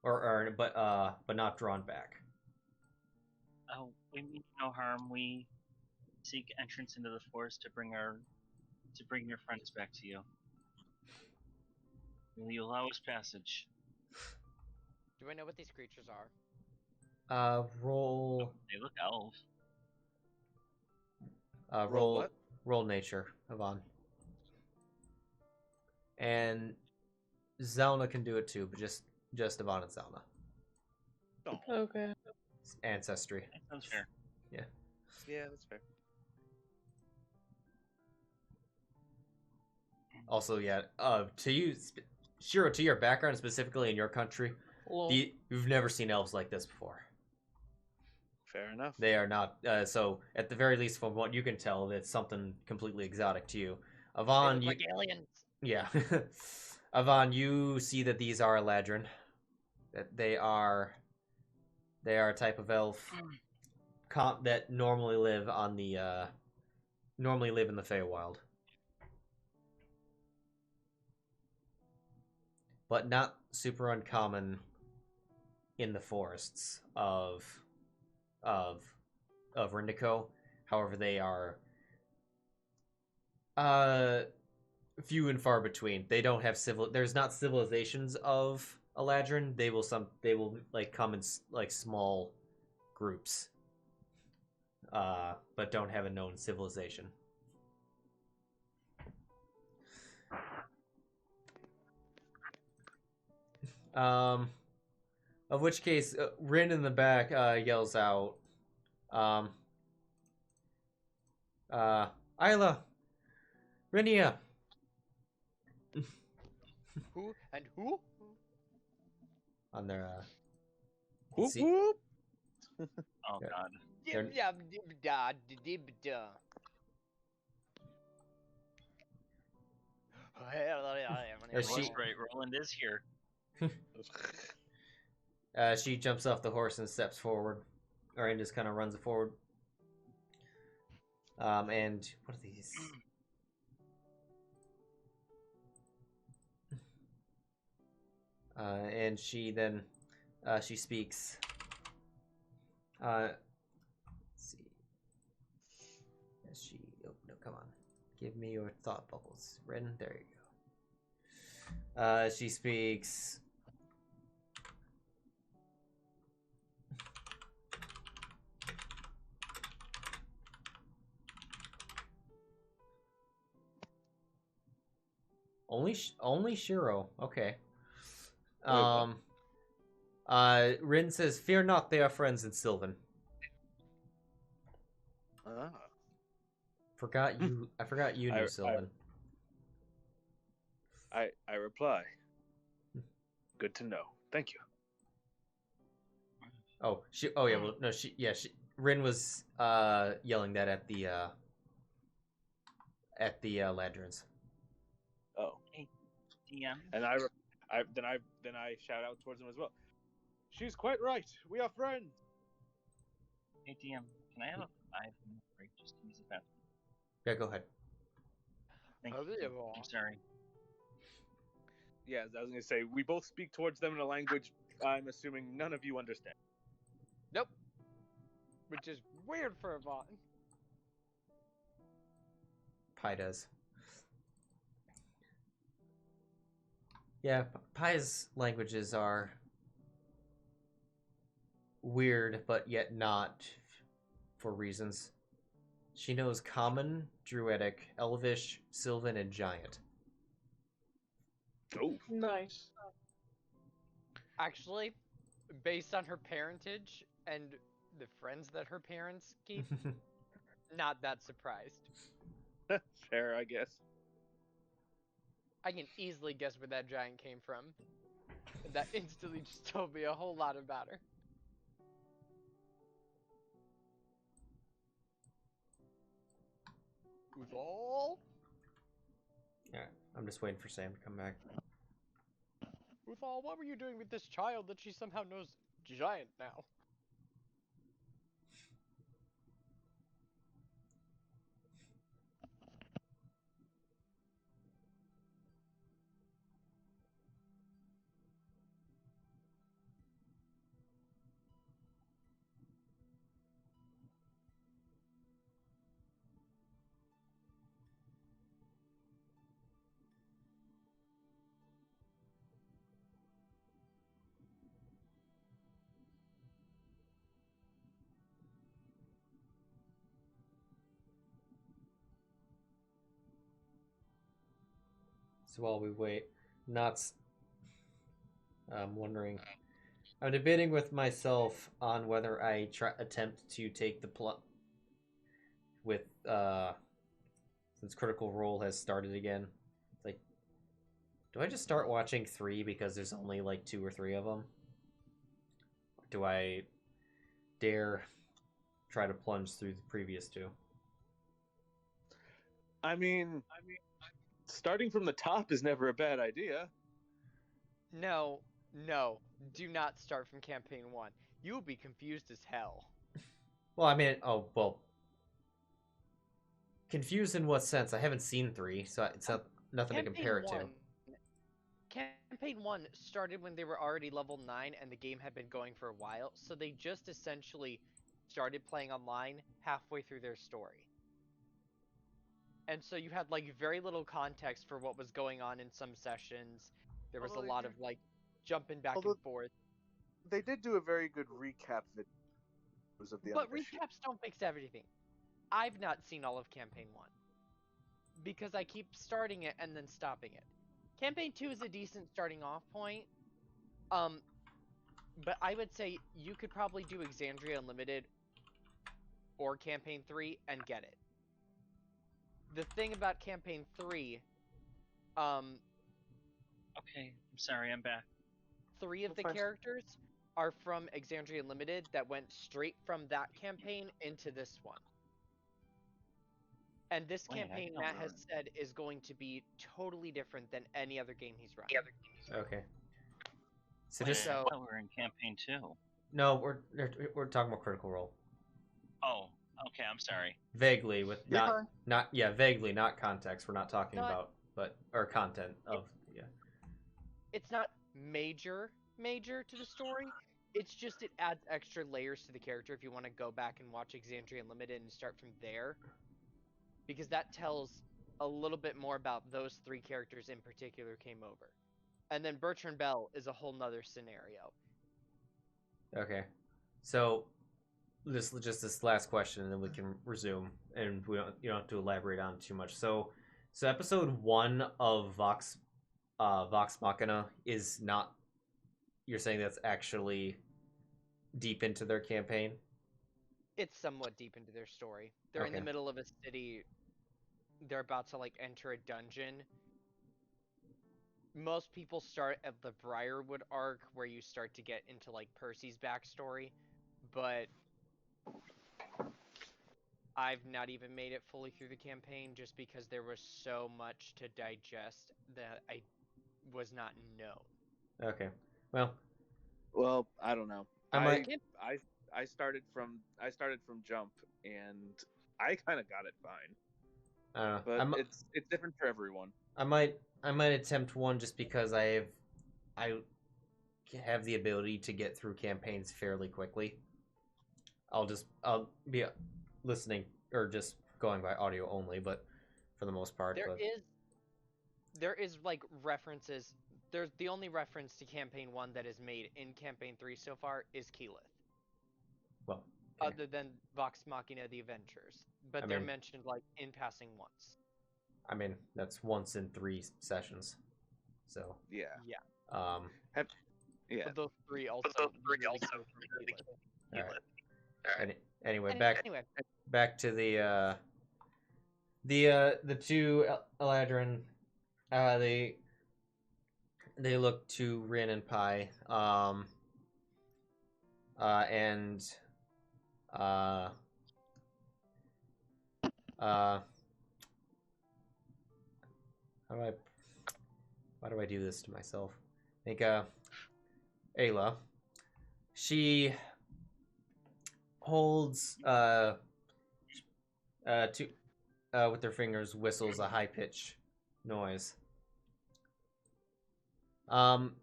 but not drawn back. Oh, we mean no harm. We seek entrance into the forest to bring your friends back to you. Will you allow us passage? Do I know what these creatures are? Roll They look elf. Roll what? roll nature, Yvonne. And Zylna can do it too, but just Yvonne and Zylna. Okay. Ancestry. That sounds fair. Yeah, that's fair. Also, yeah. To you, Sheero, to your background specifically in your country, Well, you've never seen elves like this before. Fair enough. They are not. So, at the very least, from what you can tell, it's something completely exotic to you. They Yvonne, look you, like aliens. yeah. Yvonne, you see that these are Eladrin. That they are a type of elf that normally live in the Feywild, but not super uncommon in the forests of Rindico. However, they are few and far between. They don't have there's not civilizations of Eladrin. They will like come in like small groups, but don't have a known civilization. Of which case, Rin in the back yells out, Isla, Rinia. Who and who? On their Whoop see- whoop. Oh Yeah. god. They're- she- Right, Roland is here. She jumps off the horse and steps forward, and just kind of runs forward. And what are these? And she then she speaks. Let's see. She. Oh no! Come on. Give me your thought bubbles, Rin. There you go. She speaks. Only Sheero. Okay. Rin says, "Fear not, they are friends in Sylvan." Ah. Forgot you. I forgot you knew Sylvan. I reply. Good to know. Thank you. Oh, she. Oh yeah. Well, no. She. Yeah. She. Rin was yelling that at the Ladrons. Oh. DM. And I shout out towards him as well. She's quite right. We are friends. Hey DM, can I have a 5-minute break just to use the bathroom? Yeah. Go ahead. Thank Oh, you. yeah, well. I'm sorry. Yeah, I was gonna say we both speak towards them in a language I'm assuming none of you understand. Nope. Which is weird for a Vaughn. Pi does. Yeah. Pi's languages are weird, but yet not for reasons. She knows Common, Druidic, Elvish, Sylvan, and Giant. Oh. Nice. Actually, based on her parentage and the friends that her parents keep, not that surprised. Fair, I guess. I can easily guess where that giant came from. That instantly just told me a whole lot about her. Uthal? Yeah, I'm just waiting for Sam to come back. Uthal, what were you doing with this child that she somehow knows giant now? So while we wait, I'm wondering. I'm debating with myself on whether I attempt to take the plot with since Critical Role has started again. It's like, do I just start watching 3 because there's only like 2 or 3 of them? Or do I dare try to plunge through the previous 2? I mean, starting from the top is never a bad idea. No, do not start from campaign 1. You will be confused as hell. Well, I mean, confused in what sense? I haven't seen 3, so it's nothing to compare it to. Campaign 1 started when they were already level 9 and the game had been going for a while, so they just essentially started playing online halfway through their story. And so you had like very little context for what was going on in some sessions. There was a lot of like jumping back and forth. They did do a very good recap video of the But unofficial. recaps don't fix everything. I've not seen all of campaign 1 because I keep starting it and then stopping it. Campaign 2 is a decent starting off point, But I would say you could probably do Exandria Unlimited or Campaign 3 and get it. The thing about Campaign 3, Okay, I'm sorry, I'm back. 3 of the Fine. characters are from Exandria Unlimited that went straight from that campaign into this one. And this Wait, I campaign, don't Matt has remember. said, is going to be totally different than any other game he's run. Okay. So Wait, just I So- thought we were in campaign 2. no, we're talking about Critical Role. Oh, okay, I'm sorry. Vaguely, with You're not fine. not yeah, vaguely, not context. We're not talking Not- about, but or content of yeah. It's not major to the story. It's just it adds extra layers to the character if you want to go back and watch Exandria Unlimited and start from there. Because that tells a little bit more about those 3 characters in particular came over. And then Bertrand Bell is a whole nother scenario. Okay. So this last question, and then we can resume, and you don't have to elaborate on too much. So episode 1 of Vox Machina is not. You're saying that's actually deep into their campaign? It's somewhat deep into their story. They're in the Okay. middle of a city. They're about to like enter a dungeon. Most people start at the Briarwood arc where you start to get into like Percy's backstory, but I've not even made it fully through the campaign just because there was so much to digest that I was not known. Okay. Well, Well, I don't know. I might. I started from jump, and I kind of got it fine. But it's different for everyone. I might attempt one just because I have the ability to get through campaigns fairly quickly. I'll be listening or just going by audio only, but for the most part. There is like references. There's the only reference to campaign 1 that is made in campaign 3 so far is Keyleth. Well, okay. Other than Vox Machina the Avengers, but I they're mean- mentioned like in passing once. I mean, that's once in 3 sessions. So, Yeah. Yeah. But those 3 also really go from Keyleth. all right. Anyway, back Anyway, to the 2 Eladrin. They look to Rin and Pi. And why do I do this to myself? I think Ayla, she holds with her fingers, whistles a high pitch noise. From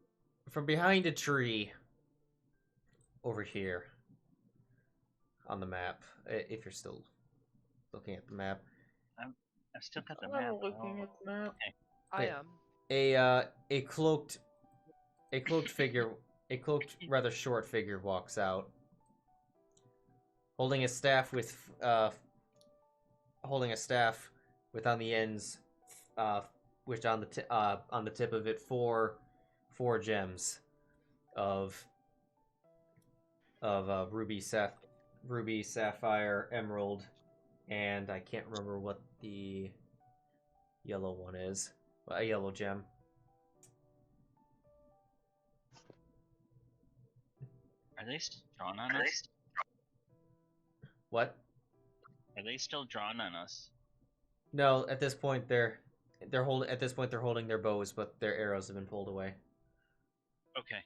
behind a tree over here on the map, if you're still looking at the map, I've still got the I'm map. looking at the map. I Yeah. am. a cloaked figure, a cloaked rather short figure walks out, holding a staff with on the ends, which on the tip of it four gems of ruby, sapphire, emerald, and I can't remember what the yellow one is. A yellow gem. Are they still drawn on us? What? Are they still drawn on us? No, at this point they're holding their bows, but their arrows have been pulled away. Okay.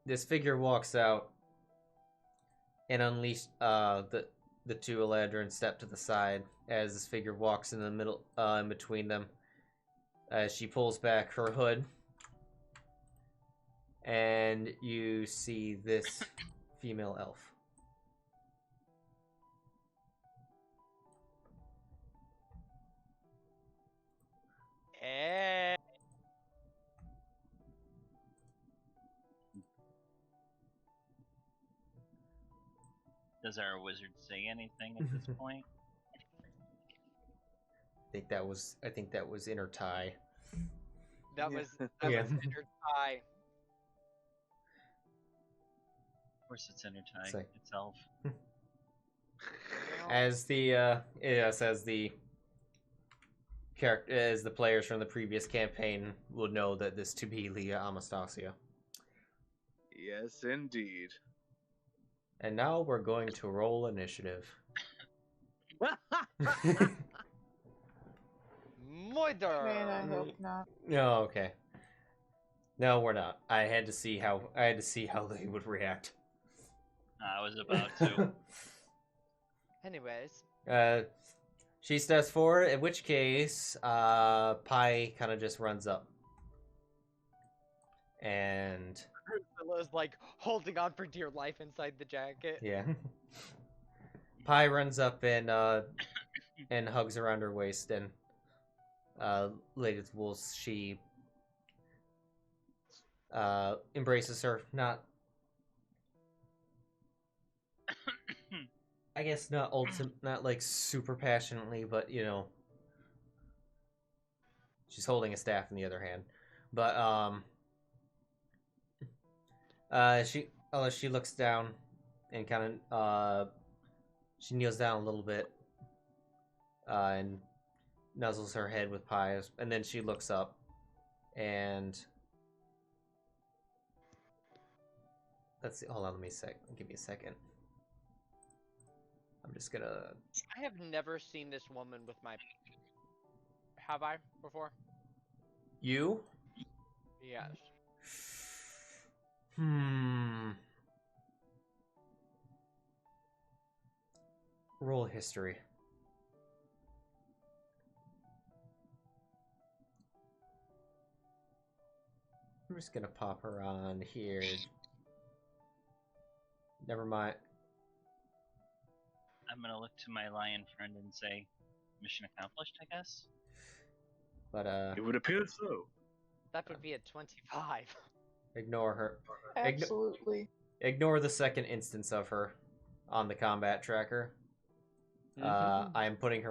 This figure walks out and unleash the 2 Eladrin step to the side as this figure walks in the middle, in between them. As she pulls back her hood, and you see this female elf. Does our wizard say anything at this point? I think that was inner tie. That Yeah. was Yeah. inner tie. Of course, it's intertie. It's like- It's elf. As the yes, as the character, as the players from the previous campaign will know that this to be Leah Amastasia. Yes, indeed. And now we're going to roll initiative. Moider. Man, I hope not. No, okay. No, we're not. I had to see how they would react. I was about to. Anyways, She steps forward, in which case, Pi kind of just runs up. And, Drusilla's like holding on for dear life inside the jacket. yeah. Pi runs up and hugs around her waist, and, Lady Wolves, she, embraces her, not, I guess not not like super passionately, but you know, she's holding a staff in the other hand. But she looks down and kind of she kneels down a little bit and nuzzles her head with Pies, and then she looks up and let's see. Hold on, give me a second. I'm just gonna. I have never seen this woman with my. Have I before? You? Yes. Roll history. I'm just gonna pop her on here. Never mind. I'm gonna look to my lion friend and say, mission accomplished, I guess. But It would appear so. That would be a 25. ignore her. Absolutely. Ignore the second instance of her on the combat tracker. I'm putting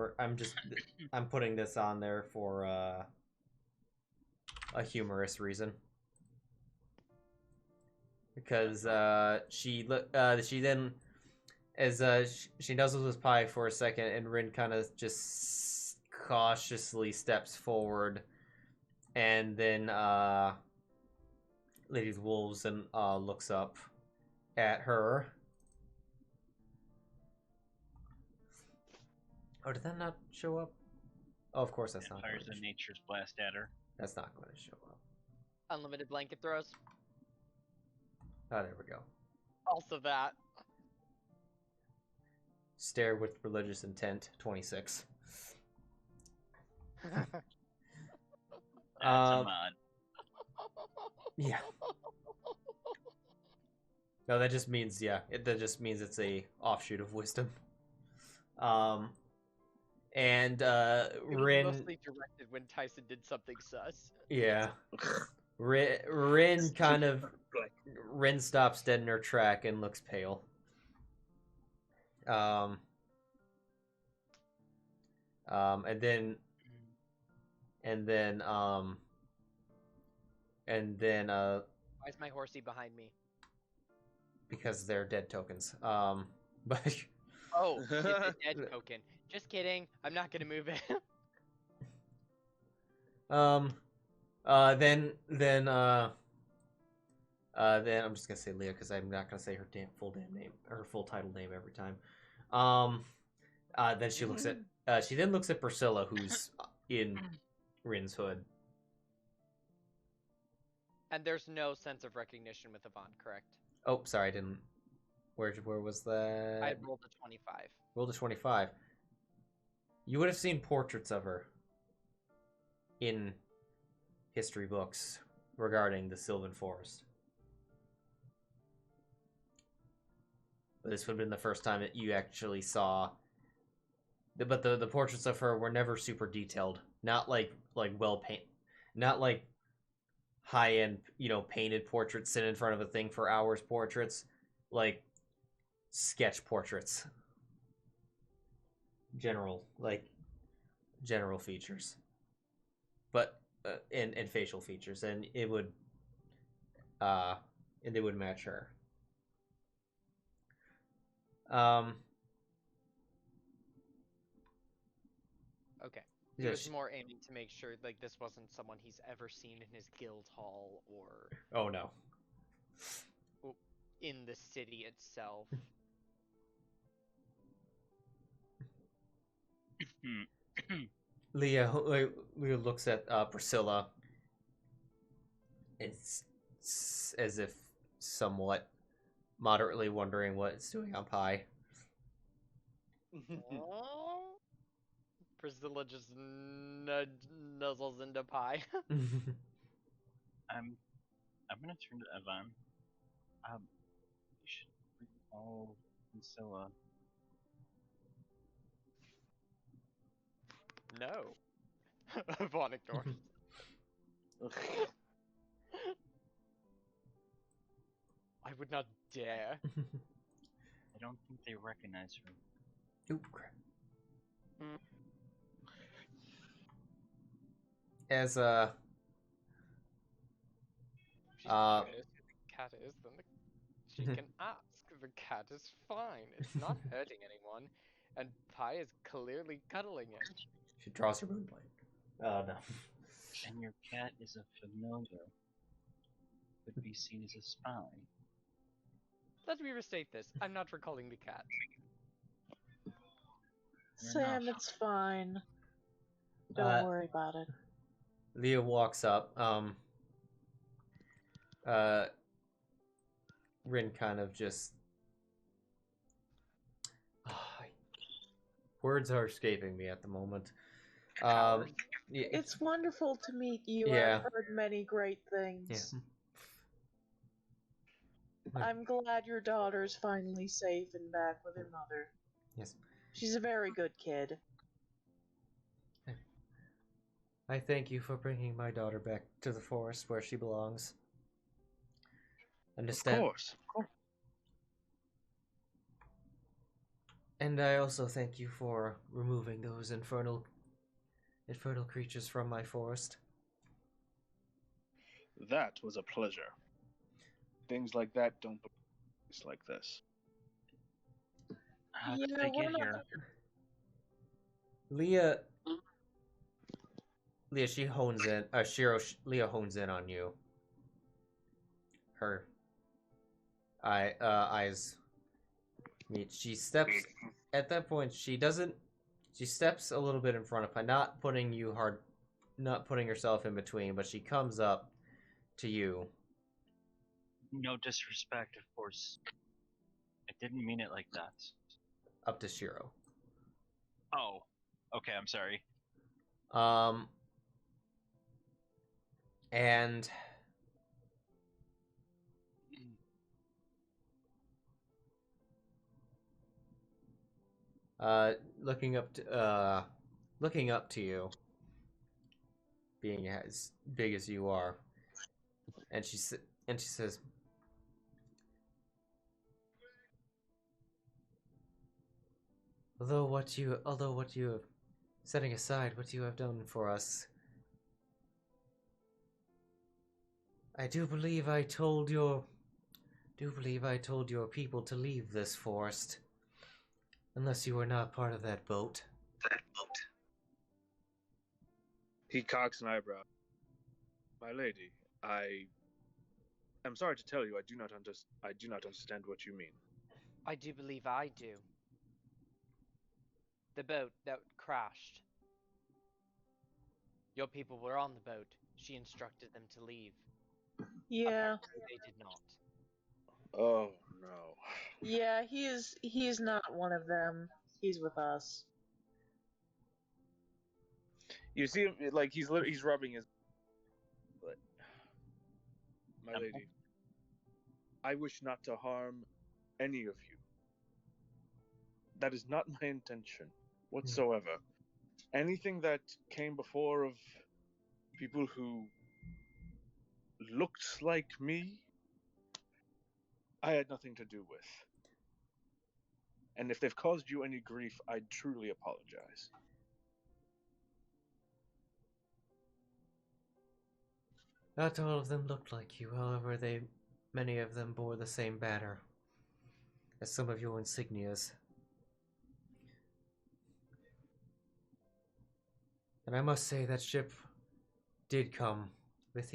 this on there for a humorous reason. Because she then, as she nuzzles with Pi for a second, and Rin kind of just cautiously steps forward, and then Lady Wolves and looks up at her. Oh, did that not show up? Oh, of course that's not. Fires a nature's blast at her. That's not going to show up. Unlimited blanket throws. Oh, there we go. Also that. Stare with religious intent, 26. That's a mod. Yeah. No, that just means that just means it's a offshoot of wisdom. And It was Rin, mostly directed when Tyson did something sus. yeah, Rin kind of Rin stops dead in her track and looks pale. And then Why is my horsey behind me? because they're dead tokens. But Oh, it's a dead token. Just kidding. I'm not gonna move it. then I'm just gonna say Leah because I'm not gonna say her full name, her full title name every time. Then she looks at she then looks at Priscilla, who's in Rin's hood. And there's no sense of recognition with Yvonne, correct? Oh, sorry, I didn't. Where was that? I rolled a 25. Rolled a 25. You would have seen portraits of her in history books regarding the Sylvan Forest. But this would have been the first time that you actually saw. But the portraits of her were never super detailed. Not like well paint. Not like high-end, painted portraits sit in front of a thing for hours portraits. Like sketch portraits. General, like general features, but and facial features, and it would match her. Okay. He Yeah, was more aiming to make sure like this wasn't someone he's ever seen in his guild hall or oh no. in the city itself. Leah looks at Priscilla. It's as if somewhat moderately wondering what it's doing on Pi. Oh. Priscilla just nuzzles into Pi. I'm gonna turn to Evan. You should recall Priscilla. No. Vaughn ignores. I would not dare. I don't think they recognize her. Oop, crap. As She's curious who the cat is, then she can ask. The cat is fine. It's not hurting anyone, and Pi is clearly cuddling it. she draws her moonblade. Oh no. And your cat is a familiar. Could be seen as a spy. Let me restate this. I'm not recalling the cat. Sam, it's fine. Don't worry about it. Leah walks up. Rin kind of just. Words are escaping me at the moment. Yeah, It's wonderful to meet you. Yeah. I've heard many great things. Yeah. I'm glad your daughter's finally safe and back with her mother. Yes. She's a very good kid. I thank you for bringing my daughter back to the forest where she belongs. Understand? Of course. And I also thank you for removing those infernal creatures from my forest. That was a pleasure. Things like that don't it's like this. How did they get here? Leah, she hones in. Leah hones in on you. Her eyes meet. She steps. At that point, she doesn't. She steps a little bit in front of her, not putting herself in between, but she comes up to you. No disrespect, of course. I didn't mean it like that. Up to Sheero. Oh, okay. I'm sorry. And looking up to you, being as big as you are, and she says, although what you have, setting aside what you have done for us, I do believe I told your people to leave this forest, unless you were not part of that boat. He cocks an eyebrow. My lady, I am sorry to tell you, I do not understand what you mean. I do believe I do. The boat that crashed. Your people were on the boat. She instructed them to leave. Yeah. Apparently they did not. Oh no. Yeah, he's not one of them. He's with us. You see him like he's rubbing his. But my lady, I wish not to harm any of you. That is not my intention whatsoever. Anything that came before of people who looked like me, I had nothing to do with. And if they've caused you any grief, I truly apologize. Not all of them looked like you, however, many of them bore the same banner as some of your insignias. And I must say that ship did come with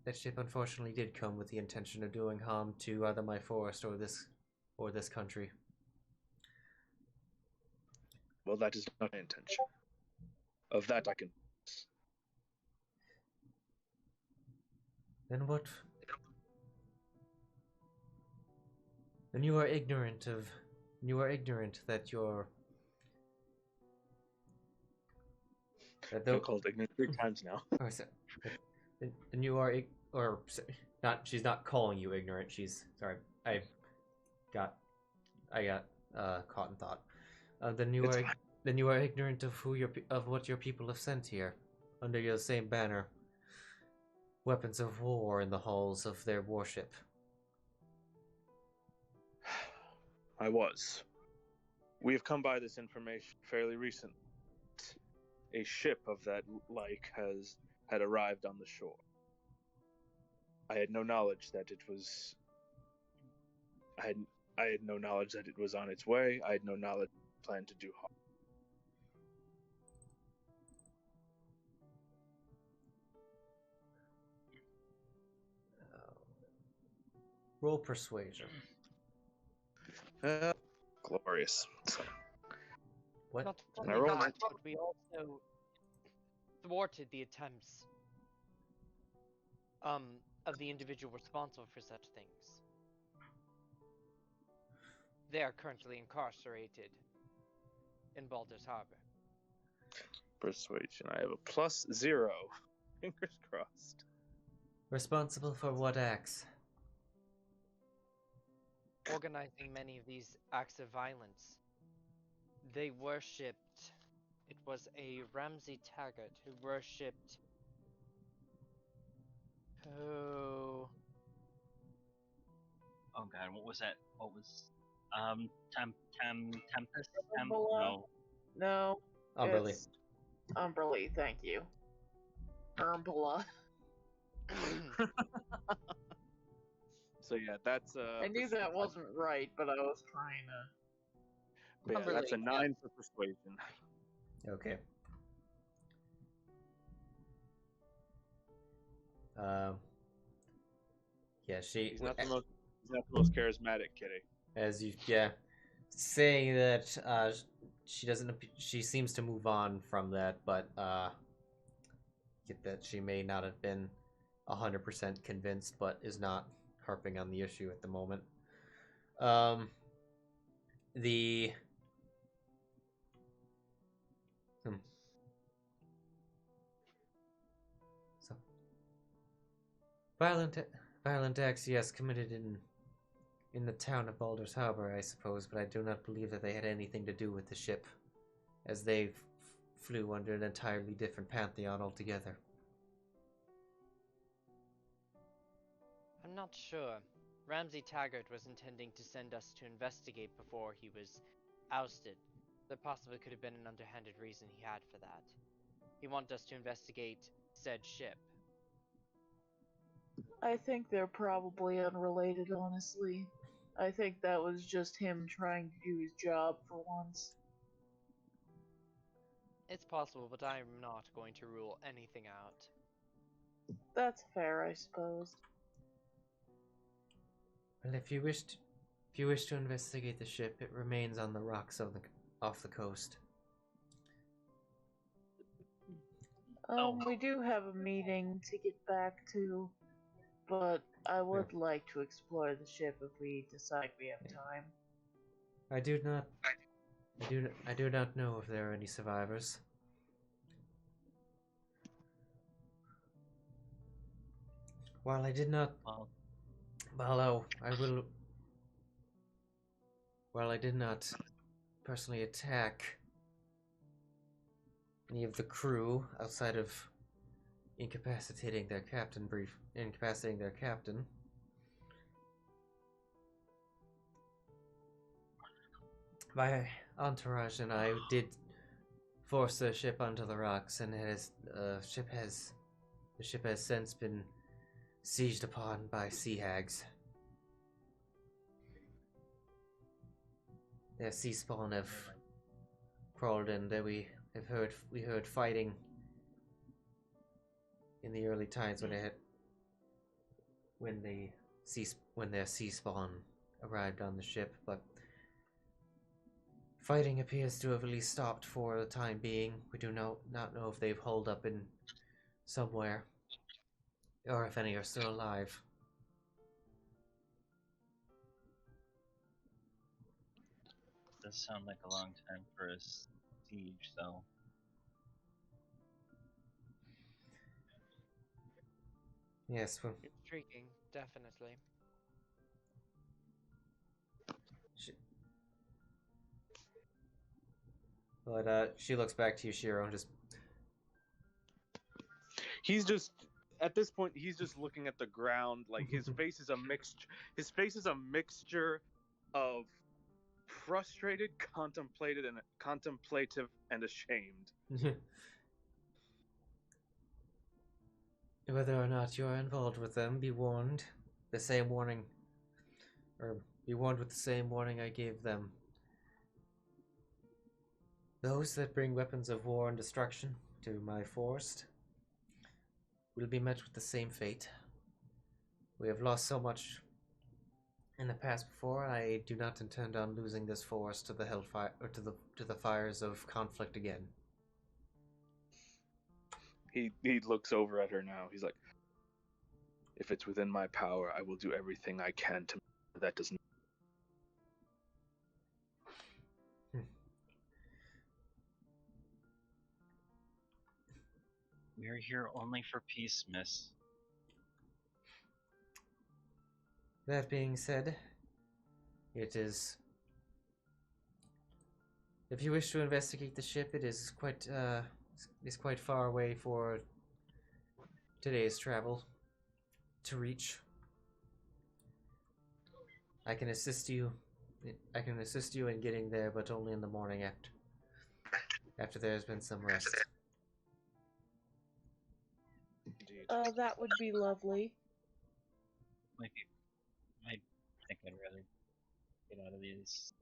that ship unfortunately did come with the intention of doing harm to either my forest or this country. Well, that is not my intention. Of that I can. Then what? Then you are ignorant that you're. I've been called ignorant 3 times now. Or then you are, or not? She's not calling you ignorant. She's sorry. I got caught in thought. Then you are ignorant of what your people have sent here, under your same banner. Weapons of war in the halls of their warship. I was. We have come by this information fairly recent. A ship of that like had arrived on the shore. I had no knowledge that it was. I had no knowledge that it was on its way. I had no knowledge it planned to do harm. Roll persuasion. Glorious. What? Not I only roll that, my- but we also thwarted the attempts of the individual responsible for such things. They are currently incarcerated in Baldur's Harbor. Persuasion. I have a +0. Fingers crossed. Responsible for what acts? Organizing many of these acts of violence. They worshipped. It was a Ramsay Taggart who worshipped. Oh. Oh god, what was that? What was Tempest? Valhalla? No. No. Umberly. It's Umberly, thank you. Umbella. So yeah, that's I knew that wasn't right, but I was trying to. But yeah, that's a Umberly, 9 for persuasion. Okay. Yeah, He's not the most charismatic kitty. as you saying that she seems to move on from that, but get that she may not have been 100% convinced, but is not harping on the issue at the moment. So violent acts, yes, committed in the town of Baldur's Harbor, I suppose, but I do not believe that they had anything to do with the ship, as they flew under an entirely different pantheon altogether. I'm not sure. Ramsay Taggart was intending to send us to investigate before he was ousted. There possibly could have been an underhanded reason he had for that. He wanted us to investigate said ship. I think they're probably unrelated, honestly. I think that was just him trying to do his job for once. It's possible, but I'm not going to rule anything out. That's fair, I suppose. Well, if you wish to investigate the ship, it remains on the rocks off the coast. We do have a meeting to get back to, but I would like to explore the ship if we decide we have time. I do not know if there are any survivors. While I did not personally attack any of the crew outside of incapacitating their captain, my entourage and I did force the ship onto the rocks, and ship has The ship has since been sieged upon by sea hags. Their sea spawn have crawled in. There we heard fighting in the early times when their sea spawn arrived on the ship, but fighting appears to have at least stopped for the time being. We do not know if they've holed up in somewhere, or if any are still alive. Does sound like a long time for a siege, though. Yes, well, Intriguing, definitely. But she looks back to you, Sheero, and just He's just at this point he's just looking at the ground. Like his face is a mixture. His face is a mixture of frustrated, contemplative, and ashamed. whether or not you are involved with them, be warned. The same warning, or be warned with the same warning I gave them. Those that bring weapons of war and destruction to my forest will be met with the same fate. We have lost so much in the past before, and I do not intend on losing this forest to the hellfire or to the fires of conflict again. He looks over at her now. He's like, if it's within my power, I will do everything I can to make sure that doesn't. We're here only for peace, miss. That being said, it is. If you wish to investigate the ship, it is quite far away for today's travel to reach. I can assist you in getting there, but only in the morning after there's been some rest. Indeed. That would be lovely. I think I'd rather get out of these.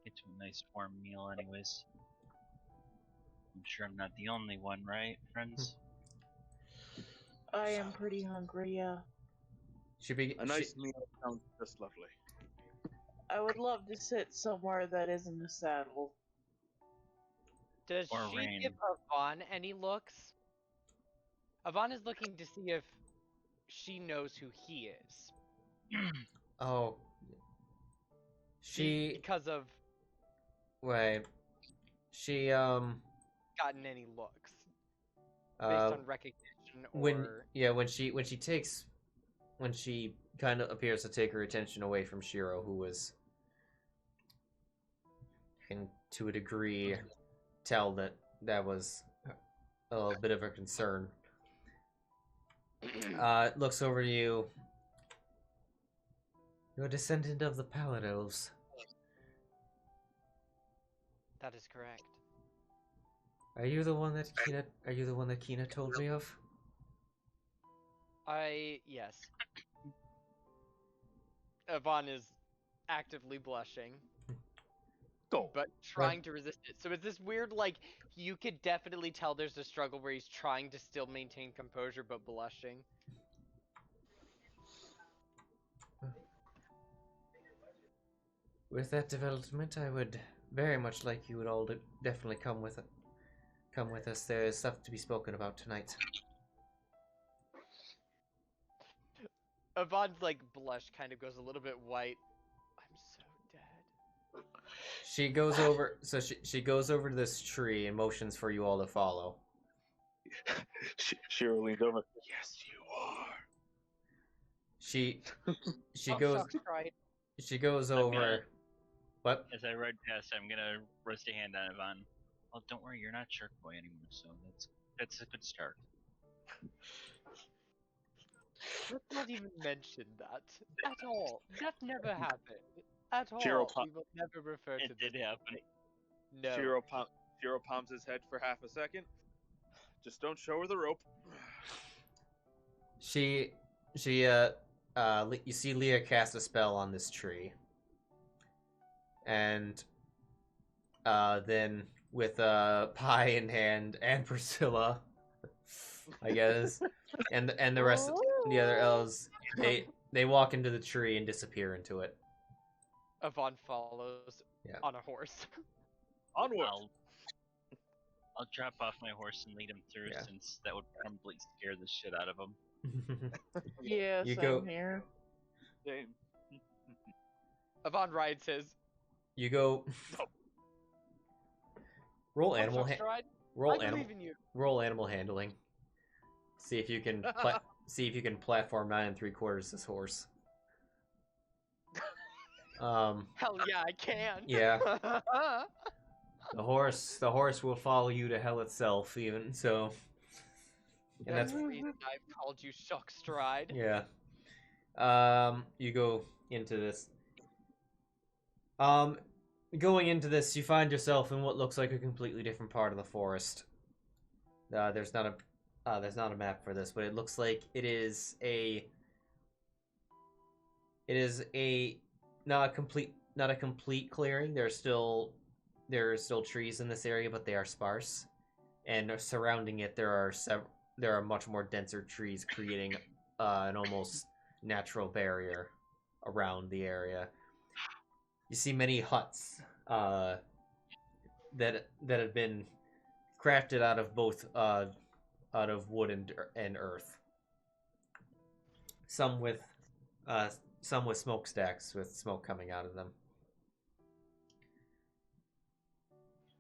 Get to a nice warm meal, anyways. I'm sure I'm not the only one, right, friends? I am pretty hungry, yeah. A nice meal sounds just lovely. I would love to sit somewhere that isn't a saddle. Does Or she rain. give Yvonne any looks? Yvonne is looking to see if she knows who he is. Oh. Because of Wait. She, gotten any looks. Based on recognition or... when she kind of appears to take her attention away from Sheero, who was, and to a degree, tell that was a little bit of a concern. Looks over to you. You're a descendant of the Pallid Elves. That is correct. Are you the one that Kina told me of? Yes. Yvonne is actively blushing. Go. But trying to resist it. So it's this weird, like, you could definitely tell there's a struggle where he's trying to still maintain composure but blushing. With that development, I would very much like you would all definitely come with us. There is stuff to be spoken about tonight. Yvonne's, like, blush kind of goes a little bit white. I'm so dead. She goes over, she goes over to this tree and motions for you all to follow. Sheero leans over. Yes, you are. She Oh, goes shucks, right. she goes over. What? As I ride past, I'm gonna rest a hand on Yvonne. Well, don't worry, you're not Shark Boy anymore, so that's a good start. Let's not even mention that. At all. That never happened. At all. We will never refer to It did happen. No. Sheero palms his head for half a second. Just don't show her the rope. You see Leah cast a spell on this tree. And then with Pie in hand and Priscilla, I guess, and the rest of the other elves, they walk into the tree and disappear into it. Yvonne follows on a horse. Onward. I'll drop off my horse and lead him through, since that would probably scare the shit out of him. Yes, I'm here. Same. Yvonne rides his. You go. Roll animal. Roll animal handling. See if you can. See if you can platform 9 3/4 this horse. Hell yeah, I can. Yeah. The horse will follow you to hell itself, even so. And that's the reason I've called you Shuck Stride. Yeah. You go into this. Going into this, you find yourself in what looks like a completely different part of the forest. There's not a map for this, but it looks like it is not a complete clearing. There are still trees in this area, but they are sparse, and surrounding it there are much more denser trees, creating an almost natural barrier around the area. You see many huts that have been crafted out of both wood and earth. Some with smokestacks with smoke coming out of them.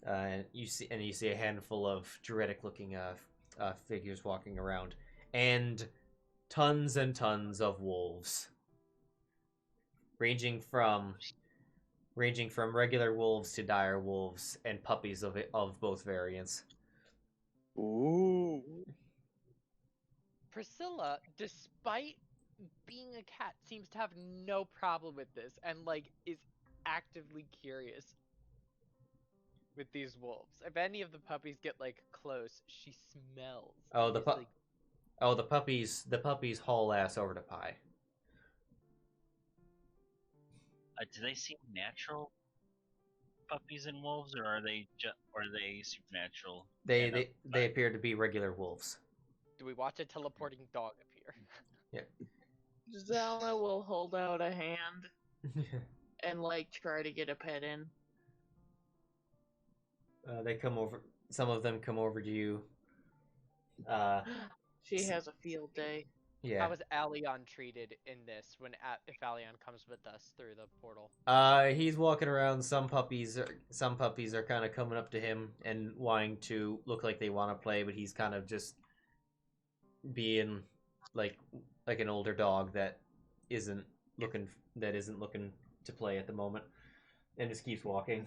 And you see a handful of druidic-looking figures walking around, and tons of wolves, ranging from regular wolves to dire wolves and puppies of both variants. Ooh. Priscilla, despite being a cat, seems to have no problem with this, and is actively curious with these wolves. If any of the puppies get close, she smells. The puppies haul ass over to Pie. Do they seem natural puppies and wolves, or are they supernatural? They appear to be regular wolves. Do we watch a teleporting dog appear? Yeah. Zylna will hold out a hand and try to get a pet in. They come over. Some of them come over to you. She has a field day. Yeah. How was Alion treated in this if Alion comes with us through the portal? He's walking around. Some puppies are kind of coming up to him and wanting to look like they want to play, but he's kind of just being like an older dog that isn't looking to play at the moment, and just keeps walking.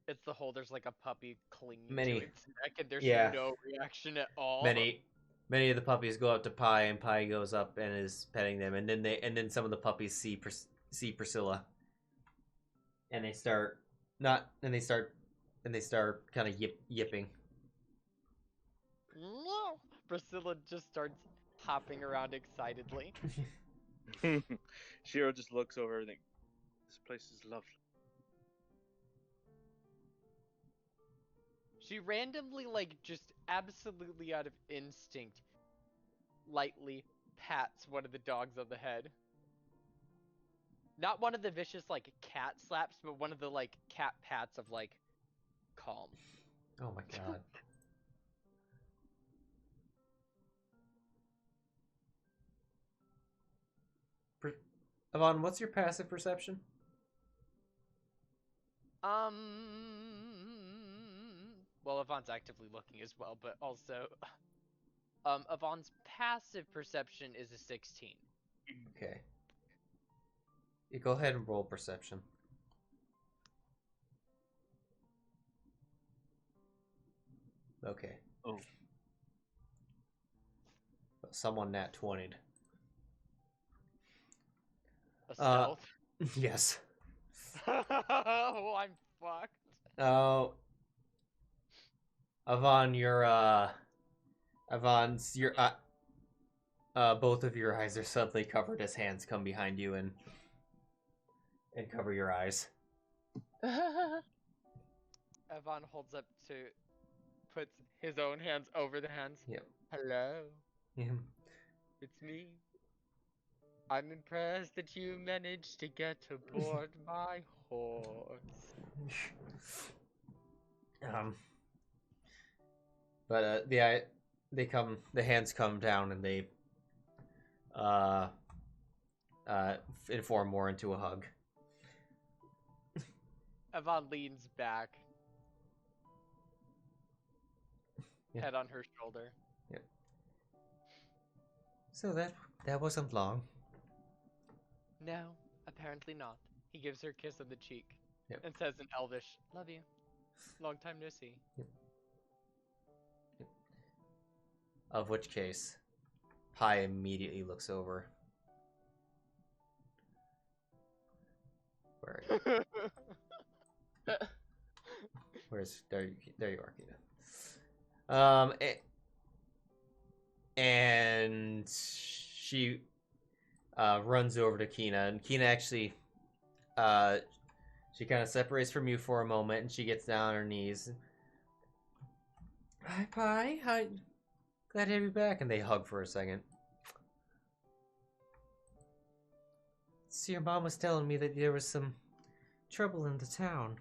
It's the whole there's a puppy clinging to its neck, and there's no reaction at all. Many of the puppies go up to Pie, and Pie goes up and is petting them, and then some of the puppies see Priscilla, and they start kind of yipping. No, Priscilla just starts hopping around excitedly. Sheero just looks over everything. This place is lovely. She randomly, just absolutely out of instinct, lightly pats one of the dogs on the head. Not one of the vicious, cat slaps, but one of the, cat pats of, calm. Oh my god. Yvonne, what's your passive perception? Well, Yvonne's actively looking as well, but also, Yvonne's passive perception is a 16. Okay. You go ahead and roll perception. Okay. Oh. Someone nat 20'd. A stealth? Yes. Oh, I'm fucked. Oh. Avon, both of your eyes are suddenly covered as hands come behind you and cover your eyes. Avon holds up puts his own hands over the hands. Yep. Hello, Yeah. it's me. I'm impressed that you managed to get aboard my horse. But the hands come down and they inform more into a hug. Avon leans back, Yeah. head on her shoulder. Yep. So that wasn't long. No, apparently not. He gives her a kiss on the cheek Yep. and says in Elvish, "Love you. Long time no see." Yep. Of which case, Pi immediately looks over. Where are you? Where's there you are, Kina. And she runs over to Kina, and Kina actually she kind of separates from you for a moment, and she gets down on her knees. Hi, Pi. Hi. Glad to have you back. And they hug for a second. So your mom was telling me that there was some trouble in the town.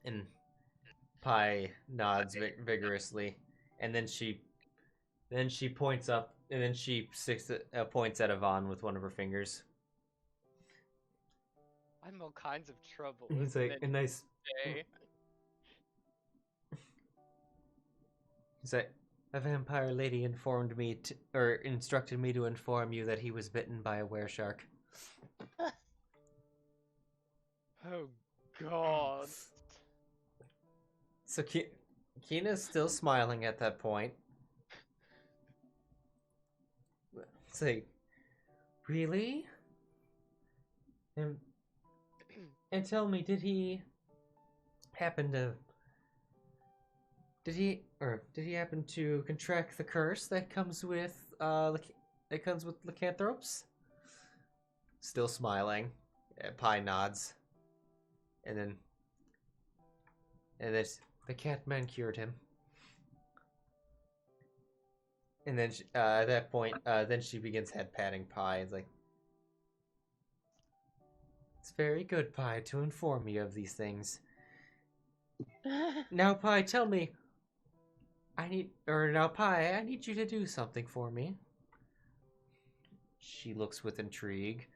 And Pi nods vigorously, and then she points up, and then she points at Yvonne with one of her fingers. I'm all kinds of trouble. He's like a nice. Day. He's like, a vampire lady informed me instructed me to inform you that he was bitten by a wereshark. Oh God. So Kina's still smiling at that point. It's like, really? And tell me, did he happen to contract the curse that comes with lycanthropes? Still smiling. Pi nods. And then the Catman cured him. And then at that point, then she begins head patting Pi. It's like, it's very good, Pi, to inform me of these things. Now, Pi, tell me. I need you to do something for me. She looks with intrigue.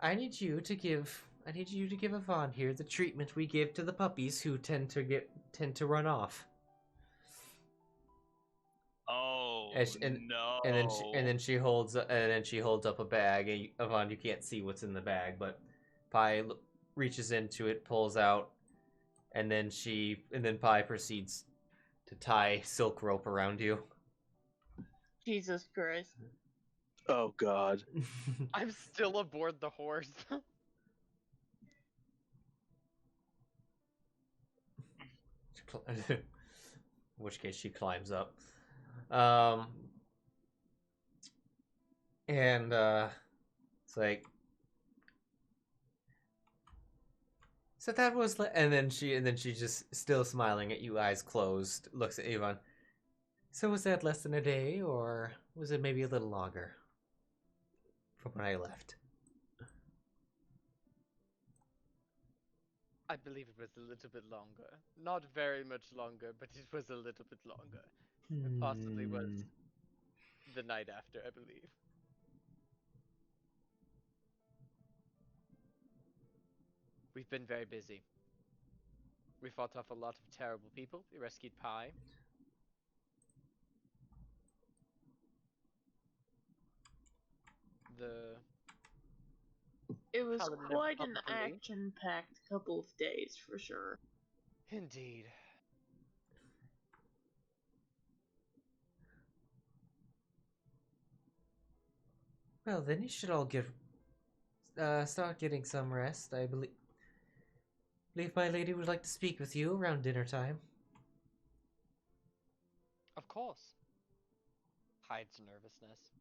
I need you to give Yvonne here the treatment we give to the puppies who tend to run off. Oh no! And then she holds up a bag. And Yvonne, you can't see what's in the bag, but Pi reaches into it, pulls out, and then Pi proceeds to tie silk rope around you. Jesus Christ. Oh God. I'm still aboard the horse. In which case she climbs up. And it's like, so that was, and then she just still smiling at you, eyes closed, looks at Yvonne. So was that less than a day, or was it maybe a little longer from when I left? I believe it was a little bit longer. Not very much longer, but it was a little bit longer. It possibly was the night after, I believe. We've been very busy. We fought off a lot of terrible people. We rescued Pi. It was Paladin of quite an Puppetry. action-packed couple of days, for sure. Indeed. Well, then you should all start getting some rest. I believe my lady would like to speak with you around dinner time. Of course. Hides nervousness.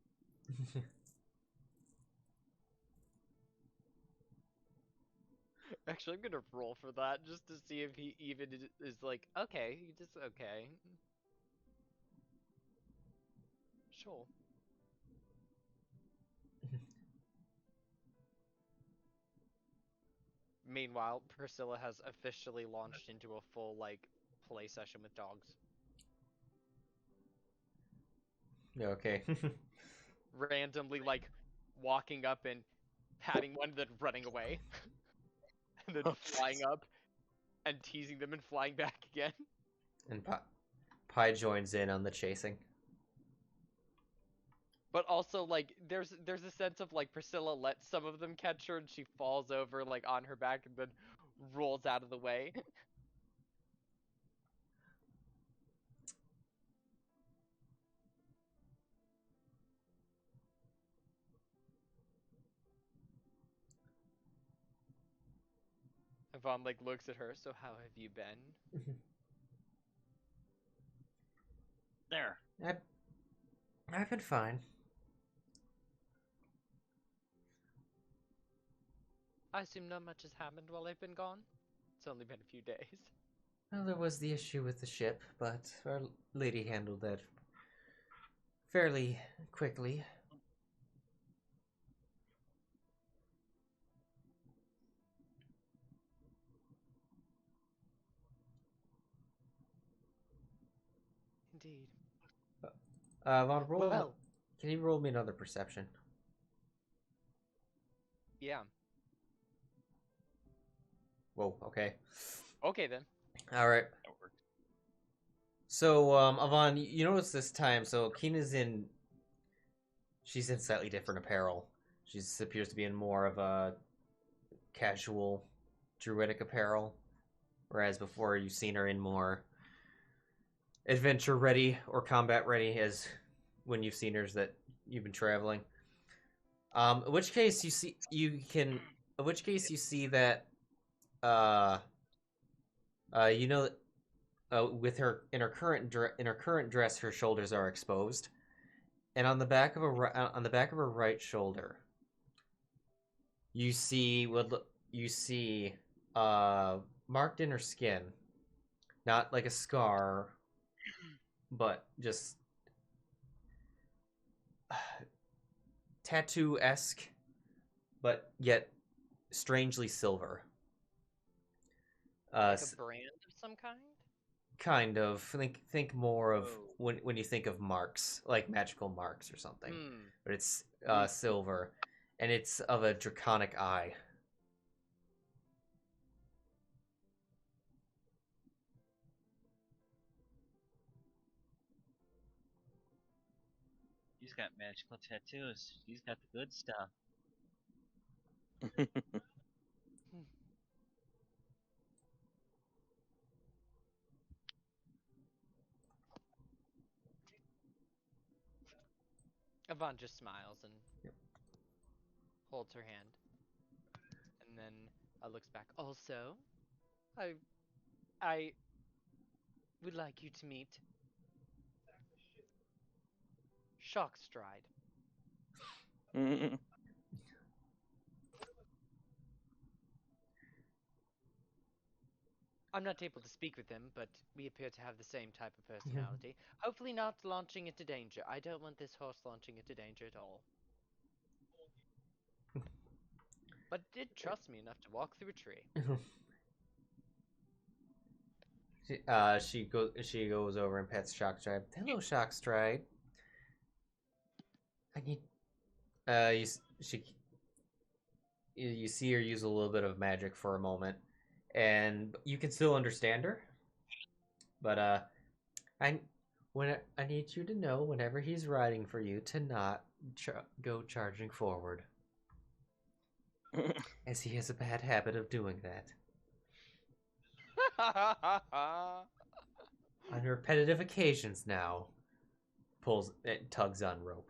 Actually, I'm gonna roll for that just to see if he even is like, okay, he just okay. Sure. Meanwhile, Priscilla has officially launched into a full like play session with dogs. Okay. Randomly like walking up and patting one, then running away, and then Oh, flying up and teasing them and flying back again. And Pi joins in on the chasing. But also like there's a sense of like Priscilla lets some of them catch her and she falls over like on her back and then rolls out of the way. Yvonne like looks at her, so how have you been? There. I've been fine. I assume not much has happened while I've been gone. It's only been a few days. Well, there was the issue with the ship, but our lady handled that fairly quickly. Indeed. Von, roll. Well, Can you roll me another perception? yeah. Whoa. Okay. Okay then. All right. That works. So, Avon, you notice this time. So, Keena's in. She's in slightly different apparel. She appears to be in more of a casual, druidic apparel, whereas before you've seen her in more adventure ready or combat ready, as when you've seen her that you've been traveling. In which case you see that you know with her in her current dress, her shoulders are exposed, and on the back of her right shoulder, you see marked in her skin, not like a scar, but just tattoo-esque, but yet strangely silver. Like a brand of some kind? Kind of. Think more of Oh. when you think of marks, like magical marks or something. Hmm. But it's silver, and it's of a draconic eye. He's got magical tattoos. He's got the good stuff. Yvonne just smiles and Yep. holds her hand. And then looks back. Also, I would like you to meet Shockstride. I'm not able to speak with him, but we appear to have the same type of personality. Hopefully not launching into danger. I don't want this horse launching into danger at all. But did trust me enough to walk through a tree. She goes over and pets Shockstride. Hello, Shockstride. I need. You see her use a little bit of magic for a moment, and you can still understand her. But I need you to know whenever he's riding for you to not go charging forward, as he has a bad habit of doing that. On repetitive occasions now, tugs on rope.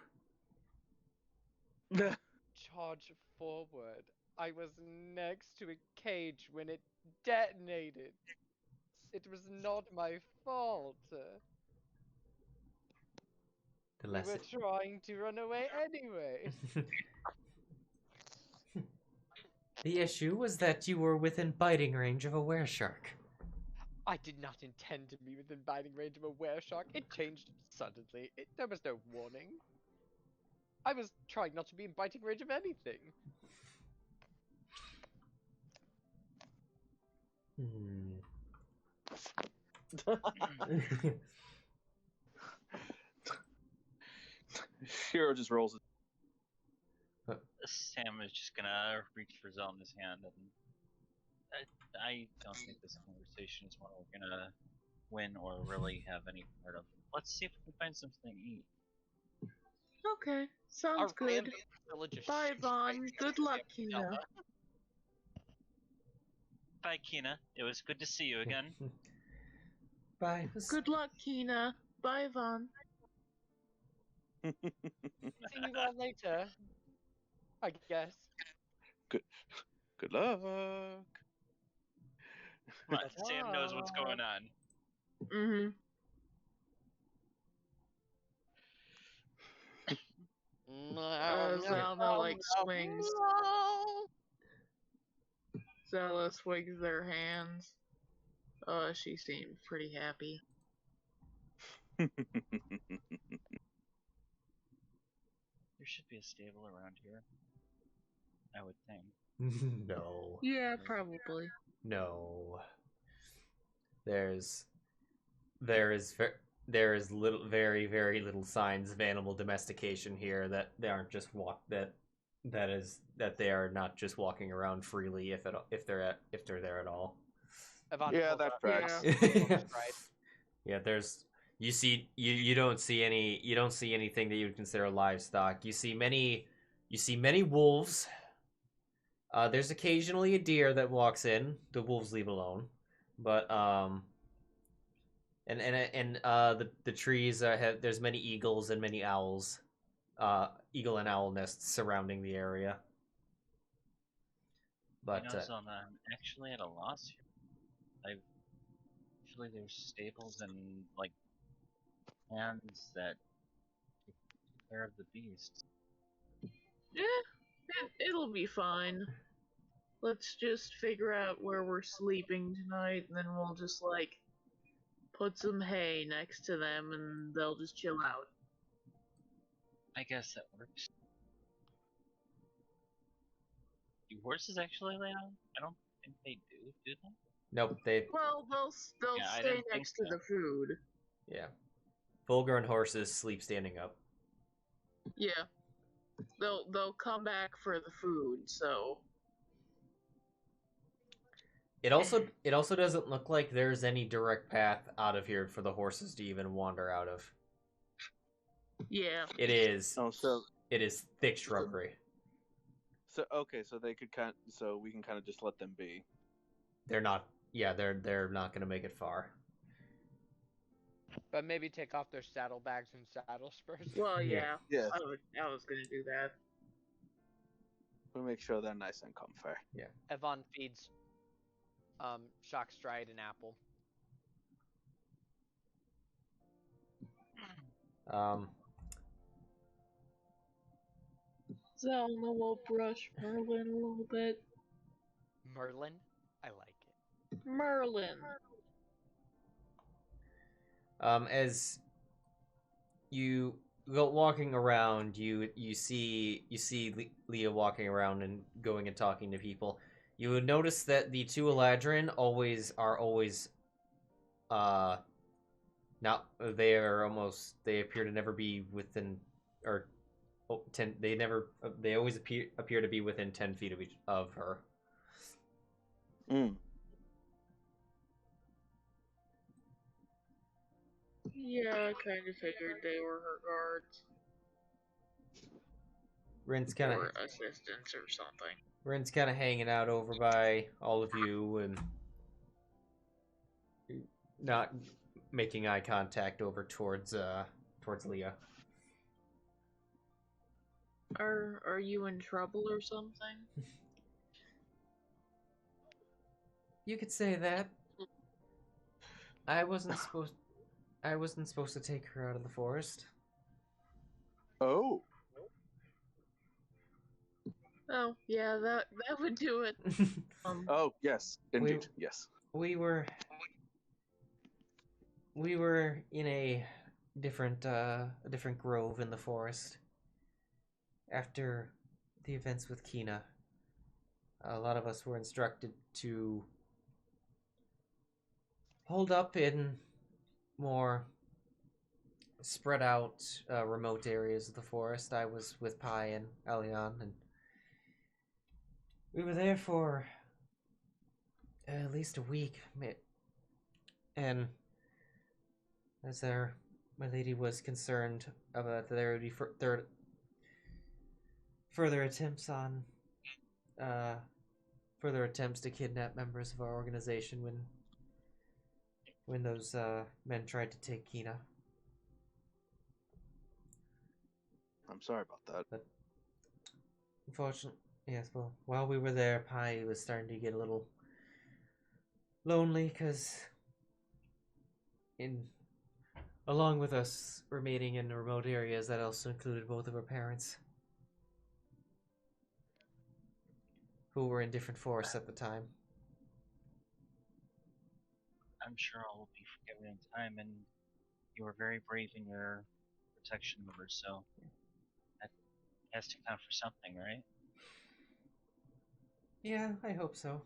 Charge forward. I was next to a cage when it detonated. It was not my fault. The We less were trying to run away anyway. The issue was that you were within biting range of a wereshark. I did not intend to be within biting range of a wereshark. It changed suddenly. There was no warning. I was trying not to be in biting range of anything. Sheero just rolls it. Sam is just gonna reach for Zylna's hand, and I don't think this conversation is one we're gonna win or really have any part of. Let's see if we can find something to eat. Okay, sounds Our good. random village Bye, Vaughn. Good luck, Kina. Bye, Kina. It was good to see you again. Bye. Good luck, Kina. Bye, Vaughn. See you all later. I guess. Good luck. Come on, Sam knows what's going on. Mm-hmm. Zylna, like, swings. Zylna swings their hands. She seems pretty happy. There should be a stable around here. I would think. No. Yeah, probably. No. There's very very little signs of animal domestication here that they aren't just that they are not just walking around freely if they're there at all. Yeah, that tracks. Yeah, you don't see anything that you would consider livestock. You see many wolves. There's occasionally a deer that walks in. The wolves leave alone, but the trees there's many eagles and many owls, eagle and owl nests surrounding the area. But I'm actually at a loss here. Usually there's stables and like hands that take care of the beasts. Yeah, it'll be fine. Let's just figure out where we're sleeping tonight, and then we'll just, like, put some hay next to them, and they'll just chill out. I guess that works. Do horses actually lay down? I don't think they do they? nope, Well, they'll Yeah, I stay didn't think next to so. the food. yeah. Full-grown horses sleep standing up. Yeah. They'll come back for the food, so... It also doesn't look like there's any direct path out of here for the horses to even wander out of. Yeah. It is. Oh, so It is thick shrubbery. so we can kind of just let them be. They're not. Yeah, they're not going to make it far. But maybe take off their saddlebags and saddle spurs. Well, yeah. Yeah. I was gonna do that. We make sure they're nice and comfy. Yvonne feeds Shock Stride an apple. Zylna will brush Merlin a little bit. Merlin? I like it. Merlin. As you go walking around, you see Leah walking around and going and talking to people. You would notice that the two Eladrin they appear to never be within, or 10. They always appear to be within 10 feet of her. Mm. Yeah, I kind of figured they were her guards. Rin's kind Or of assistants or something. Rin's kind of hanging out over by all of you and not making eye contact over towards Leah. Are you in trouble or something? You could say that. I wasn't supposed to take her out of the forest. Oh, Oh, yeah, that would do it. oh, yes, indeed, yes. We were in a different grove in the forest after the events with Kina. A lot of us were instructed to hold up in more spread out, remote areas of the forest. I was with Pi and Elion, and we were there for at least a week. And as my lady was concerned about there would be further attempts on further attempts to kidnap members of our organization when those men tried to take Kina. I'm sorry about that. But unfortunately, yes, well, while we were there, Pi was starting to get a little lonely because along with us remaining in remote areas, that also included both of her parents, who were in different forests at the time. I'm sure all will be forgiven in time, and you were very brave in your protection of her, so that has to count for something, right? Yeah, I hope so.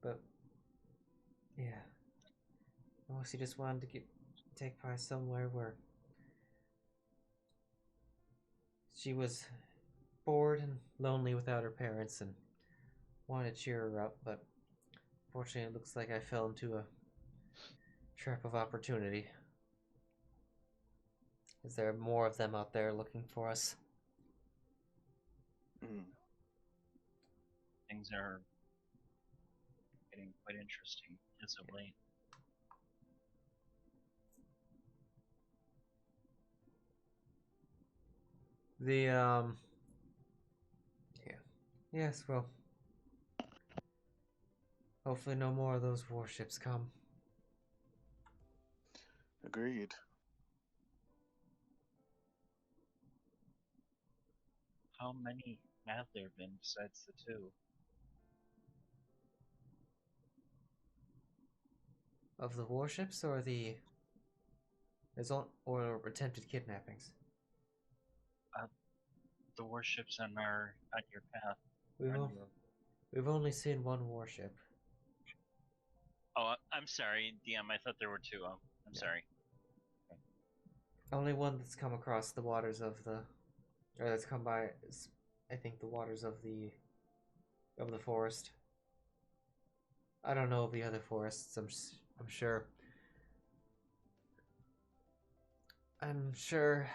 But yeah, I mostly just wanted to take Pi somewhere where she was bored and lonely without her parents, and wanted to cheer her up. But fortunately, it looks like I fell into a trap of opportunity. Is there more of them out there looking for us? Things are getting quite interesting as of late. Yeah. Yes, well, hopefully no more of those warships come. Agreed. How many have there been besides the two? Of the warships or or attempted kidnappings? The warships on your path. We've only seen one warship. Oh, I'm sorry, DM. I thought there were two. I'm sorry. Only one that's come across the waters of or that's come by, I think, the waters of the forest. I don't know of the other forests. I'm sure. I'm sure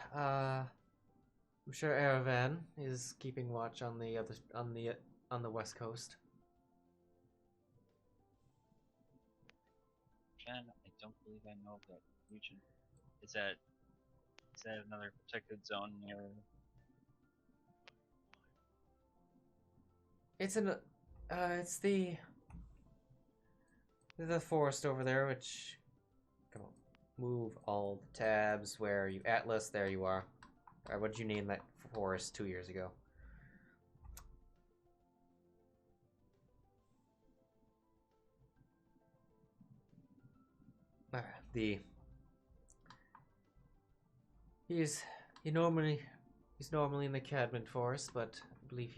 Aravan is keeping watch on the west coast. Jen, I don't believe I know of that region. Is that another protected zone near? It's the forest over there, which, come on, move all the tabs. Where are you? Atlas, there you are. Alright, what did you name that forest 2 years ago? He's normally in the Cadman Forest, but I believe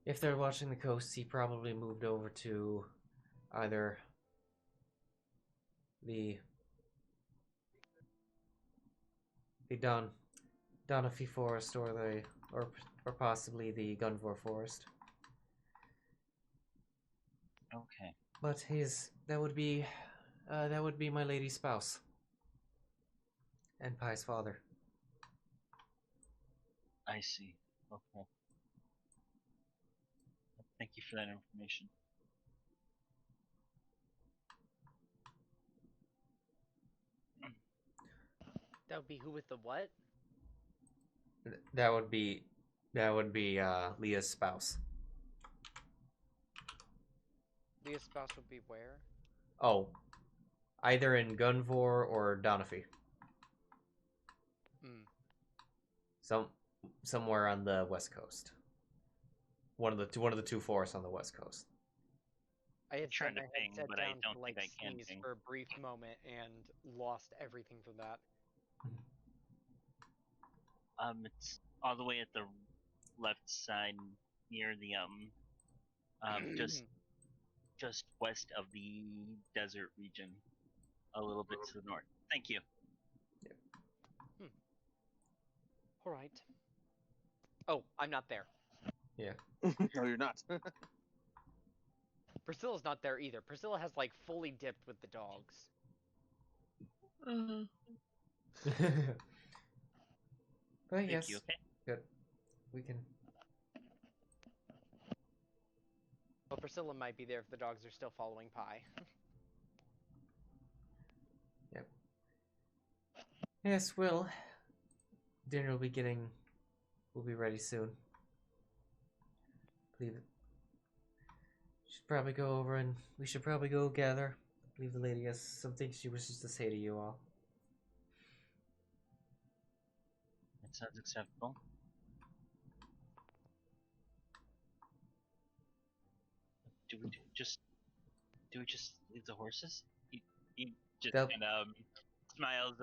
if they're watching the coast, he probably moved over to either the Donafi Forest or possibly the Gunvor Forest. Okay. But that would be my lady's spouse and Pi's father. I see. Okay. Thank you for that information. That would be who with the what? That would be Leah's spouse. Leah's spouse would be where? Oh, either in Gunvor or Donafi. Hmm. Somewhere on the west coast. One of the two forests on the west coast. I had trying set to my ping, headset but I down don't to like think I can sneeze ping. for a brief moment and lost everything from that. It's all the way at the left side near the just west of the desert region, a little bit to the north. Thank you. All right. Oh, I'm not there. No, you're not. Priscilla's not there either. Priscilla has like fully dipped with the dogs. Mm-hmm. But Thank yes, you. Okay. good. We can. Well, Priscilla might be there if the dogs are still following Pi. Yep. Yes, Will. Dinner will be getting. Will be ready soon. Believe it. Should probably go over and we should probably go gather. I believe the lady has some things she wishes to say to you all. That sounds acceptable. Do we just leave the horses? He just They'll- kind of smiles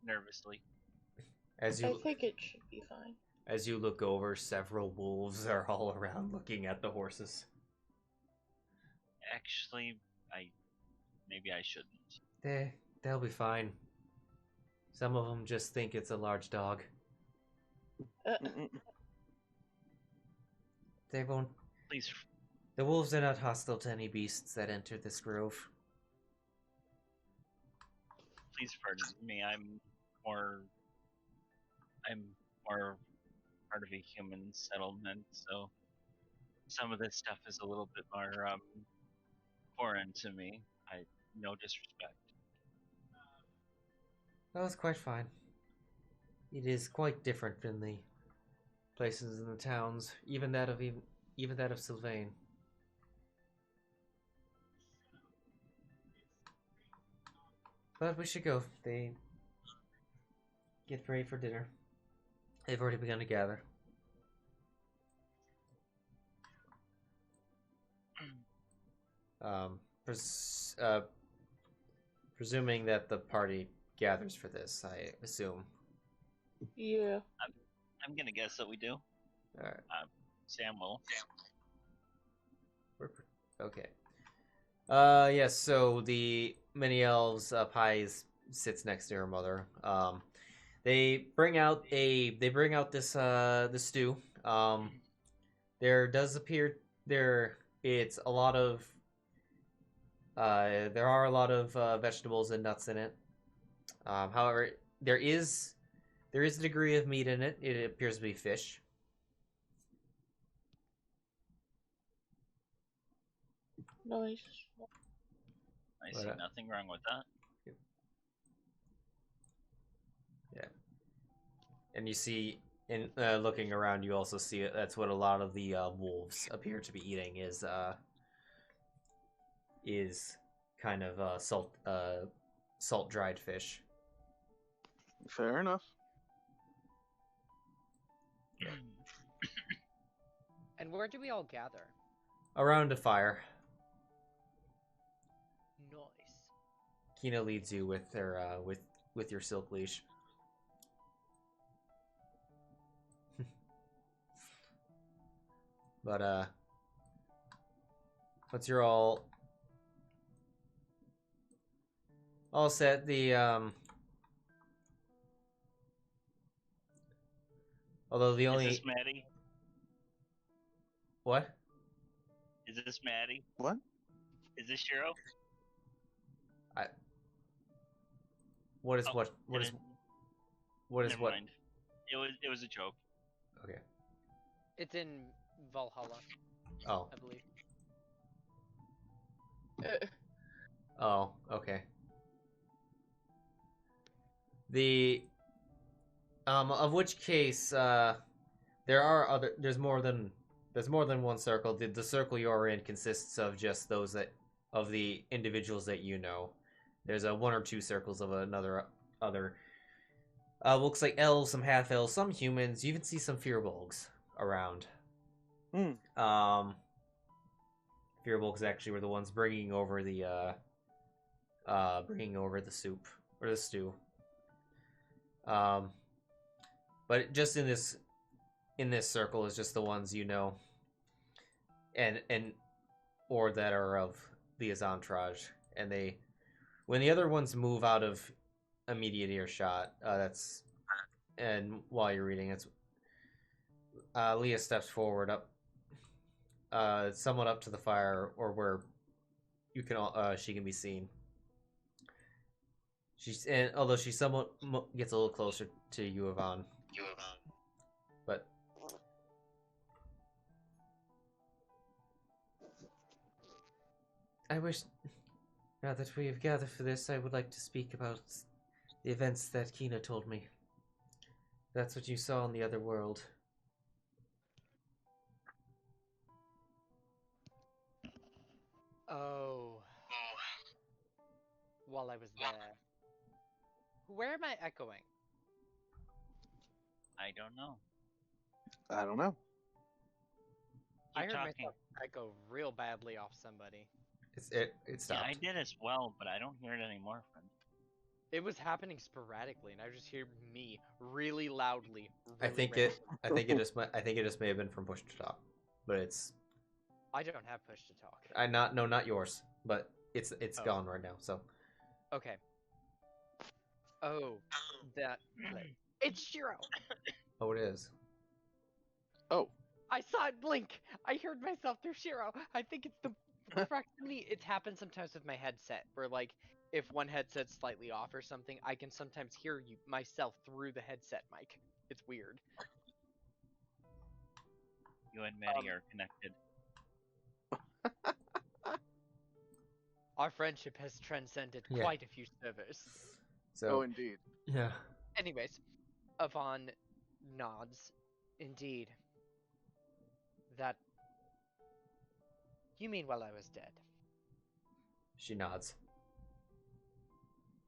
nervously. As I you think it should be fine. as you look over, several wolves are all around looking at the horses. Actually, maybe I shouldn't. They'll be fine. Some of them just think it's a large dog. They won't. Please, The wolves are not hostile to any beasts that enter this grove. please pardon me. I'm more part of a human settlement, so some of this stuff is a little bit more foreign to me. No disrespect. That was quite fine. It is quite different than the places in the towns, even that of Sylvain. But we should go. They get ready for dinner. They've already begun to gather. Presuming that the party gathers for this, I assume. Yeah. I'm gonna guess that we do. Alright. Sam will. Okay. Yes, so the many elves, Pi sits next to her mother. They bring out this stew. There does appear it's a lot of there are a lot of vegetables and nuts in it. However, there is a degree of meat in it. It appears to be fish. Nice. I see nothing wrong with that. Yeah. And you see, in looking around, you also see that's what a lot of the wolves appear to be eating is kind of salt dried fish. Fair enough. And where do we all gather? Around a fire. Nice. Kina leads you with her with your silk leash. But once you're all set, although the only Is this Maddie? What? Is this Maddie? What? Is this Sheero? What is what is Never what? mind. It was a joke. Okay. It's in Valhalla, Oh. I believe. Oh, okay. Of which case, there's more than There's more than one circle. The circle you're in consists of just those of the individuals that you know. There's one or two circles of another other. Looks like elves, some half elves, some humans. You even see some fearbolgs around. Fearbolgs actually were the ones bringing over the soup or the stew. But just in this circle is just the ones you know, and or that are of the entourage, and when the other ones move out of immediate earshot, and while you're reading, it's Leah steps forward up, somewhat up to the fire, or where you can she can be seen. Although she somewhat gets a little closer to you, Yvonne. But I wish, now that we have gathered for this, I would like to speak about the events that Kina told me. That's what you saw in the other world. Oh. While I was there. Where am I echoing? I don't know. I don't know. I Keep heard talking. myself echo real badly off somebody. It Yeah, stopped. I did as well, but I don't hear it anymore, friend. It was happening sporadically, and I just hear me really loudly. I Really think it just may have been from push to talk, but it's I don't have push to talk. not yours, but it's Oh. gone right now. So Okay. Oh, that place. It's Sheero! it is. Oh, I saw it blink! I heard myself through Sheero! I think it's the proximity. It happens sometimes with my headset, where like, if one headset's slightly off or something, I can sometimes hear myself through the headset mic. It's weird. You and Maddie are connected. Our friendship has transcended Yeah. quite a few servers. So indeed. yeah. Anyways, Yvonne nods. Indeed. That... You mean while I was dead? She nods.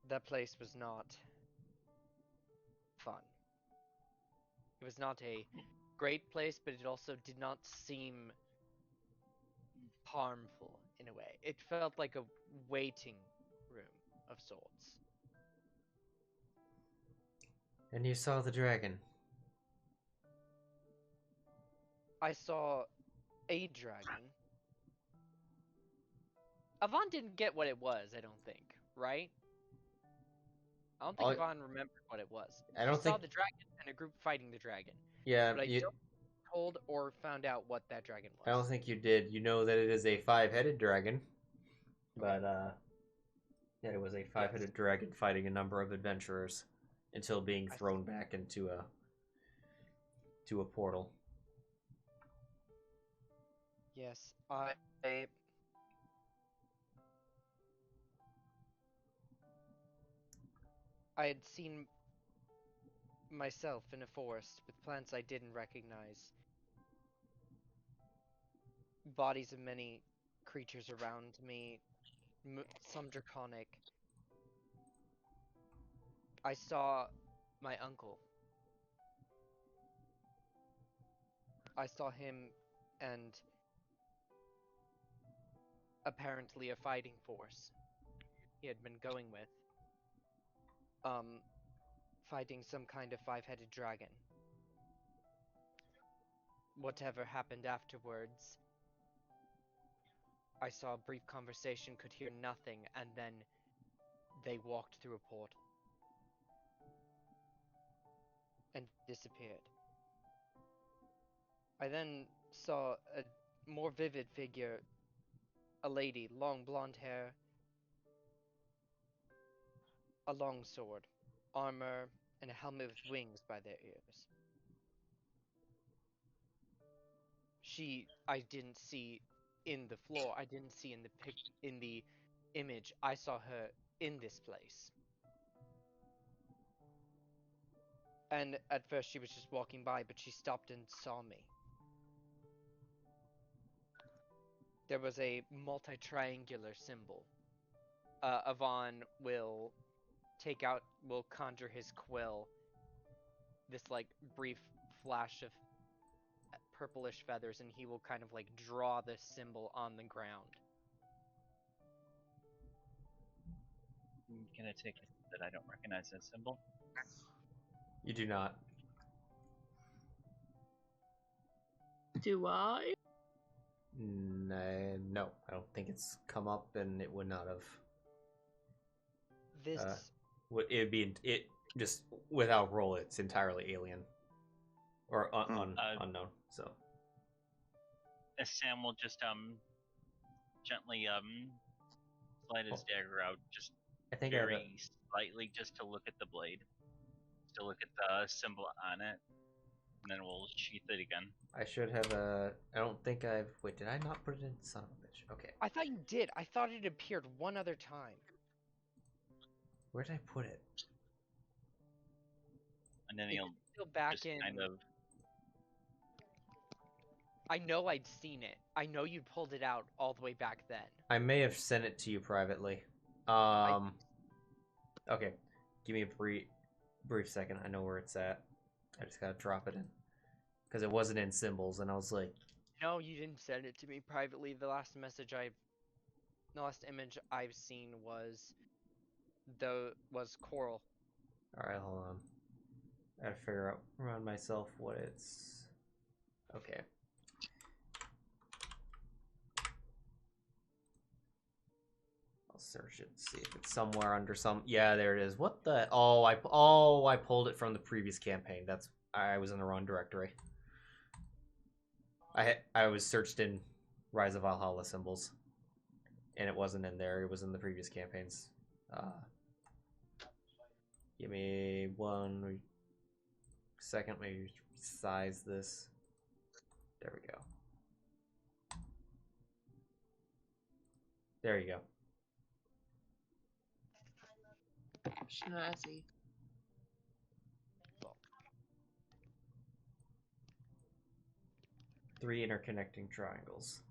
That place was not... fun. It was not a great place, but it also did not seem harmful in a way. It felt like a waiting room of sorts. And you saw the dragon. I saw a dragon. Yvonne didn't get what it was, I don't think, right? I don't think Yvonne remembered what it was. I don't She saw think- the dragon and a group fighting the dragon. Yeah, But I don't told or found out what that dragon was. I don't think you did. You know that it is a 5-headed dragon, but yeah, it was a 5-headed dragon fighting a number of adventurers until being thrown back into a portal. Yes, I had seen myself in a forest with plants I didn't recognize. Bodies of many creatures around me, some draconic. I saw my uncle. I saw him and apparently a fighting force he had been going with. Fighting some kind of 5-headed dragon. Whatever happened afterwards, I saw a brief conversation, could hear nothing, and then they walked through a portal. And disappeared. I then saw a more vivid figure, a lady, long blonde hair, a long sword, armor, and a helmet with wings by their ears. I didn't see in the floor, I didn't see in the image, I saw her in this place. And at first she was just walking by, but she stopped and saw me. there was a multi-triangular symbol. Avon will conjure his quill, this like brief flash of purplish feathers, and he will kind of like draw this symbol on the ground. Can I take it that I don't recognize that symbol? You do not. Do I? No, I don't think it's come up, and it would not have. This It'd be it just without roll. It's entirely alien or unknown. So Sam will just gently slide his dagger out, just I think very slightly, just to look at the blade, to look at the symbol on it, and then we'll sheath it again. I should have I don't think I've. Wait, did I not put it in? Son of a bitch. Okay. I thought you did. I thought it appeared one other time. Where did I put it? And then he'll Still back just in. kind of. I know I'd seen it. I know you pulled it out all the way back then. I may have sent it to you privately. Okay, give me a brief second. I know where it's at. I just gotta drop it in because it wasn't in symbols, and I was like, No, you didn't send it to me privately. The last image I've seen was coral. all right, hold on. I gotta figure out around myself what it's. Okay. I'll search it, see if it's somewhere under some. Yeah, there it is. What the? Oh, I pulled it from the previous campaign. I was in the wrong directory. I was searched in Rise of Valhalla symbols, and it wasn't in there. It was in the previous campaigns. Give me 1 second. Maybe size this. There we go. There you go. Snazzy. 3 interconnecting triangles.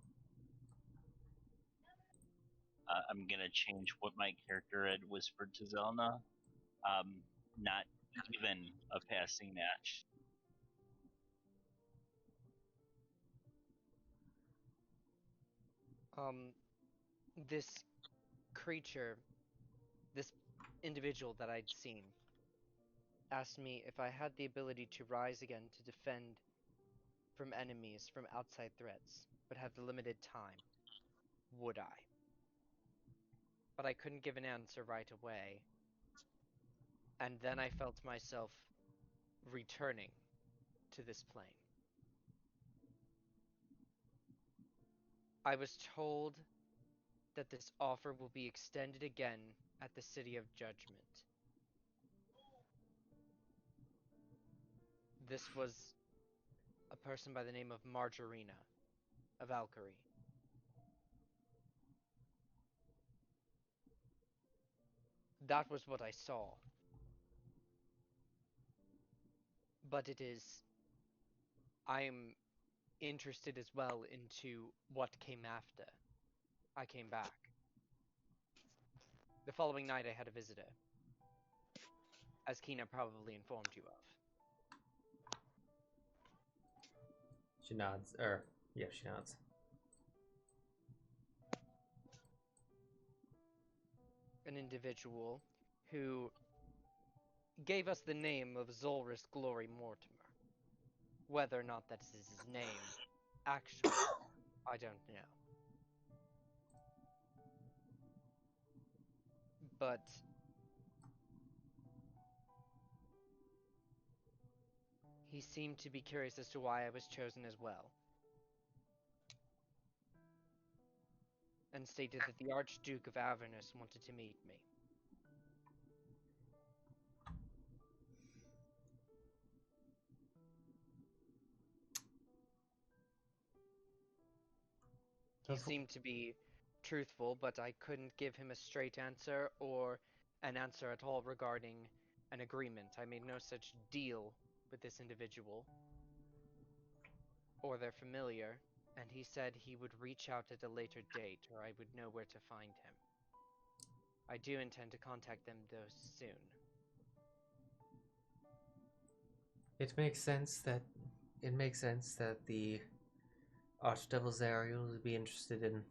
I'm gonna change what my character had whispered to Zylna. Not even a passing match. This creature, this individual that I'd seen, asked me if I had the ability to rise again to defend from enemies, from outside threats, but have the limited time. Would I? But I couldn't give an answer right away. And then I felt myself returning to this plane. I was told that this offer will be extended again at the City of Judgment. This was a person by the name of Margarina, a Valkyrie. That was what I saw. But I'm interested as well into what came after I came back. The following night I had a visitor, as Kina probably informed you of. She nods. Yeah, she nods. An individual who gave us the name of Zolrus Glory Mortimer. Whether or not that is his name, actually, I don't know. But he seemed to be curious as to why I was chosen as well. And stated that the Archduke of Avernus wanted to meet me. He seemed to be truthful, but I couldn't give him a straight answer or an answer at all regarding an agreement. I made no such deal with this individual or their familiar, and he said he would reach out at a later date, or I would know where to find him. I do intend to contact them, though, soon. It makes sense that the Archdevils area will be interested in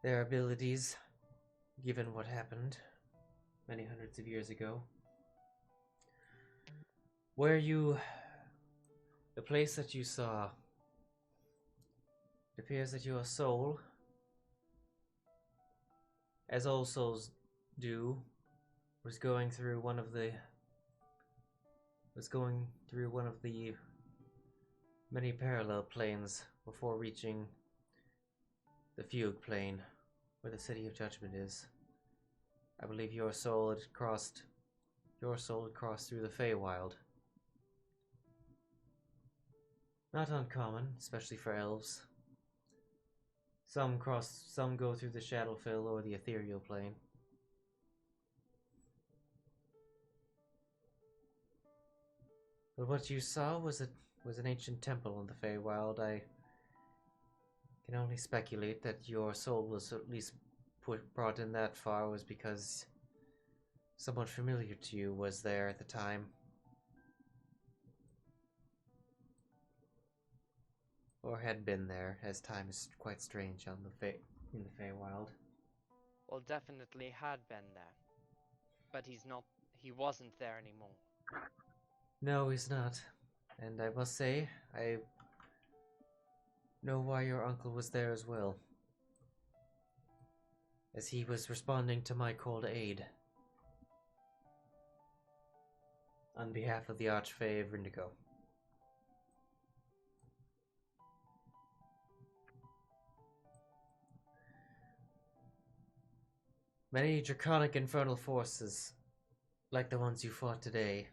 their abilities, given what happened many hundreds of years ago. The place that you saw, it appears that your soul, as all souls do, was going through one of the many parallel planes before reaching the fugue plane, where the City of Judgment is. I believe your soul had crossed through the Feywild. Not uncommon, especially for elves. Some go through the Shadowfell or the Ethereal plane. But what you saw was an ancient temple in the Feywild. I can only speculate that your soul was at least brought in that far was because someone familiar to you was there at the time. Or had been there, as time is quite strange in the Feywild. Well, definitely had been there. But he wasn't there anymore. No, he's not. And I must say, I know why your uncle was there as well. As he was responding to my call to aid. On behalf of the Archfey of Indigo. Many draconic infernal forces, like the ones you fought today,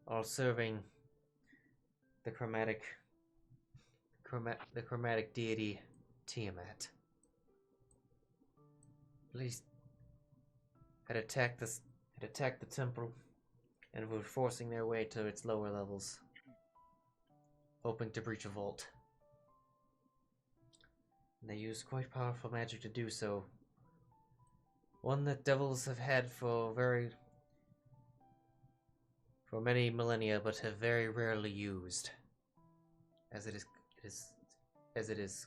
are serving the chromatic deity Tiamat. Police had attacked the temple and were forcing their way to its lower levels, hoping to breach a vault. And they used quite powerful magic to do so. One that devils have had for many millennia, but have very rarely used, as it is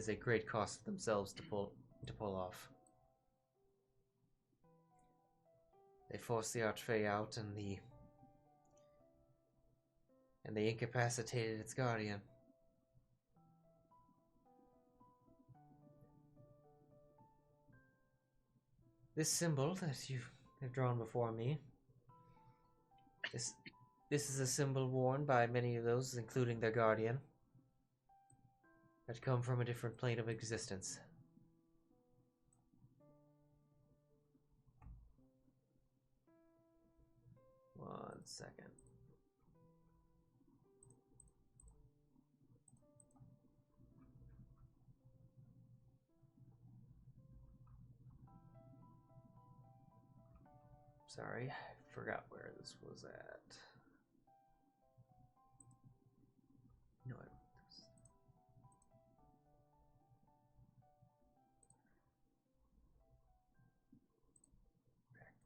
a great cost to themselves to pull off. They forced the Archfey out, and they incapacitated its guardian. This symbol that you have drawn before me, this is a symbol worn by many of those, including their guardian, that come from a different plane of existence. One second. Sorry, I forgot where this was at. No, back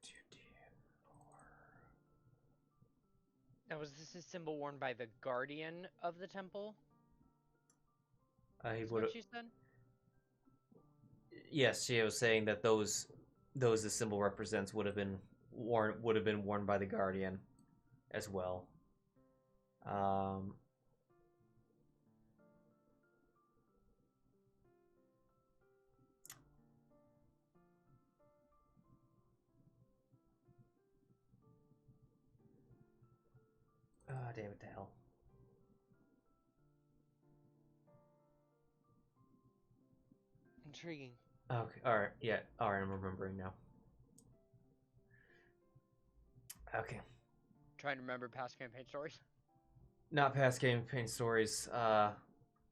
to Now, was this a symbol worn by the guardian of the temple? I Is would. what you said? Yes, she was saying that those the symbol represents would have been worn by the guardian as well. Damn it to hell. Intriguing. Okay, alright, yeah, alright, I'm remembering now. Okay. Trying to remember past campaign stories. Not past campaign stories,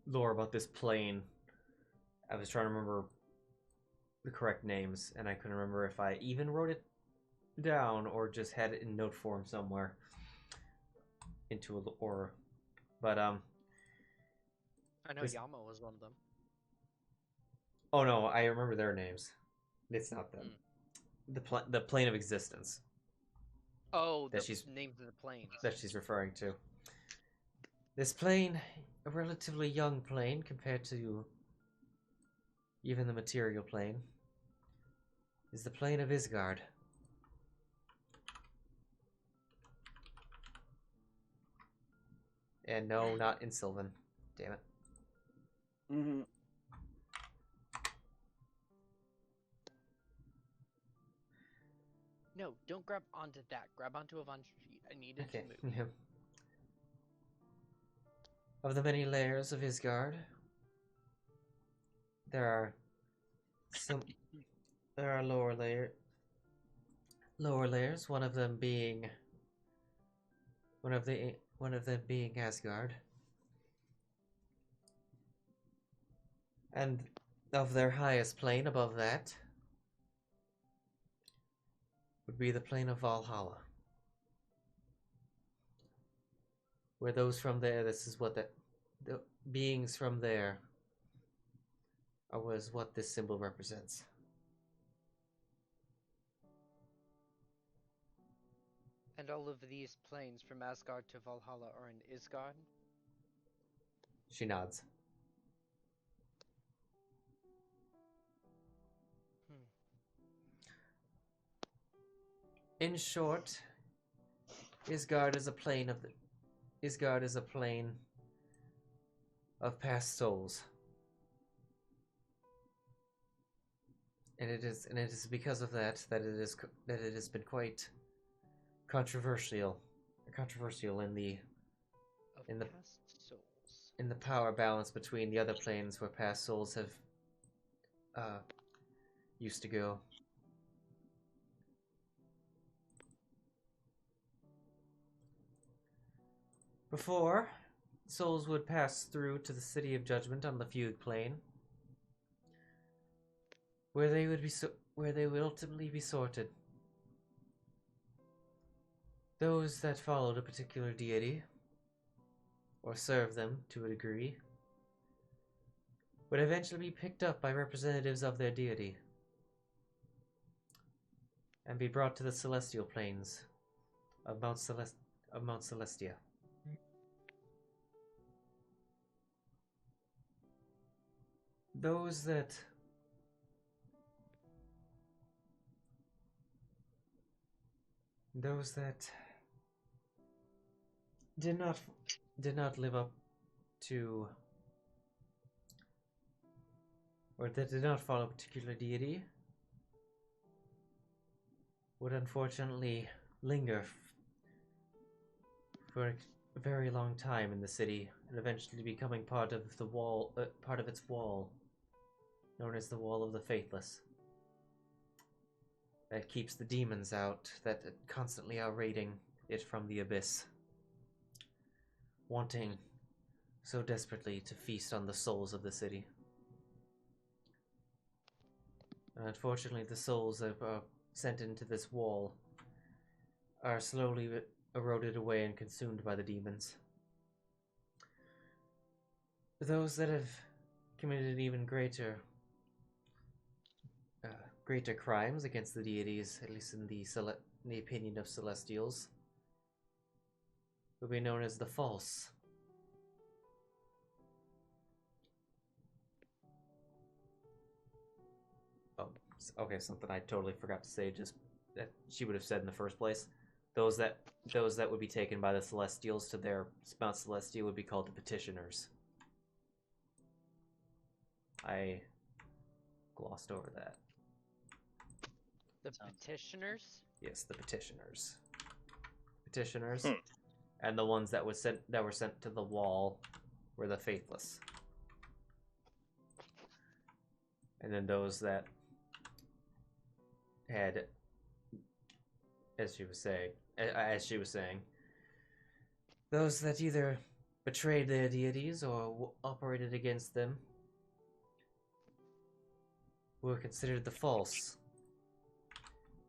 lore about this plane. I was trying to remember the correct names, and I couldn't remember if I even wrote it down or just had it in note form somewhere. But I know This- Yama was one of them. Oh no, I remember their names. It's not them. Hmm. The plane of existence Oh, that the she's names of the planes. that she's referring to. This plane, a relatively young plane compared to even the material plane, is the plane of Isgard. And no, not in Sylvan. Damn it. Mm-hmm. No, don't grab onto that. Grab onto Yvonne's sheet. I needed Okay. to move. Yeah. Of the many layers of Isgard, there are lower layers. One of them being Asgard, and of their highest plane above that would be the plane of Valhalla. Where those from there, this is what the beings from there was what this symbol represents. And all of these planes from Asgard to Valhalla are in Isgard? She nods. In short, Isgard is a plane of past souls. And it is because of that that it has been quite controversial in the past souls. in the power balance between the other planes where past souls have used to go. Before, souls would pass through to the City of Judgment on the Fugue Plane, where they would ultimately be sorted. Those that followed a particular deity, or served them to a degree, would eventually be picked up by representatives of their deity and be brought to the celestial planes of Mount Celestia. Those that did not live up to, or that did not follow a particular deity would unfortunately linger for a very long time in the city, and eventually becoming part of its wall, known as the Wall of the Faithless, that keeps the demons out, that constantly are raiding it from the abyss, wanting so desperately to feast on the souls of the city. And unfortunately, the souls that are sent into this wall are slowly eroded away and consumed by the demons. Those that have committed even greater crimes against the deities, at least in the opinion of Celestials, will be known as the False. Oh, okay, something I totally forgot to say, just that she would have said in the first place. Those that would be taken by the Celestials to their Mount Celestia would be called the Petitioners. I glossed over that. The petitioners? Yes, the petitioners. Petitioners. And the ones that were sent to the wall were the faithless. And then those that had, as she was saying, those that either betrayed their deities or operated against them were considered the false.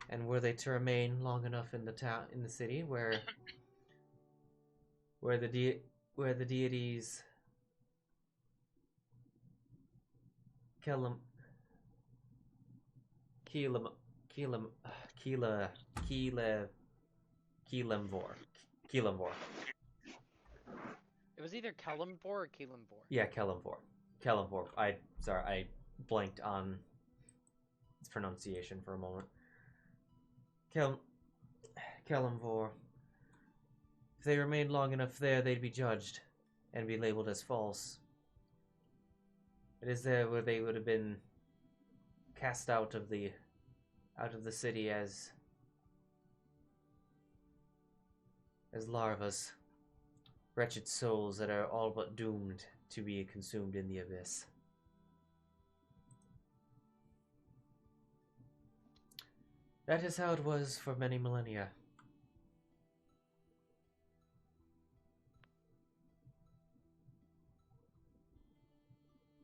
And were they to remain long enough in the city where the deities Kelam, Kelam, Kelam, Keela, Keela, Keelamvor, Keelamvor. It was either Kellamvor or Keelamvor. Yeah, Keelamvor. Keelamvor. I blanked on its pronunciation for a moment. Keelamvor. If they remained long enough there, they'd be judged and be labeled as false. It is there where they would have been cast out of the city as larvas, wretched souls that are all but doomed to be consumed in the abyss. That is how it was for many millennia.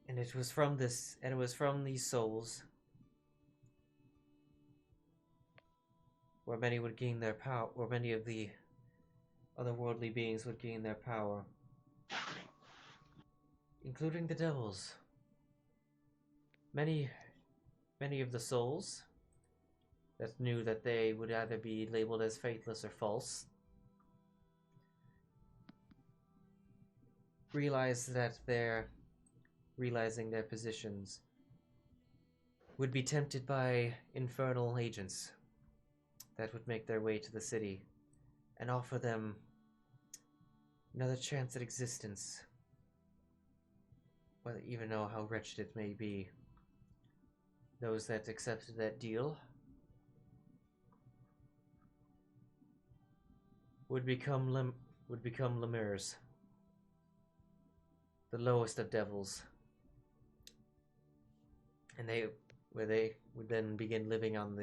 And it was from these souls where many would gain their power, where many of the otherworldly beings would gain their power, including the devils. Many of the souls that knew that they would either be labeled as faithless or false realizing their positions would be tempted by infernal agents that would make their way to the city and offer them another chance at existence, whether even know how wretched it may be. Those that accepted that deal would become lemurs, the lowest of devils, and they would then begin living in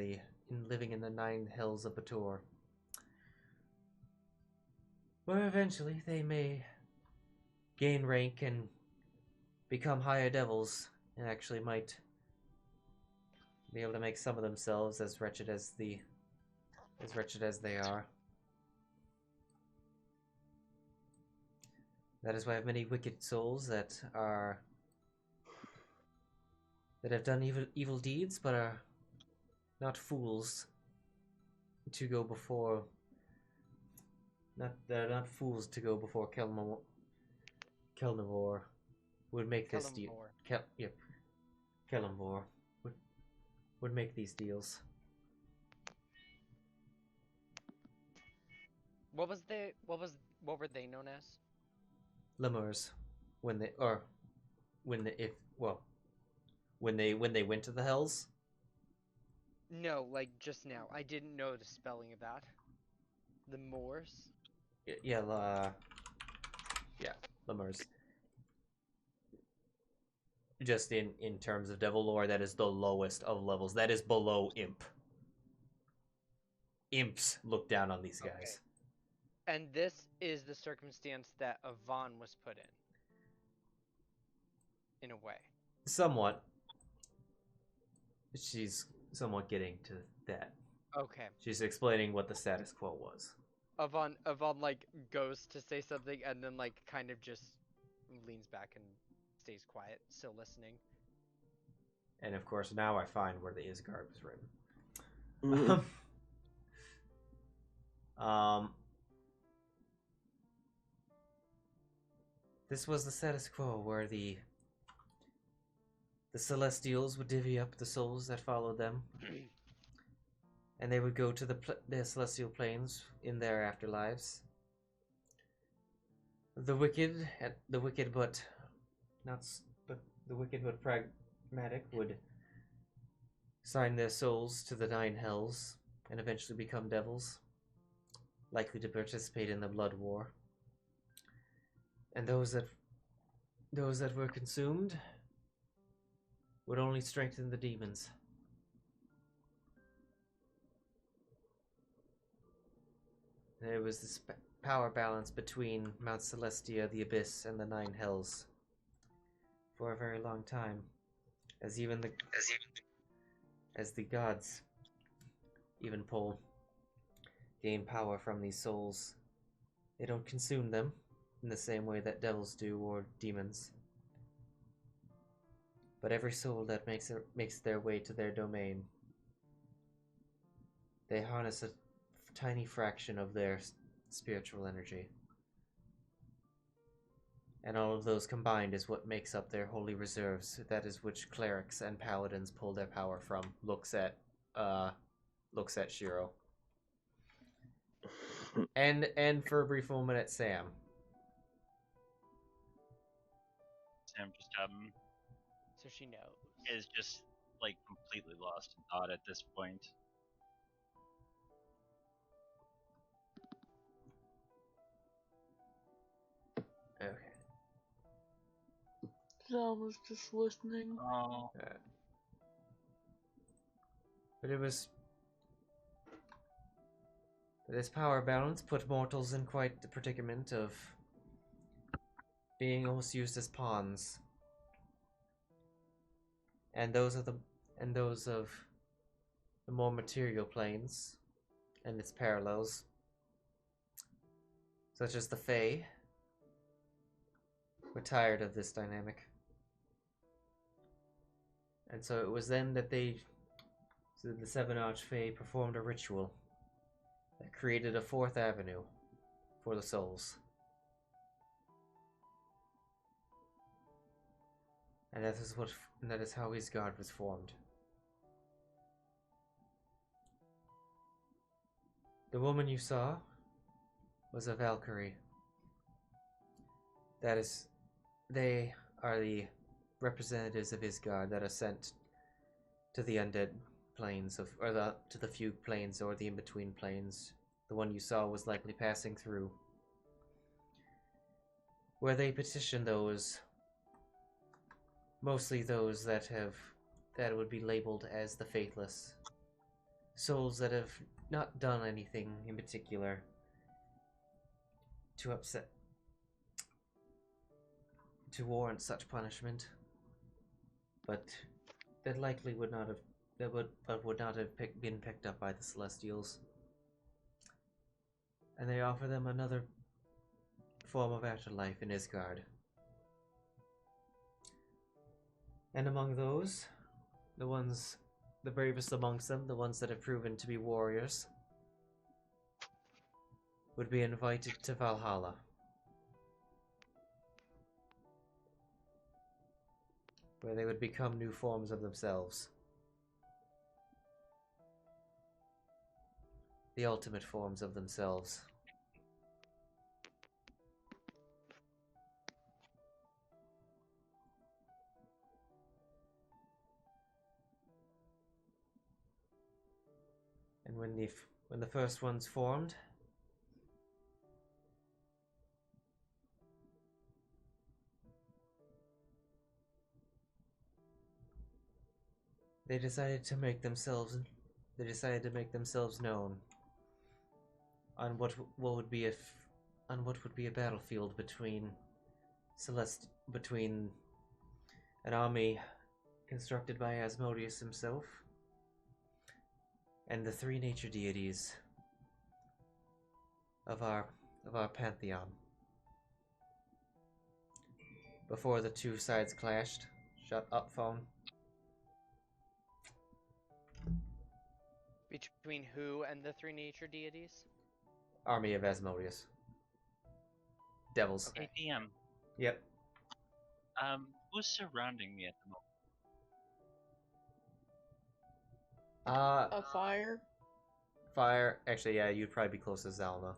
the 9 hells of Bator, where eventually they may gain rank and become higher devils, and actually might be able to make some of themselves as wretched as they are. That is why I have many wicked souls that have done evil deeds, but are not fools to go before. They're not fools to go before Kelnivore would make this deal. Kelamvor would make these deals. What were they known as? Lemurs, when they went to the hells. No, like just now. I didn't know the spelling of that. The Moors. Yeah, lemurs. Just in terms of devil lore, that is the lowest of levels. That is below imp. Imps look down on these guys. Okay. And this is the circumstance that Yvonne was put in a way. Somewhat. She's somewhat getting to that. Okay. She's explaining what the status quo was. Yvonne like goes to say something and then like kind of just leans back and stays quiet, still listening. And of course, now I find where the Isgard was written. This was the status quo where the Celestials would divvy up the souls that followed them, and they would go to the celestial planes in their afterlives. The wicked but pragmatic would sign their souls to the 9 hells and eventually become devils, likely to participate in the blood war. And those that were consumed would only strengthen the demons. There was this power balance between Mount Celestia, the Abyss, and the 9 Hells for a very long time, as the gods even gain power from these souls. They don't consume them in the same way that devils do or demons. But every soul that makes their way to their domain, they harness a tiny fraction of their spiritual energy. And all of those combined is what makes up their holy reserves. That is which clerics and paladins pull their power from. Looks at Sheero. And for a brief moment at Sam. Sam just So she knows. is just like completely lost in thought at this point. Okay. Zylna's just listening. Oh, But it was... This power balance put mortals in quite the predicament of being almost used as pawns. And those of the more material planes and its parallels, such as the Fae, were tired of this dynamic. And so it was then that the Seven Archfey performed a ritual that created a fourth avenue for the souls. And that is how his guard was formed. The woman you saw was a Valkyrie. They are the representatives of his guard that are sent to the undead planes to the fugue planes or the in-between planes. The one you saw was likely passing through, where they petition those, mostly those that would be labeled as the faithless, souls that have not done anything in particular to warrant such punishment, but that likely would not have been picked up by the Celestials. And they offer them another form of afterlife in Isgard. And among those, the bravest amongst them, the ones that have proven to be warriors, would be invited to Valhalla. Where they would become new forms of themselves. The ultimate forms of themselves. And when the first ones formed, they decided to make themselves known on what would be a battlefield between an army constructed by Asmodeus himself and the three nature deities of our pantheon. Before the two sides clashed. Shut up, phone. Between who and the three nature deities? Army of Asmodeus. Devils. Okay. APM. Yep. Who's surrounding me at the moment? A fire? Fire. Actually, yeah, you'd probably be close to Zylna.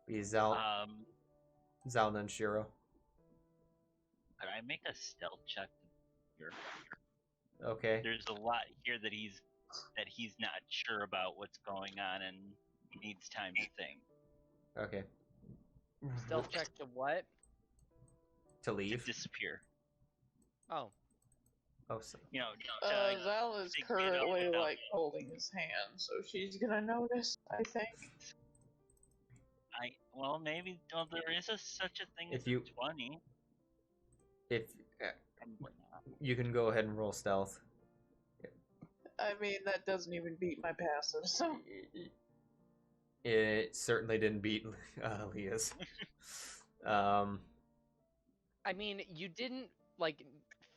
Be Zylna and Sheero. Could I make a stealth check here? Okay. There's a lot here that he's not sure about what's going on and he needs time to think. Okay. Stealth check to what? To leave. To disappear. Oh. Oh, so. Zylna's get out currently without- like holding his hand, so she's gonna notice, I think. Maybe there is such a thing If as you- a 20. Probably not. You can go ahead and roll stealth. I mean, that doesn't even beat my passive, so. It certainly didn't beat Leah's. I mean, you didn't, like,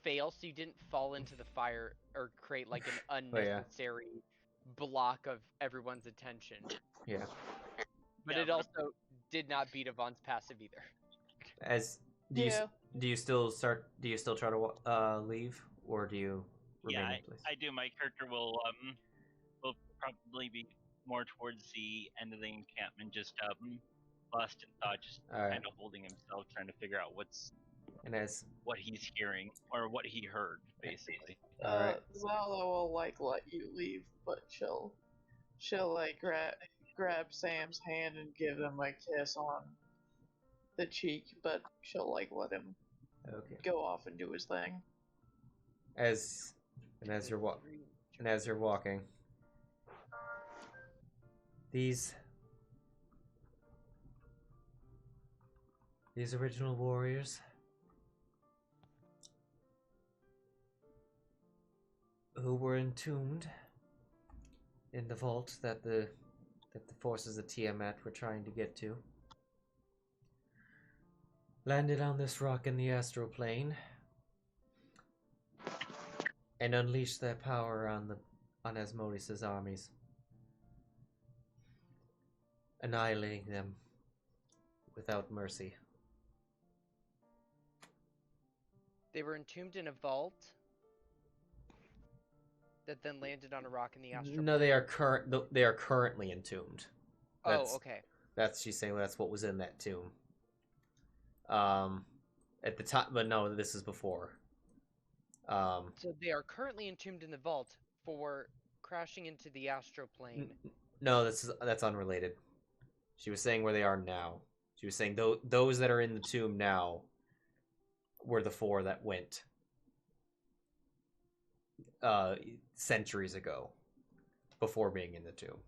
fail so you didn't fall into the fire or create like an Oh, yeah. unnecessary block of everyone's attention. Yeah. But Yeah, it but- also did not beat Yvonne's passive either. Do you Yeah. do you still try to leave, or do you remain Yeah, in place? I do. My character will probably be more towards the end of the encampment, just lost in thought, just All right. kind of holding himself, trying to figure out And as what he's hearing or what he heard, basically. all right, Zala will like let you leave, but she'll like grab Sam's hand and give him a kiss on the cheek, but she'll like let him okay. go off and do his thing. As you're walking, these original warriors who were entombed in the vault that the forces of Tiamat were trying to get to landed on this rock in the astral plane and unleashed their power on Asmodeus' armies, annihilating them without mercy. They were entombed in a vault that then landed on a rock in the astral. No, they are currently entombed. Oh, okay. She's saying that's what was in that tomb. At the time, but no, this is before. So they are currently entombed in the vault for crashing into the astral plane. No, that's unrelated. She was saying where they are now. She was saying those that are in the tomb now were the 4 that went centuries ago, before being in the tomb.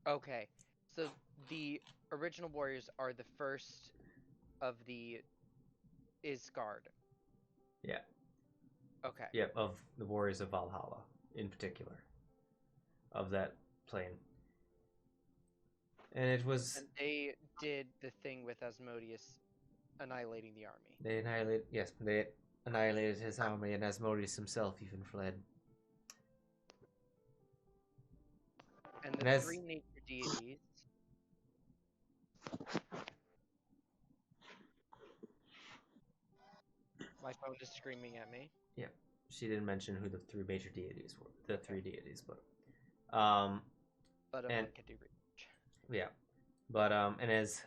Okay, so the original warriors are the first of the Isgard. Yeah. Okay. Yeah, of the warriors of Valhalla, in particular, of that plane. And it was... And they did the thing with Asmodeus annihilating the army. They annihilated his army, and Asmodeus himself even fled. And the And as- 3 nature deities. My phone is screaming at me. She didn't mention who the 3 major deities were. The 3 deities, but... But And- Yvonne can do reach. Yeah. But, and as...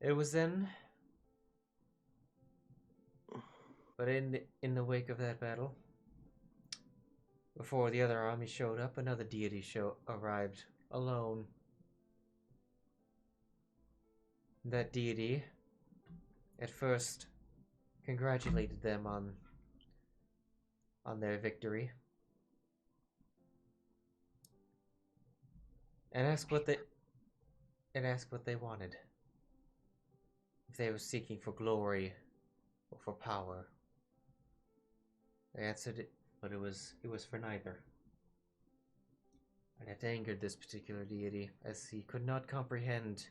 It was then... But in the wake of that battle, before the other army showed up, another deity arrived alone. That deity, at first, congratulated them on their victory, and asked what they wanted. If they were seeking for glory or for power. They answered it, but it was for neither. And it angered this particular deity, as he could not comprehend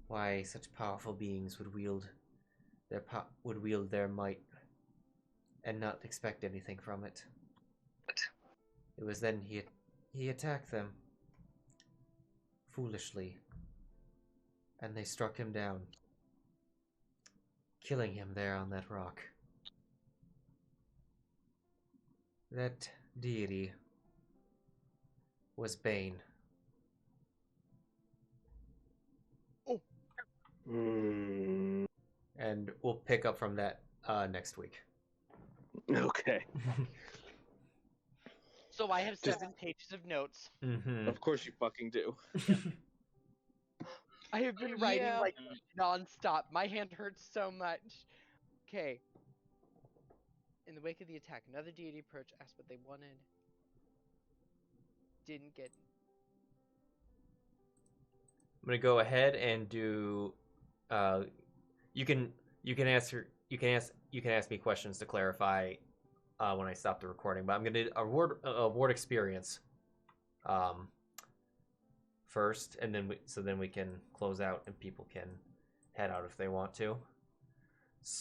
why such powerful beings would wield their might and not expect anything from it. It was then he attacked them foolishly, and they struck him down, killing him there on that rock. That deity was Bane. And we'll pick up from that next week. Okay. So I have Just- 7 pages of notes. Mm-hmm. Of course you fucking do. I have been writing Yeah. like non-stop. My hand hurts so much. Okay. In the wake of the attack, another deity approached, asked what they wanted. Didn't get. I'm gonna go ahead and do. You can ask me questions to clarify when I stop the recording. But I'm gonna award experience first, and then we can close out and people can head out if they want to.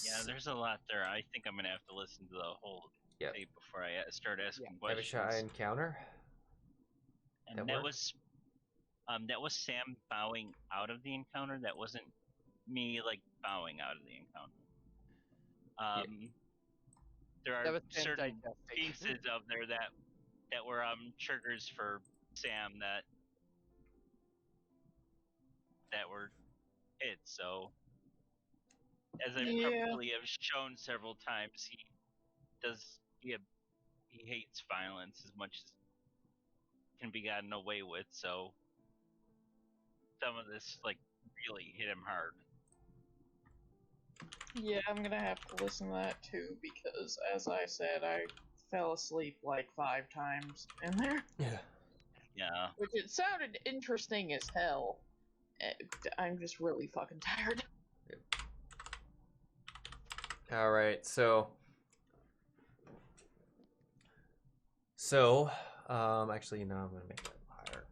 Yeah, there's a lot there. I think I'm gonna have to listen to the whole tape before I start asking questions. Abishai encounter. And that was Sam bowing out of the encounter. That wasn't me like bowing out of the encounter. There are certain pieces of there that were triggers for Sam that were hit. So as I probably have shown several times, he hates violence as much as can be gotten away with. So some of this like really hit him hard. Yeah, I'm gonna have to listen to that too, because as I said, I fell asleep like 5 times in there. Yeah. Which it sounded interesting as hell. I'm just really fucking tired. Alright, so actually, no, I'm gonna make that higher.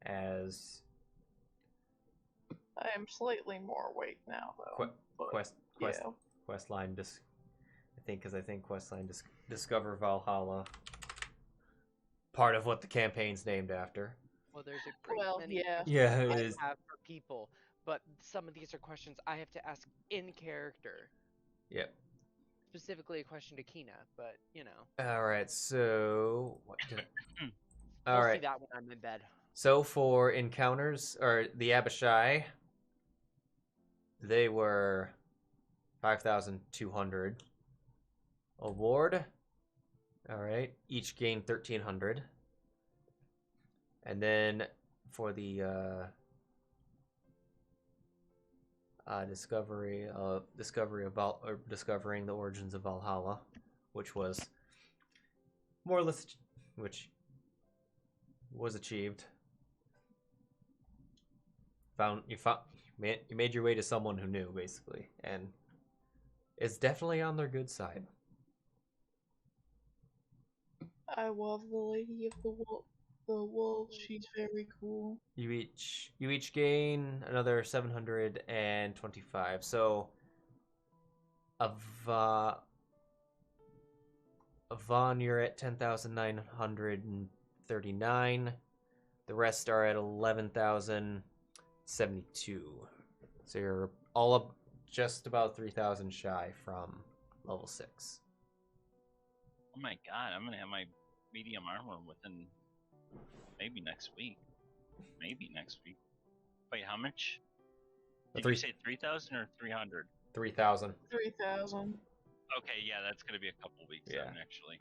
As I am slightly more awake now, though. quest line I think quest line discover Valhalla. Part of what the campaign's named after. Well, there's a great many questions I have for people, but some of these are questions I have to ask in character. Yep. Specifically a question to Kina, but you know. Alright, so what did I... I'll see that when I'm in bed. So for encounters, or the Abishai, they were 5,200. Award, alright, each gain 1,300. And then for the discovering the origins of Valhalla, which was more or less, which was achieved. You made your way to someone who knew, basically, and it's definitely on their good side. I love the Lady of the Wolves. She's very cool. You each gain another 725. So Avon, you're at 10,939. The rest are at 11,072. So you're all up just about 3,000 shy from level 6. Oh my god, I'm gonna have my medium armor within maybe next week. Wait, how much? Did you say 3,000 or 300? 3,000. 3,000. Okay, yeah, that's gonna be a couple weeks then, actually.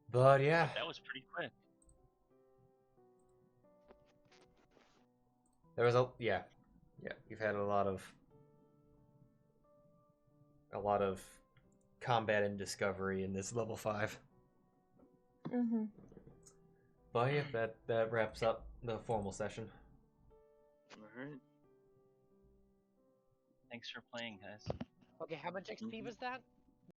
But yeah, that was pretty quick. There was you've had a lot of combat and discovery in this level 5. Mhm. But yeah, that wraps up the formal session. Thanks for playing, guys. Okay, how much XP was that?